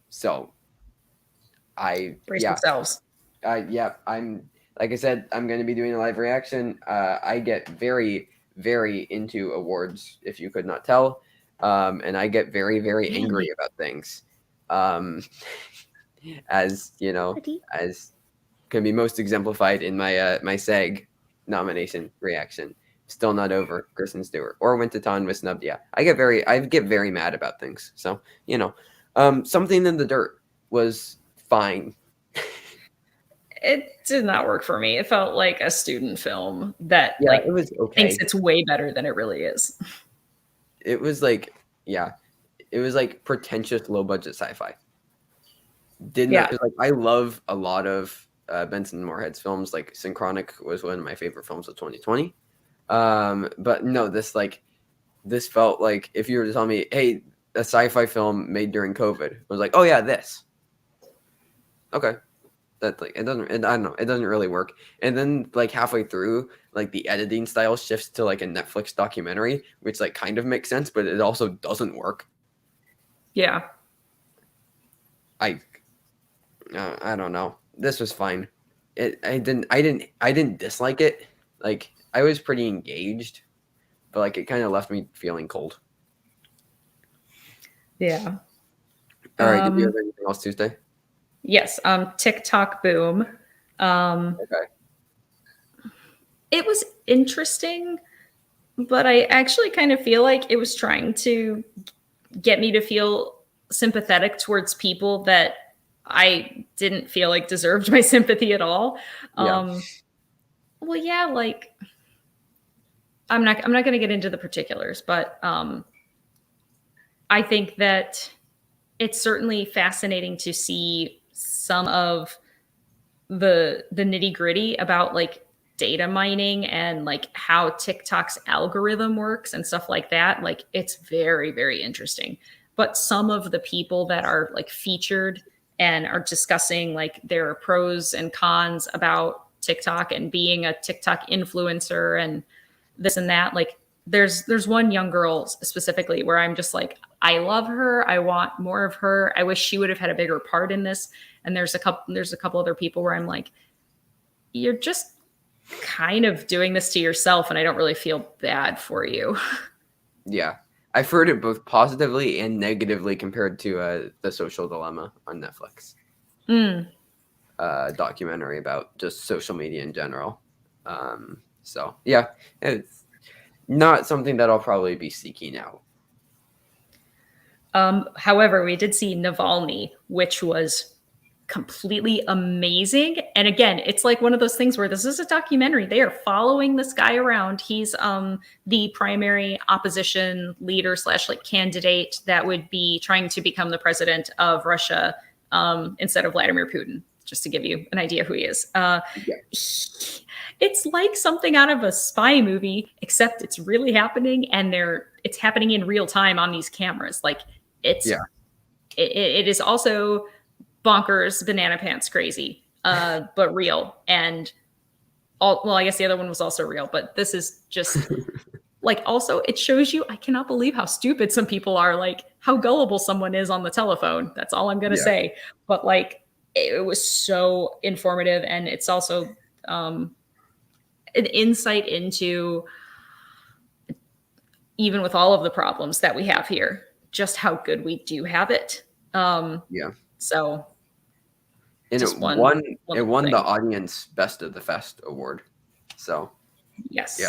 So brace yourselves. Yeah, I'm like I said, I'm going to be doing a live reaction. I get very, very into awards, if you could not tell, and I get very, very angry about things, as as can be most exemplified in my my SAG nomination reaction. Still not over Kristen Stewart or Winterton was snubbed. Yeah, I get very mad about things. So Something in the Dirt was fine. It did not work for me. It felt like a student film that it was okay. Thinks it's way better than it really is. It was like pretentious low budget sci-fi. I love a lot of Benson Moorhead's films. Like Synchronic was one of my favorite films of 2020. But no, this felt like if you were to tell me, hey, a sci-fi film made during COVID, I was like, oh yeah, this. Okay. That it doesn't, and I don't know, it doesn't really work. And then like halfway through, like the editing style shifts to like a Netflix documentary, which like kind of makes sense, but it also doesn't work. Yeah. I don't know. This was fine. I didn't dislike it. Like I was pretty engaged, but like it kind of left me feeling cold. Yeah. All right. Did you have anything else Tuesday? Yes. TikTok boom. Okay. It was interesting, but I actually kind of feel like it was trying to get me to feel sympathetic towards people that I didn't feel like deserved my sympathy at all. Yeah. Well, yeah, like I'm not going to get into the particulars, but I think that it's certainly fascinating to see some of the nitty gritty about like data mining and like how TikTok's algorithm works and stuff like that. Like it's very, very interesting. But some of the people that are like featured and are discussing like their pros and cons about TikTok and being a TikTok influencer and this and that, like there's one young girl specifically where I'm just like, I love her. I want more of her. I wish she would have had a bigger part in this. And there's a couple other people where I'm like, you're just kind of doing this to yourself, and I don't really feel bad for you. Yeah. I've heard it both positively and negatively compared to The Social Dilemma on Netflix. Documentary about just social media in general. So yeah, it's not something that I'll probably be seeking out. However, we did see Navalny, which was completely amazing. And again, it's like one of those things where this is a documentary. They are following this guy around. He's the primary opposition leader slash like candidate that would be trying to become the president of Russia instead of Vladimir Putin, just to give you an idea who he is. It's like something out of a spy movie, except it's really happening, and it's happening in real time on these cameras. Like it is also bonkers, banana pants crazy, but real. And I guess the other one was also real, but this is just like, also it shows you, I cannot believe how stupid some people are, like how gullible someone is on the telephone. That's all I'm going to say. But like, it was so informative. And it's also an insight into, even with all of the problems that we have here, just how good we do have it. So and it won the audience Best of the Fest award. So yes,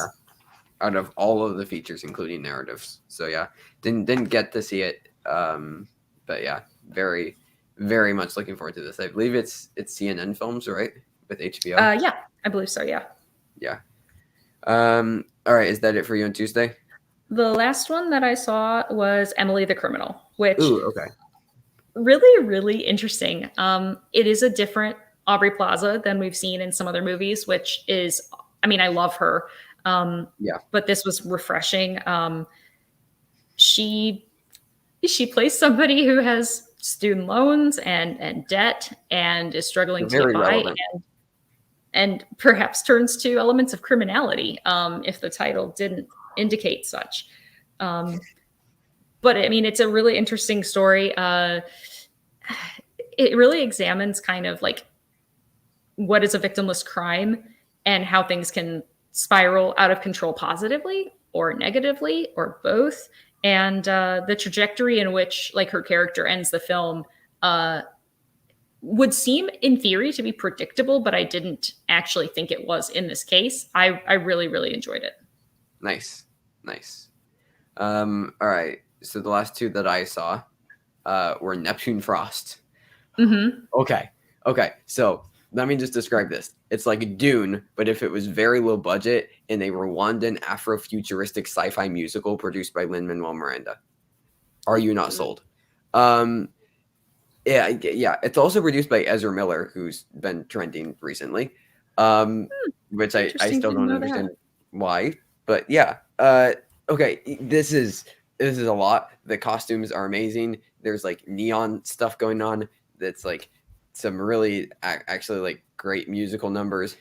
out of all of the features, including narratives. So yeah, didn't get to see it, but yeah, very, very much looking forward to this. I believe it's CNN Films, right, with HBO. Yeah, I believe so. Yeah. All right, is that it for you on Tuesday? The last one that I saw was Emily the Criminal, which really, really interesting. It is a different Aubrey Plaza than we've seen in some other movies, which is, I mean, I love her. But this was refreshing. She plays somebody who has student loans and debt and is struggling to get by, and perhaps turns to elements of criminality, if the title didn't indicate such. But I mean, it's a really interesting story. It really examines kind of like what is a victimless crime and how things can spiral out of control positively or negatively or both. And the trajectory in which like her character ends the film would seem in theory to be predictable, but I didn't actually think it was in this case. I really, really enjoyed it. Nice. All right. So the last two that I saw were Neptune Frost. Okay. So let me just describe this. It's like Dune, but if it was very low budget in a Rwandan Afrofuturistic sci-fi musical produced by Lin-Manuel Miranda. Are you not sold? Yeah. It's also produced by Ezra Miller, who's been trending recently, which I still don't understand why. But yeah. Okay. This is a lot. The costumes are amazing. There's like neon stuff going on. That's like some really actually like great musical numbers.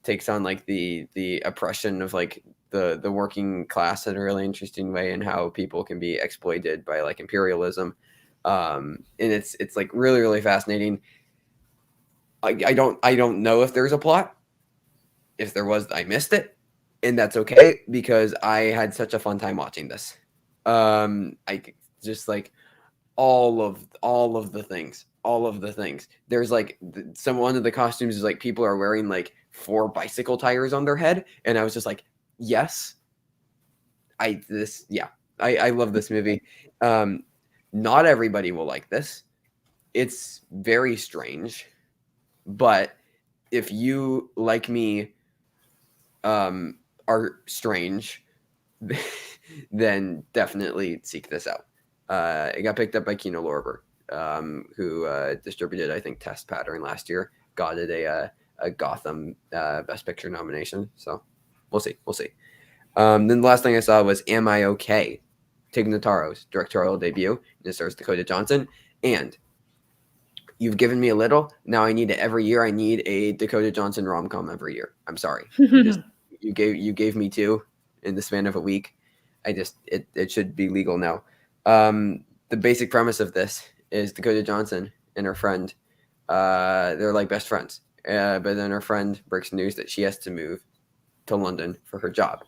Takes on like the oppression of like the working class in a really interesting way, and how people can be exploited by like imperialism. And it's like really, really fascinating. I don't know if there's a plot. If there was, I missed it, and that's okay because I had such a fun time watching this. I just like all of the things. There's like one of the costumes is like people are wearing like 4 bicycle tires on their head, and I was just like, yes, I love this movie. Not everybody will like this. It's very strange, but if you like me are strange, then definitely seek this out. It got picked up by Kino Lorber, who distributed, I think, Test Pattern last year. Got it a Gotham Best Picture nomination. So we'll see. We'll see. Then the last thing I saw was Am I Okay? Tig Notaro's directorial debut. It stars Dakota Johnson. And you've given me a little. Now I need it every year. I need a Dakota Johnson rom-com every year. I'm sorry. You gave me 2 in the span of a week. It should be legal now. The basic premise of this is Dakota Johnson and her friend. They're like best friends. But then her friend breaks news that she has to move to London for her job.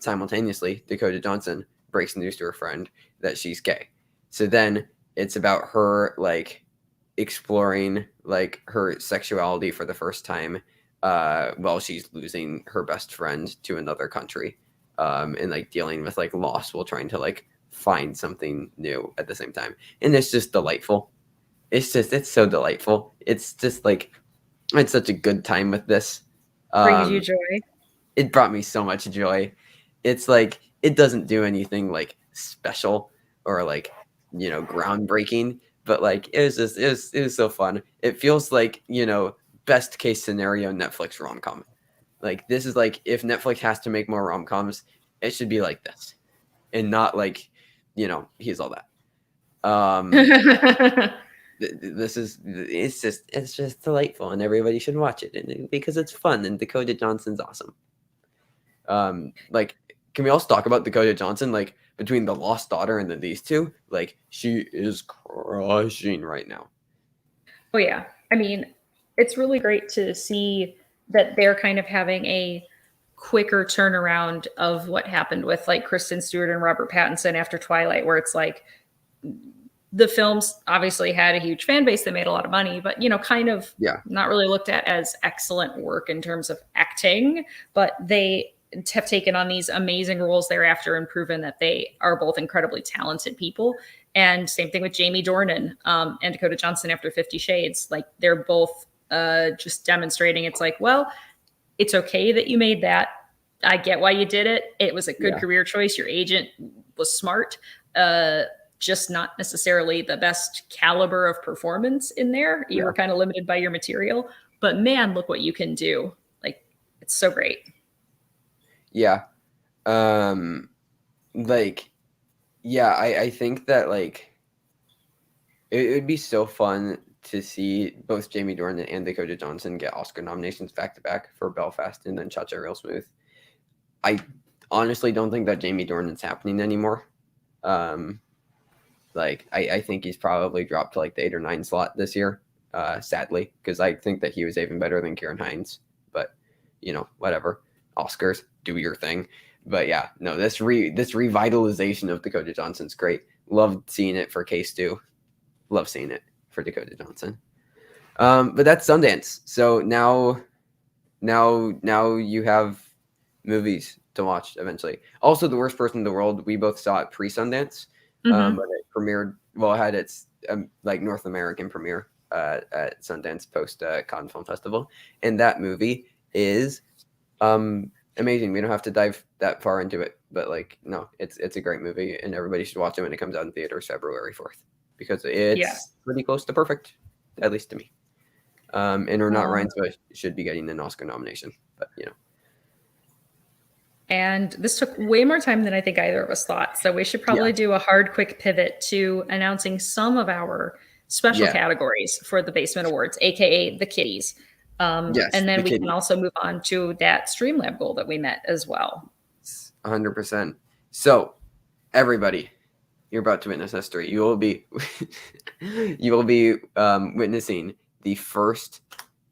Simultaneously, Dakota Johnson breaks news to her friend that she's gay. So then it's about her like exploring like her sexuality for the first time while she's losing her best friend to another country, and like dealing with like loss while trying to like find something new at the same time. And it's just delightful. It's so delightful. It's just like I had such a good time with this. Brings you joy. It brought me so much joy. It's like it doesn't do anything like special or like, you know, groundbreaking, but like it was so fun. It feels like, you know, best case scenario Netflix rom-com. Like this is like if Netflix has to make more rom-coms, it should be like this and not like, you know, He's All That. It's just delightful and everybody should watch it because it's fun and Dakota Johnson's awesome. Like, can we also talk about Dakota Johnson? Like, between The Lost Daughter and then these two, like, she is crushing right now. Oh, yeah. I mean, it's really great to see that they're kind of having a quicker turnaround of what happened with like Kristen Stewart and Robert Pattinson after Twilight, where it's like the films obviously had a huge fan base. They made a lot of money, but, you know, kind of not really looked at as excellent work in terms of acting, but they have taken on these amazing roles thereafter and proven that they are both incredibly talented people. And same thing with Jamie Dornan and Dakota Johnson after 50 Shades. Like they're both just demonstrating it's like, well, it's okay that you made that. I get why you did it. It was a good career choice. Your agent was smart. Just not necessarily the best caliber of performance in there. You were kind of limited by your material. But man, look what you can do. Like, it's so great. Yeah. Like, yeah, I think that, like, it would be so fun to see both Jamie Dornan and Dakota Johnson get Oscar nominations back-to-back for Belfast and then Cha-Cha Real Smooth. I honestly don't think that Jamie Dornan's happening anymore. Like, I think he's probably dropped to, like, the 8 or 9 slot this year, sadly, because I think that he was even better than Kieran Hines. But, you know, whatever. Oscars, do your thing. But yeah, no, this revitalization of Dakota Johnson's great. Loved seeing it for K-Stu. Love seeing it for Dakota Johnson. But that's Sundance. So now you have movies to watch eventually. Also, The Worst Person in the World, we both saw it pre-Sundance. But it premiered, well, it had its like North American premiere at Sundance post Cannes Film Festival. And that movie is amazing. We don't have to dive that far into it, but like, no, it's a great movie and everybody should watch it when it comes out in theaters February 4th because it's pretty close to perfect, at least to me. And Renat Reinsve should be getting an Oscar nomination, but you know. And this took way more time than I think either of us thought. So we should probably do a hard, quick pivot to announcing some of our special categories for the Basement Awards, aka the Kitties. And then we can also move on to that Streamlab goal that we met as well. 100%. So, everybody, you're about to witness history. You will be witnessing the first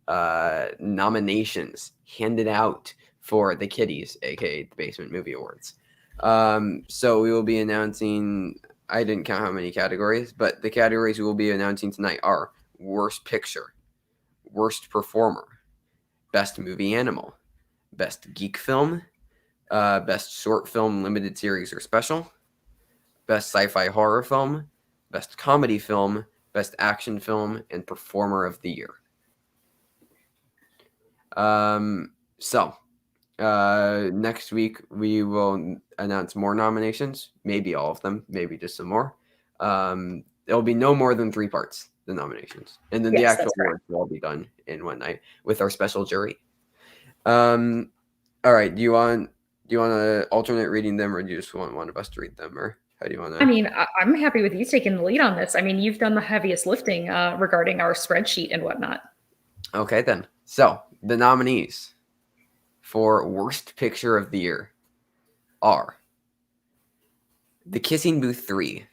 nominations handed out for the Kitties, aka the Basement Movie Awards. So we will be announcing, I didn't count how many categories, but the categories we will be announcing tonight are Worst Picture, Worst Performer, Best Movie Animal, Best Geek Film, Best Short Film Limited Series or Special, Best Sci-Fi Horror Film, Best Comedy Film, Best Action Film, and Performer of the Year. So Next week we will announce more nominations, maybe all of them, maybe just some more. There'll be no more than 3 parts, the nominations, and then the Yes, actual that's correct. awards will all be done in one night with our special jury. All right, do you want to alternate reading them, or do you just want one of us to read them, or how do you want I to? mean, I'm happy with you taking the lead on this. I mean, you've done the heaviest lifting regarding our spreadsheet and whatnot. Okay, then. So the nominees for Worst Picture of the Year are The Kissing Booth 3,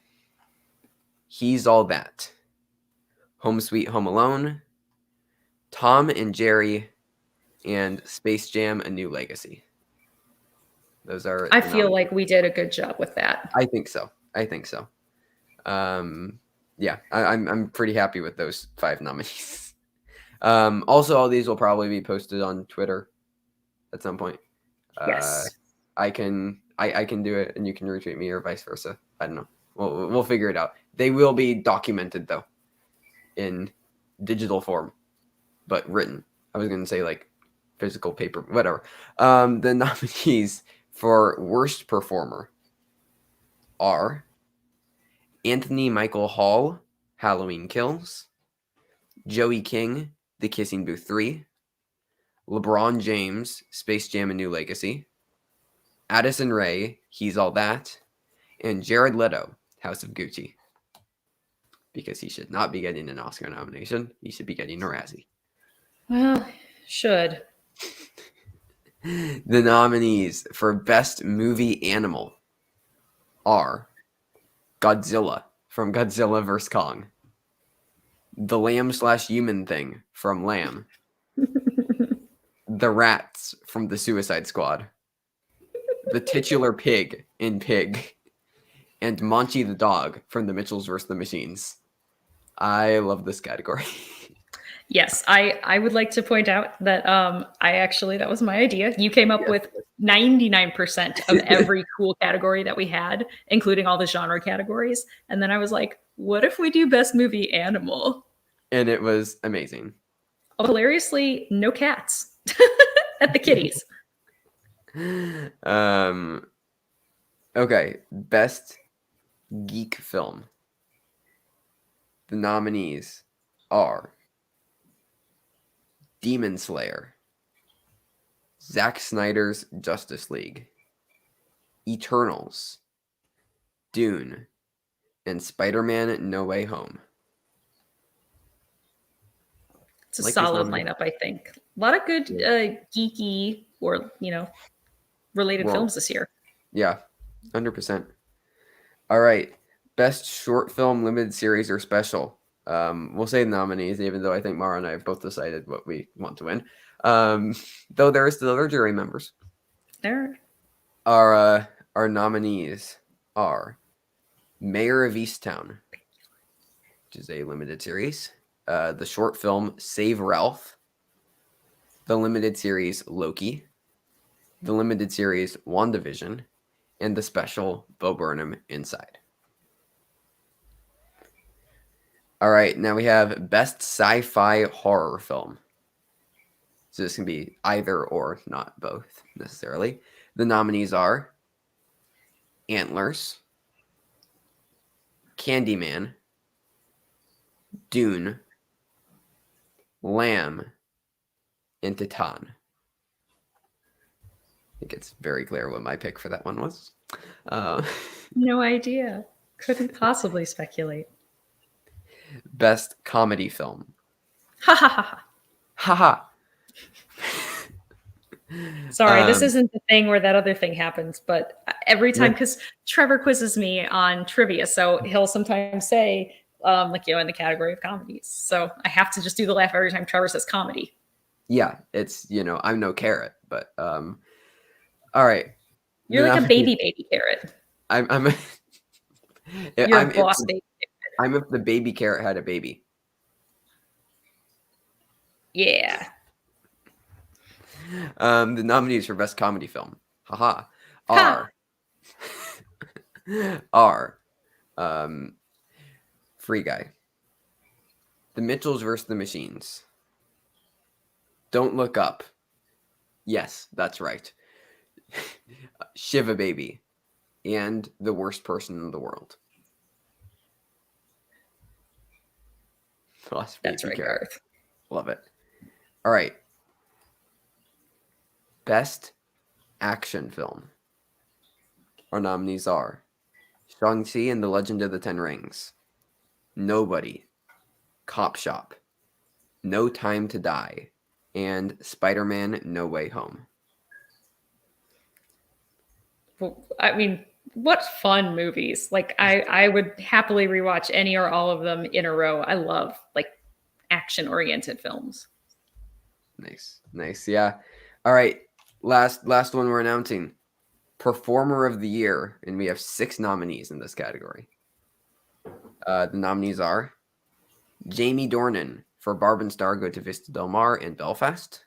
He's All That, Home Sweet Home Alone, Tom and Jerry, and Space Jam: A New Legacy. Those are I the feel nominees. like we did a good job with that. I think so. Yeah, I'm pretty happy with those 5 nominees. Also, all these will probably be posted on Twitter at some point. Yes. I can do it, and you can retweet me, or vice versa. I don't know. We'll figure it out. They will be documented though, in digital form, but written. I was gonna say like physical paper, whatever. The nominees for Worst Performer are Anthony Michael Hall, Halloween Kills, Joey King, The Kissing Booth 3, LeBron James, Space Jam: A New Legacy, Addison Rae, He's All That, and Jared Leto, House of Gucci. Because he should not be getting an Oscar nomination. He should be getting a Razzie. Well, should. The nominees for Best Movie Animal are Godzilla from Godzilla vs. Kong, The Lamb/Human Thing from Lamb, The Rats from The Suicide Squad, The Titular Pig in Pig, and Monty the Dog from The Mitchells vs. the Machines. I love this category. Yes, I would like to point out that that was my idea. You came up with 99% of every cool category that we had, including all the genre categories. And then I was like, what if we do best movie animal? And it was amazing. Hilariously, no cats at the kitties. Okay, best geek film. The nominees are Demon Slayer, Zack Snyder's Justice League, Eternals, Dune, and Spider-Man: No Way Home. It's a Like these solid nominees. lineup, I think. A lot of good geeky or related films this year. Yeah, 100%. All right, best short film, limited series, or special. We'll say nominees, even though I think Mara and I have both decided what we want to win. Though there are still other jury members. There. Our nominees are Mayor of Easttown, which is a limited series, the short film Save Ralph, the limited series Loki, the limited series WandaVision, and the special Bo Burnham Inside. All right, now we have best sci-fi horror film. So this can be either or, not both necessarily. The nominees are Antlers, Candyman, Dune, Lamb, and Titan. I think it's very clear what my pick for that one was. No idea. Couldn't possibly speculate. Best comedy film. Ha ha ha ha. Haha. Sorry, this isn't the thing where that other thing happens, but every time, Yeah. because Trevor quizzes me on trivia, so he'll sometimes say, in the category of comedies. So I have to just do the laugh every time Trevor says comedy. Yeah, it's, I'm no carrot, but all right. You're like a baby carrot. I'm You're a boss baby. I'm if the baby carrot had a baby. Yeah. The nominees for best comedy film, haha, are Free Guy, The Mitchells vs. the Machines, Don't Look Up, Yes, that's right. Shiva Baby and The Worst Person in the World. Lost That's Baby right, Carrot. Garth. Love it. All right. Best action film. Our nominees are Shang-Chi and the Legend of the Ten Rings, Nobody, Cop Shop, No Time to Die, and Spider-Man No Way Home. Well, I mean, what fun movies. Like I would happily rewatch any or all of them in a row. I love like action oriented films. Nice. Nice. Yeah. All right. Last one we're announcing. Performer of the Year, and we have 6 nominees in this category. The nominees are Jamie Dornan for Barb and Star Go to Vista Del Mar and Belfast,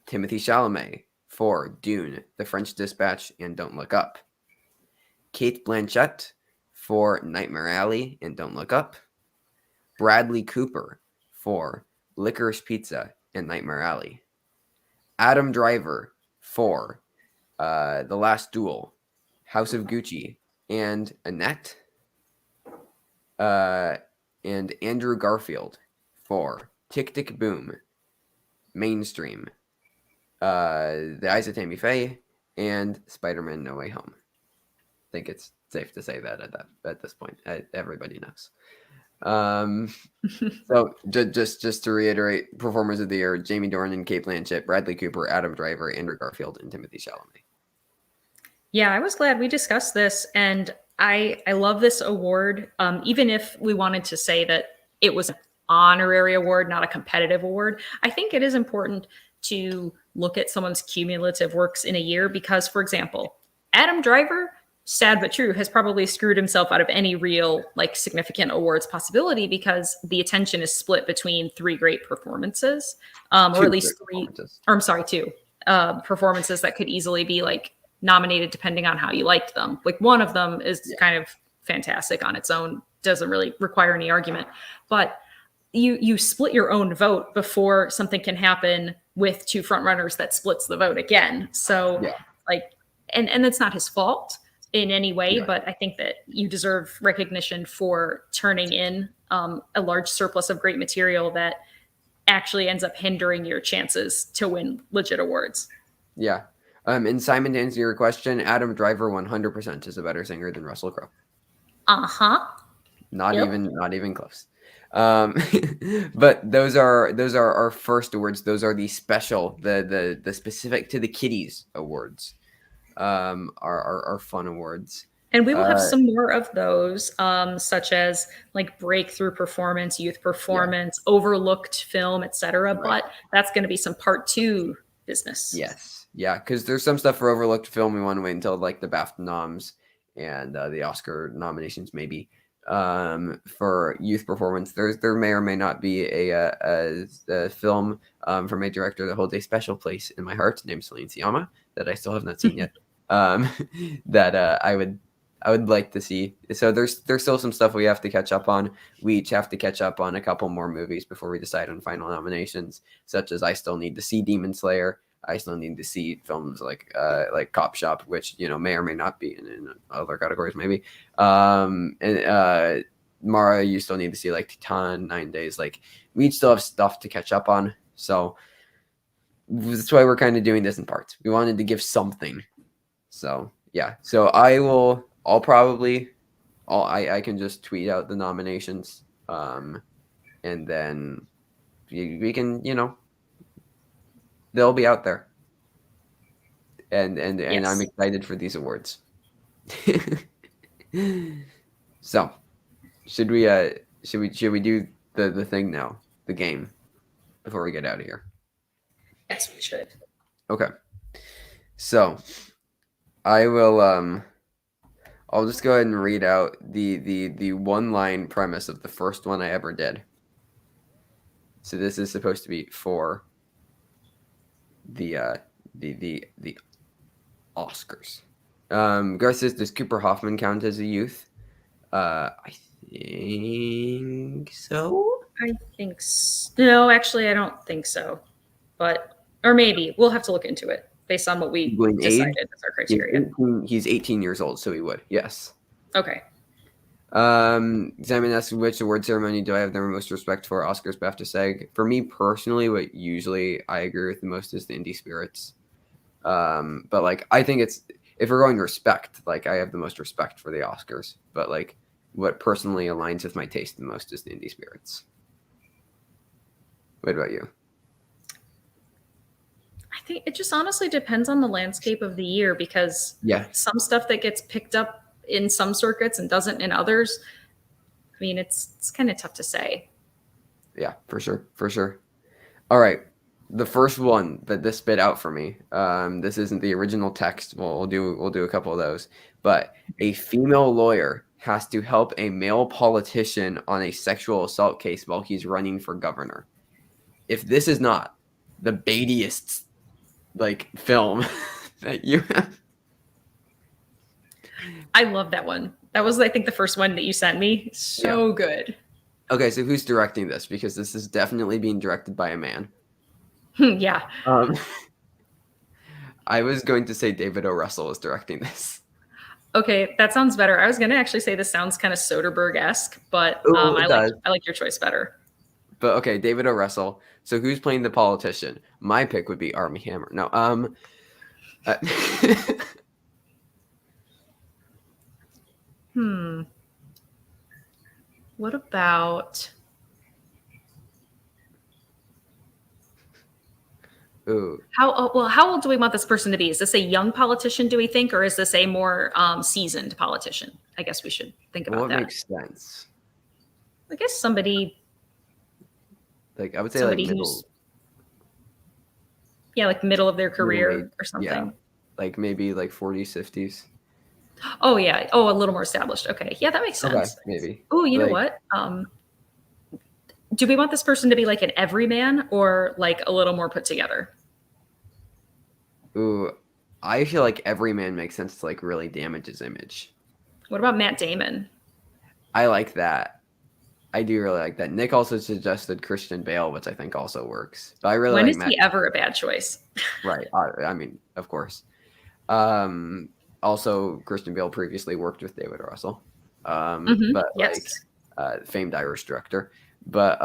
Timothy Chalamet for Dune, The French Dispatch, and Don't Look Up, Kate Blanchett for Nightmare Alley and Don't Look Up, Bradley Cooper for Licorice Pizza and Nightmare Alley, Adam Driver for The Last Duel, House of Gucci, and Annette, and Andrew Garfield for Tick Tick Boom, Mainstream, The Eyes of Tammy Faye, and Spider-Man No Way Home. I think it's safe to say that at this point, everybody knows. So just to reiterate, performers of the year: Jamie Dornan, Kate Blanchett, Bradley Cooper, Adam Driver, Andrew Garfield, and Timothy Chalamet. Yeah, I was glad we discussed this, and I love this award. Even if we wanted to say that it was an honorary award, not a competitive award, I think it is important to look at someone's cumulative works in a year because, for example, Adam Driver, sad but true, has probably screwed himself out of any real like significant awards possibility because the attention is split between 3 great performances, or at least 3, or I'm sorry, 2 performances that could easily be like nominated depending on how you liked them. Like one of them is kind of fantastic on its own, doesn't really require any argument, but you split your own vote before something can happen with 2 frontrunners that splits the vote again. So like, and that's not his fault in any way, but I think that you deserve recognition for turning in a large surplus of great material that actually ends up hindering your chances to win legit awards. Yeah. And Simon, to answer your question, Adam Driver 100% is a better singer than Russell Crowe. Not even close. But those are our first awards. Those are the special, the specific to the kiddies awards. Our fun awards. And we will have some more of those, such as like breakthrough performance, youth performance, overlooked film, etc. But that's going to be some part 2 business. Yes. Yeah, because there's some stuff for overlooked film we want to wait until like the BAFTA noms and the Oscar nominations maybe. For youth performance, there may or may not be a film from a director that holds a special place in my heart named Celine Sciamma that I still have not seen yet. That I would like to see. So there's still some stuff we have to catch up on. We each have to catch up on a couple more movies before we decide on final nominations, such as I still need to see Demon Slayer. I still need to see films like Cop Shop, which may or may not be in other categories, maybe. And Mara, you still need to see like Titan, 9 Days. Like we still have stuff to catch up on, so that's why we're kind of doing this in parts. We wanted to give something, so yeah. So I can just tweet out the nominations, and then we can they'll be out there, and I'm excited for these awards. So should we do the thing now, the game, before we get out of here? Yes, we should. Okay, so I will I'll just go ahead and read out the one line premise of the first one I ever did. So this is supposed to be for the Oscars. Garth says, does Cooper Hoffman count as a youth? I think so. No, actually, I don't think so. But Or maybe we'll have to look into it based on what we Going age? decided as our criteria. He's 18 years old, so he would. Yes. Okay. Simon asks, which award ceremony do I have the most respect for? Oscars, BAFTA, SAG. For me personally, what usually I agree with the most is the Indie Spirits. But like, I think it's, if we're going respect, like I have the most respect for the Oscars, but like what personally aligns with my taste the most is the Indie Spirits. What about you? I think it just honestly depends on the landscape of the year, because some stuff that gets picked up in some circuits and doesn't in others. I mean, it's kind of tough to say. Yeah, for sure. All right. The first one that this spit out for me, this isn't the original text. We'll do a couple of those. But a female lawyer has to help a male politician on a sexual assault case while he's running for governor. If this is not the baitiest like film that you have. I love that one. That was, I think, the first one that you sent me. So good. Okay, so who's directing this? Because this is definitely being directed by a man. Yeah. I was going to say David O. Russell is directing this. Okay, that sounds better. I was going to actually say this sounds kind of Soderbergh-esque, but I like your choice better. But okay, David O. Russell. So who's playing the politician? My pick would be Armie Hammer. No, What about? Ooh. How old do we want this person to be? Is this a young politician, do we think, or is this a more seasoned politician? I guess we should think about that. What makes sense? I guess somebody. Like I would say, like middle. Yeah, like middle of their career or something. Yeah, like maybe like 40s, 50s. Oh yeah. Oh, a little more established. Okay. Yeah, that makes sense. Okay, maybe. Oh, you know what? Do we want this person to be like an everyman or like a little more put together? Ooh, I feel like everyman makes sense to like really damage his image. What about Matt Damon? I like that. I do really like that. Nick also suggested Christian Bale, which I think also works. But I really when like is Matt. He ever a bad choice? Right. I mean, of course. Also, Christian Bale previously worked with David Russell, but yes. like famed Irish director. But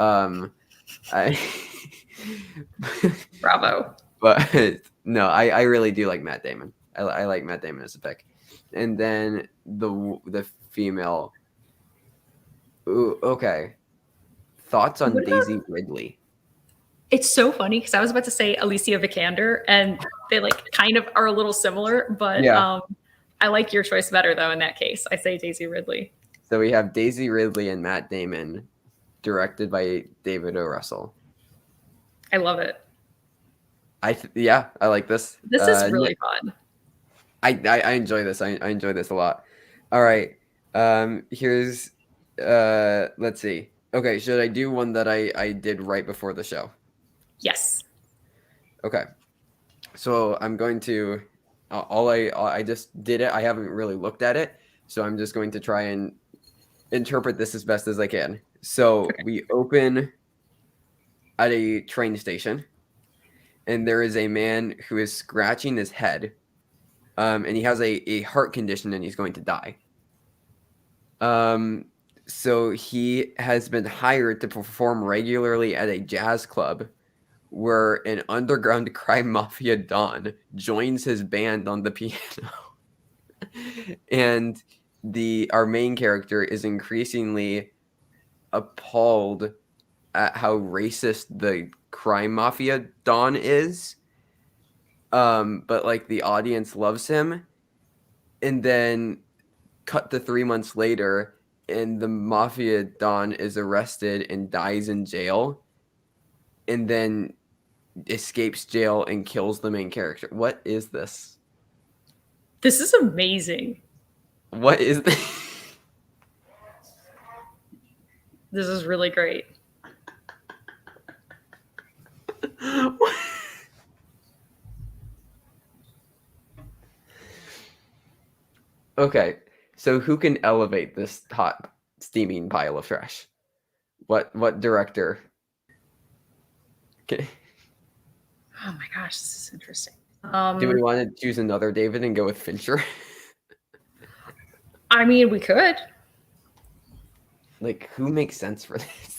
Bravo. But no, I really do like Matt Damon. I like Matt Damon as a pick. And then the female. Ooh, okay. Thoughts on Daisy Ridley? It's so funny because I was about to say Alicia Vikander, and they like kind of are a little similar, but I like your choice better though in that case. I say Daisy Ridley. So we have Daisy Ridley and Matt Damon, directed by David O. Russell. I love it. I like this. This is really fun. I enjoy this. I enjoy this a lot. All right. Here's let's see. Okay, should I do one that I did right before the show? Yes. Okay. So I'm going to I just did it. I haven't really looked at it, so I'm just going to try and interpret this as best as I can. So we open at a train station, and there is a man who is scratching his head, and he has a heart condition, and he's going to die. So he has been hired to perform regularly at a jazz club where an underground crime mafia don joins his band on the piano. And our main character is increasingly appalled at how racist the crime mafia don is. But like the audience loves him. And then cut to 3 months later, and the mafia don is arrested and dies in jail, and then escapes jail and kills the main character. What is this? This is amazing. What is this? This is really great. Okay, so who can elevate this hot, steaming pile of trash? What director? Okay. Oh my gosh, this is interesting. Do we want to choose another David and go with Fincher? I mean, we could. Like, who makes sense for this?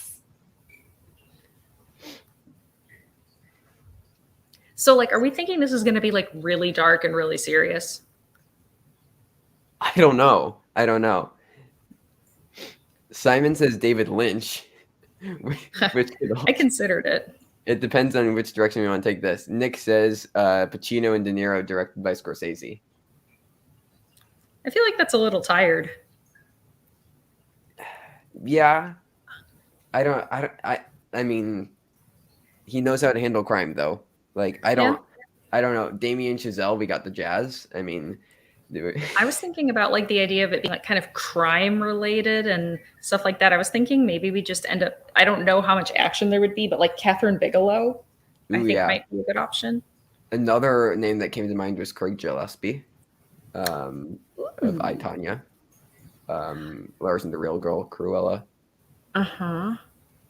So, like, are we thinking this is going to be like really dark and really serious? I don't know. Simon says David Lynch, which could I considered it. It depends on which direction we want to take this. Nick says Pacino and De Niro, directed by Scorsese. I feel like that's a little tired. Yeah, I mean, he knows how to handle crime though. Like I don't know. Damien Chazelle, we got the jazz. I mean, I was thinking about like the idea of it being like kind of crime related and stuff like that. I was thinking maybe we just end up, I don't know how much action there would be, but like Catherine Bigelow, I think might be a good option. Another name that came to mind was Craig Gillespie of I, Tonya. Lars and the Real Girl, Cruella.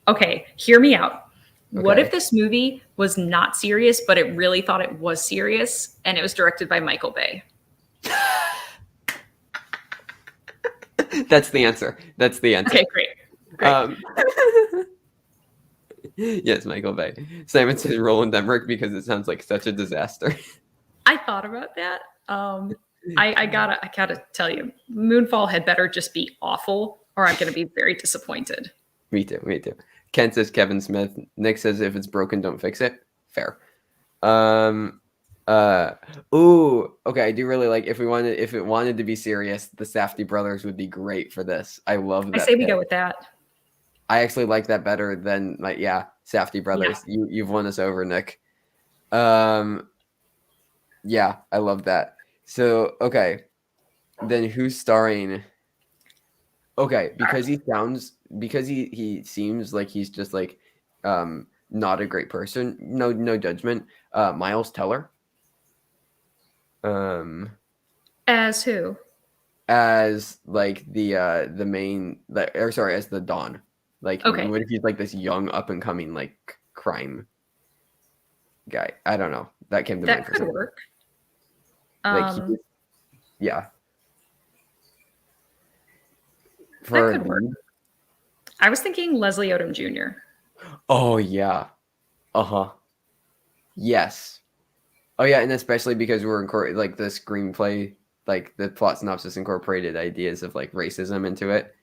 Okay, hear me out. Okay. What if this movie was not serious, but it really thought it was serious, and it was directed by Michael Bay? That's the answer. Okay, great. Yes, Michael Bay. Simon says Roland Emmerich because it sounds like such a disaster. I thought about that. I gotta tell you, Moonfall had better just be awful, or I'm gonna be very disappointed. Me too. Ken says Kevin Smith. Nick says if it's broken, don't fix it. Fair. Okay, I do really like if it wanted to be serious, the Safdie brothers would be great for this. I love that. I say we go with that. I actually like that better than Safdie brothers. Yeah. You've won us over, Nick. Yeah, I love that. So okay, then who's starring? Okay, because he seems like he's just like not a great person. No judgment. Miles Teller. As who? As like the main, as the Don. Like, okay. What if he's like this young up and coming like crime guy? I don't know. That came to mind for something. That could work. Like, yeah. That could work. I was thinking Leslie Odom Jr. Oh yeah. Yes. Oh yeah, and especially because we're like the screenplay, like the plot synopsis incorporated ideas of like racism into it.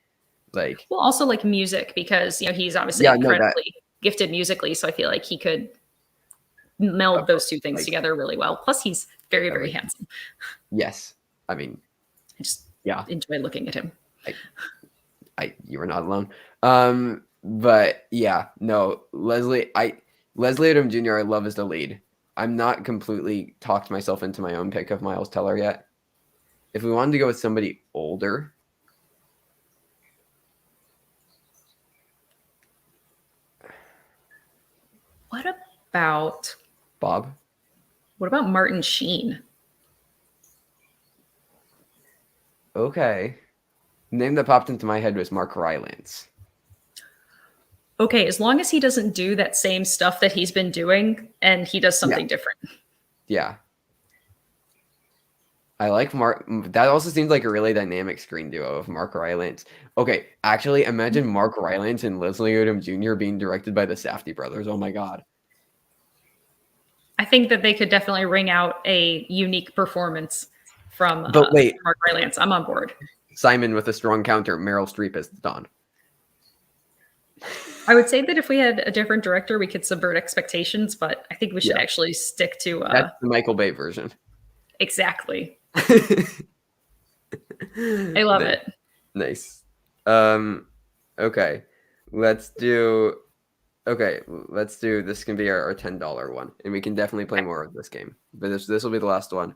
Like, well, also like music, because he's obviously incredibly gifted musically, so I feel like he could meld those two things together really well. Plus, he's very, very handsome. Yes, I mean, I just enjoy looking at him. You are not alone. But yeah, no, Leslie Odom Jr. I love as the lead. I'm not completely talked myself into my own pick of Miles Teller yet. If we wanted to go with somebody older, what about Bob? What about Martin Sheen? Okay. The name that popped into my head was Mark Rylance. Okay, as long as he doesn't do that same stuff that he's been doing and he does something different. Yeah. I like Mark. That also seems like a really dynamic screen duo of Mark Rylance. Okay, actually, imagine Mark Rylance and Leslie Odom Jr. being directed by the Safdie brothers. Oh my God. I think that they could definitely ring out a unique performance from Mark Rylance. I'm on board. Simon with a strong counter. Meryl Streep as Dawn. I would say that if we had a different director, we could subvert expectations, but I think we should actually stick to... That's the Michael Bay version. Exactly. I love it. Nice. Okay. Let's do this can be our $10 one, and we can definitely play more of this game, but this will be the last one.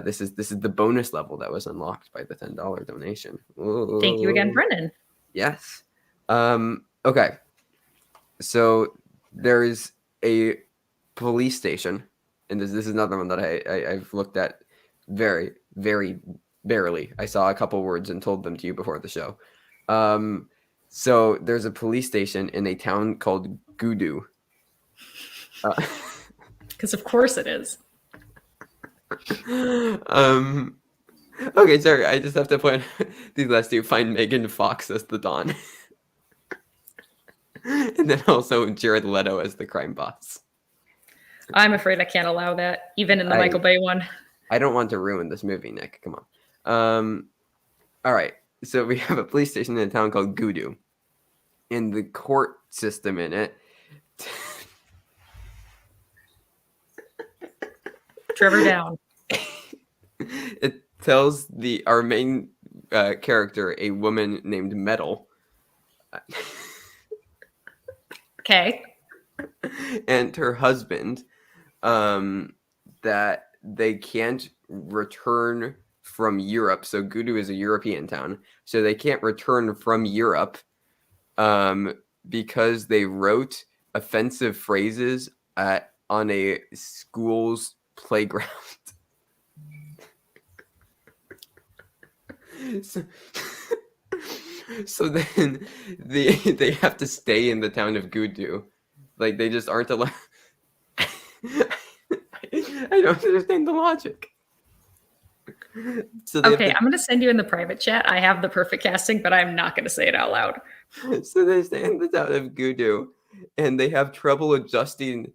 This is the bonus level that was unlocked by the $10 donation. Ooh. Thank you again, Brendan. Yes. Okay. So there's a police station, and this is another one that I've looked at very, very barely. I saw a couple words and told them to you before the show. So there's a police station in a town called Gudu. Because of course it is. Okay, sorry. I just have to point these last two. Find Megan Fox as the Dawn, and then also Jared Leto as the crime boss. I'm afraid I can't allow that, even in the I Michael Bay one. I don't want to ruin this movie, Nick. Come on. All right. So we have a police station in a town called Gudu, and the court system in it. Trevor down. It tells our main character, a woman named Metal, Okay. and her husband, that they can't return from Europe. So Gudu is a European town, so they can't return from Europe because they wrote offensive phrases on a school's playground. So then they have to stay in the town of Gudu. Like, they just aren't allowed. I don't understand the logic. So Okay, I'm going to send you in the private chat. I have the perfect casting, but I'm not going to say it out loud. So they stay in the town of Gudu, and they have trouble adjusting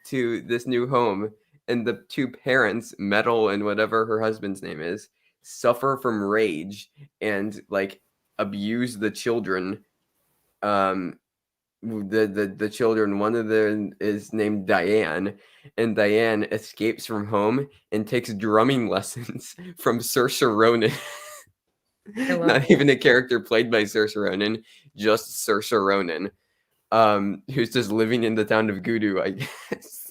to this new home. And the two parents, Metal and whatever her husband's name is, suffer from rage and like abuse the children. The children, one of them is named Diane, and Diane escapes from home and takes drumming lessons from Saoirse Ronan. Not even a character played by Saoirse Ronan, just Saoirse Ronan, who's just living in the town of Gudu, I guess.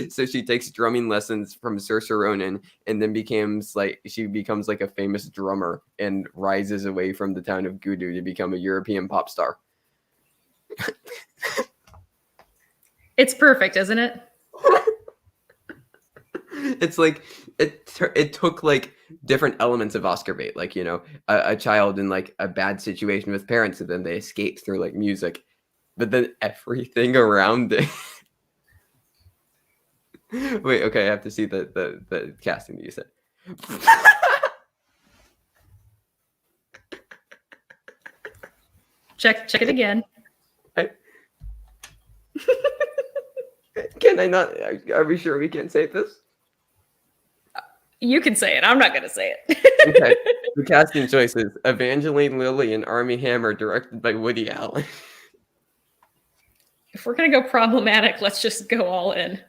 So she takes drumming lessons from Saoirse Ronan, and then becomes like a famous drummer and rises away from the town of Gudu to become a European pop star. It's perfect, isn't it? It's like it took like different elements of Oscar bait, like, you know, a child in like a bad situation with parents, and then they escape through like music, but then everything around it. Wait, okay, I have to see the casting that you said. Check it again. Can I not? Are we sure we can't say this? You can say it. I'm not going to say it. Okay. The casting choices: Evangeline Lilly and Armie Hammer, directed by Woody Allen. If we're going to go problematic, let's just go all in.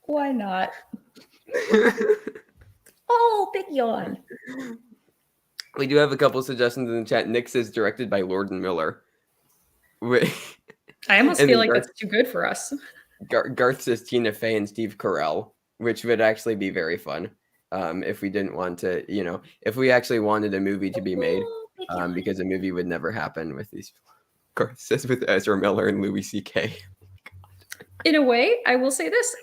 Why not? Oh, big yawn. We do have a couple suggestions in the chat. Nick says directed by Lord and Miller. I almost feel like that's too good for us. Garth says Tina Fey and Steve Carell, which would actually be very fun if we didn't want to, you know, if we actually wanted a movie to be made, because a movie would never happen with these. Garth says with Ezra Miller and Louis C.K. In a way, I will say this: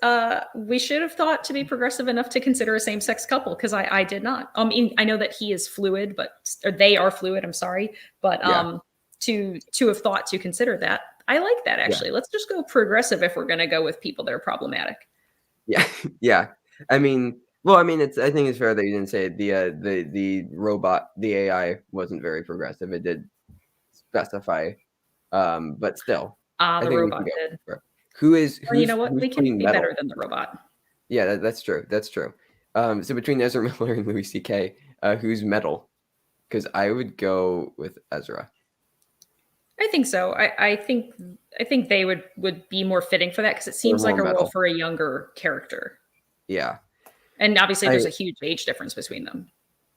we should have thought to be progressive enough to consider a same-sex couple, because I did not. I mean, I know that he is fluid, or they are fluid. I'm sorry, but to have thought to consider that, I like that actually. Yeah. Let's just go progressive if we're going to go with people that are problematic. Yeah, yeah. I mean, I think it's fair that you didn't say it. The robot, the AI wasn't very progressive. It did specify, but still, the robot did. You know what? We can be Metal? Better than the robot. Yeah, that's true. That's true. So between Ezra Miller and Louis C.K., who's Metal? Because I would go with Ezra. I think so. I think they would be more fitting for that, because it seems like a role for a younger character. Yeah. And obviously there's a huge age difference between them.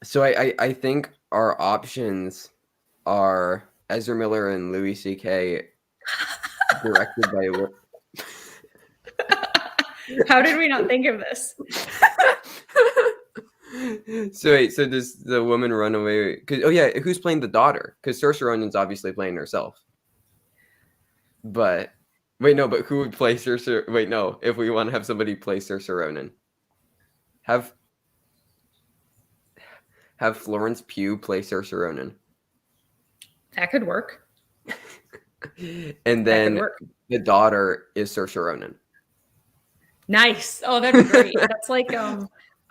So I think our options are Ezra Miller and Louis C.K. directed by... How did we not think of this? So does the woman run away? Who's playing the daughter? Because Saoirse Ronan's obviously playing herself. But but who would play Saoirse? Wait, no. If we want to have somebody play Saoirse Ronan, have Florence Pugh play Saoirse Ronan. That could work. And That could then work. the daughter is Saoirse Ronan. Nice. Oh, that'd be great. That's like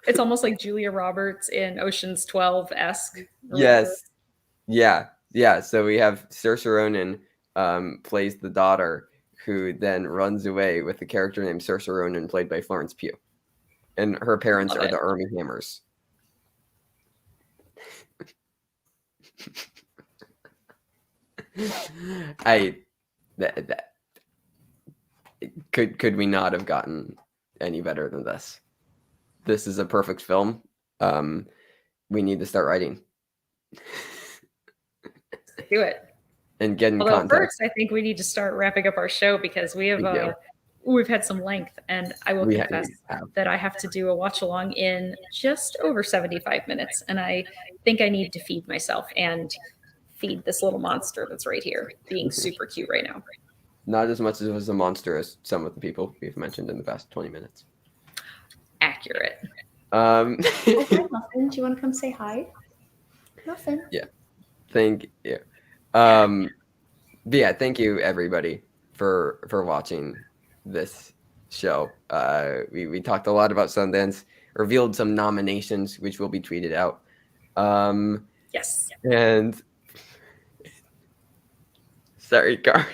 it's almost like Julia Roberts in Ocean's 12-esque or whatever. Yes. Yeah. Yeah. So we have Saoirse Ronan plays the daughter, who then runs away with the character named Saoirse Ronan, played by Florence Pugh. And her parents Love are it. the Armie Hammers. That could we not have gotten any better than this? This is a perfect film. We need to start writing Do it. and getting Although content. first, I think we need to start wrapping up our show because we have we've had some length, and I will confess that I have to do a watch along in just over 75 minutes, and I think I need to feed myself and feed this little monster that's right here, being super cute right now. Not as much as a monster as some of the people we've mentioned in the past 20 minutes. Accurate. Oh, hi, Muffin. Do you want to come say hi? Muffin. Yeah. Thank you. But yeah, thank you everybody for watching this show. We talked a lot about Sundance, revealed some nominations which will be tweeted out. Yes. And sorry, Gar.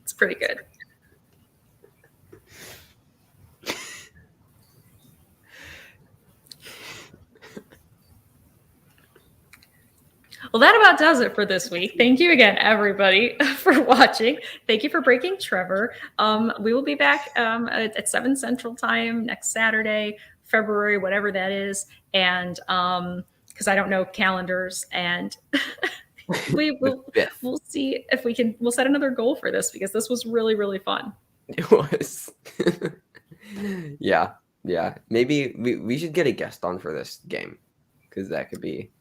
It's pretty good. Well, that about does it for this week. Thank you again, everybody, for watching. Thank you for breaking Trevor. We will be back at 7 Central Time next Saturday, February, whatever that is. And because I don't know calendars, and we'll see if we can. We'll set another goal for this because this was really, really fun. It was. Yeah. Maybe we should get a guest on for this game, because that could be.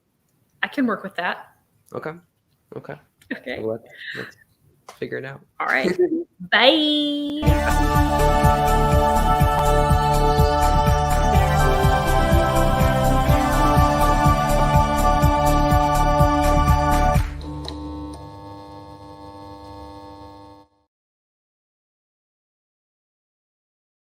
I can work with that. Okay. Well, let's figure it out. All right. Bye.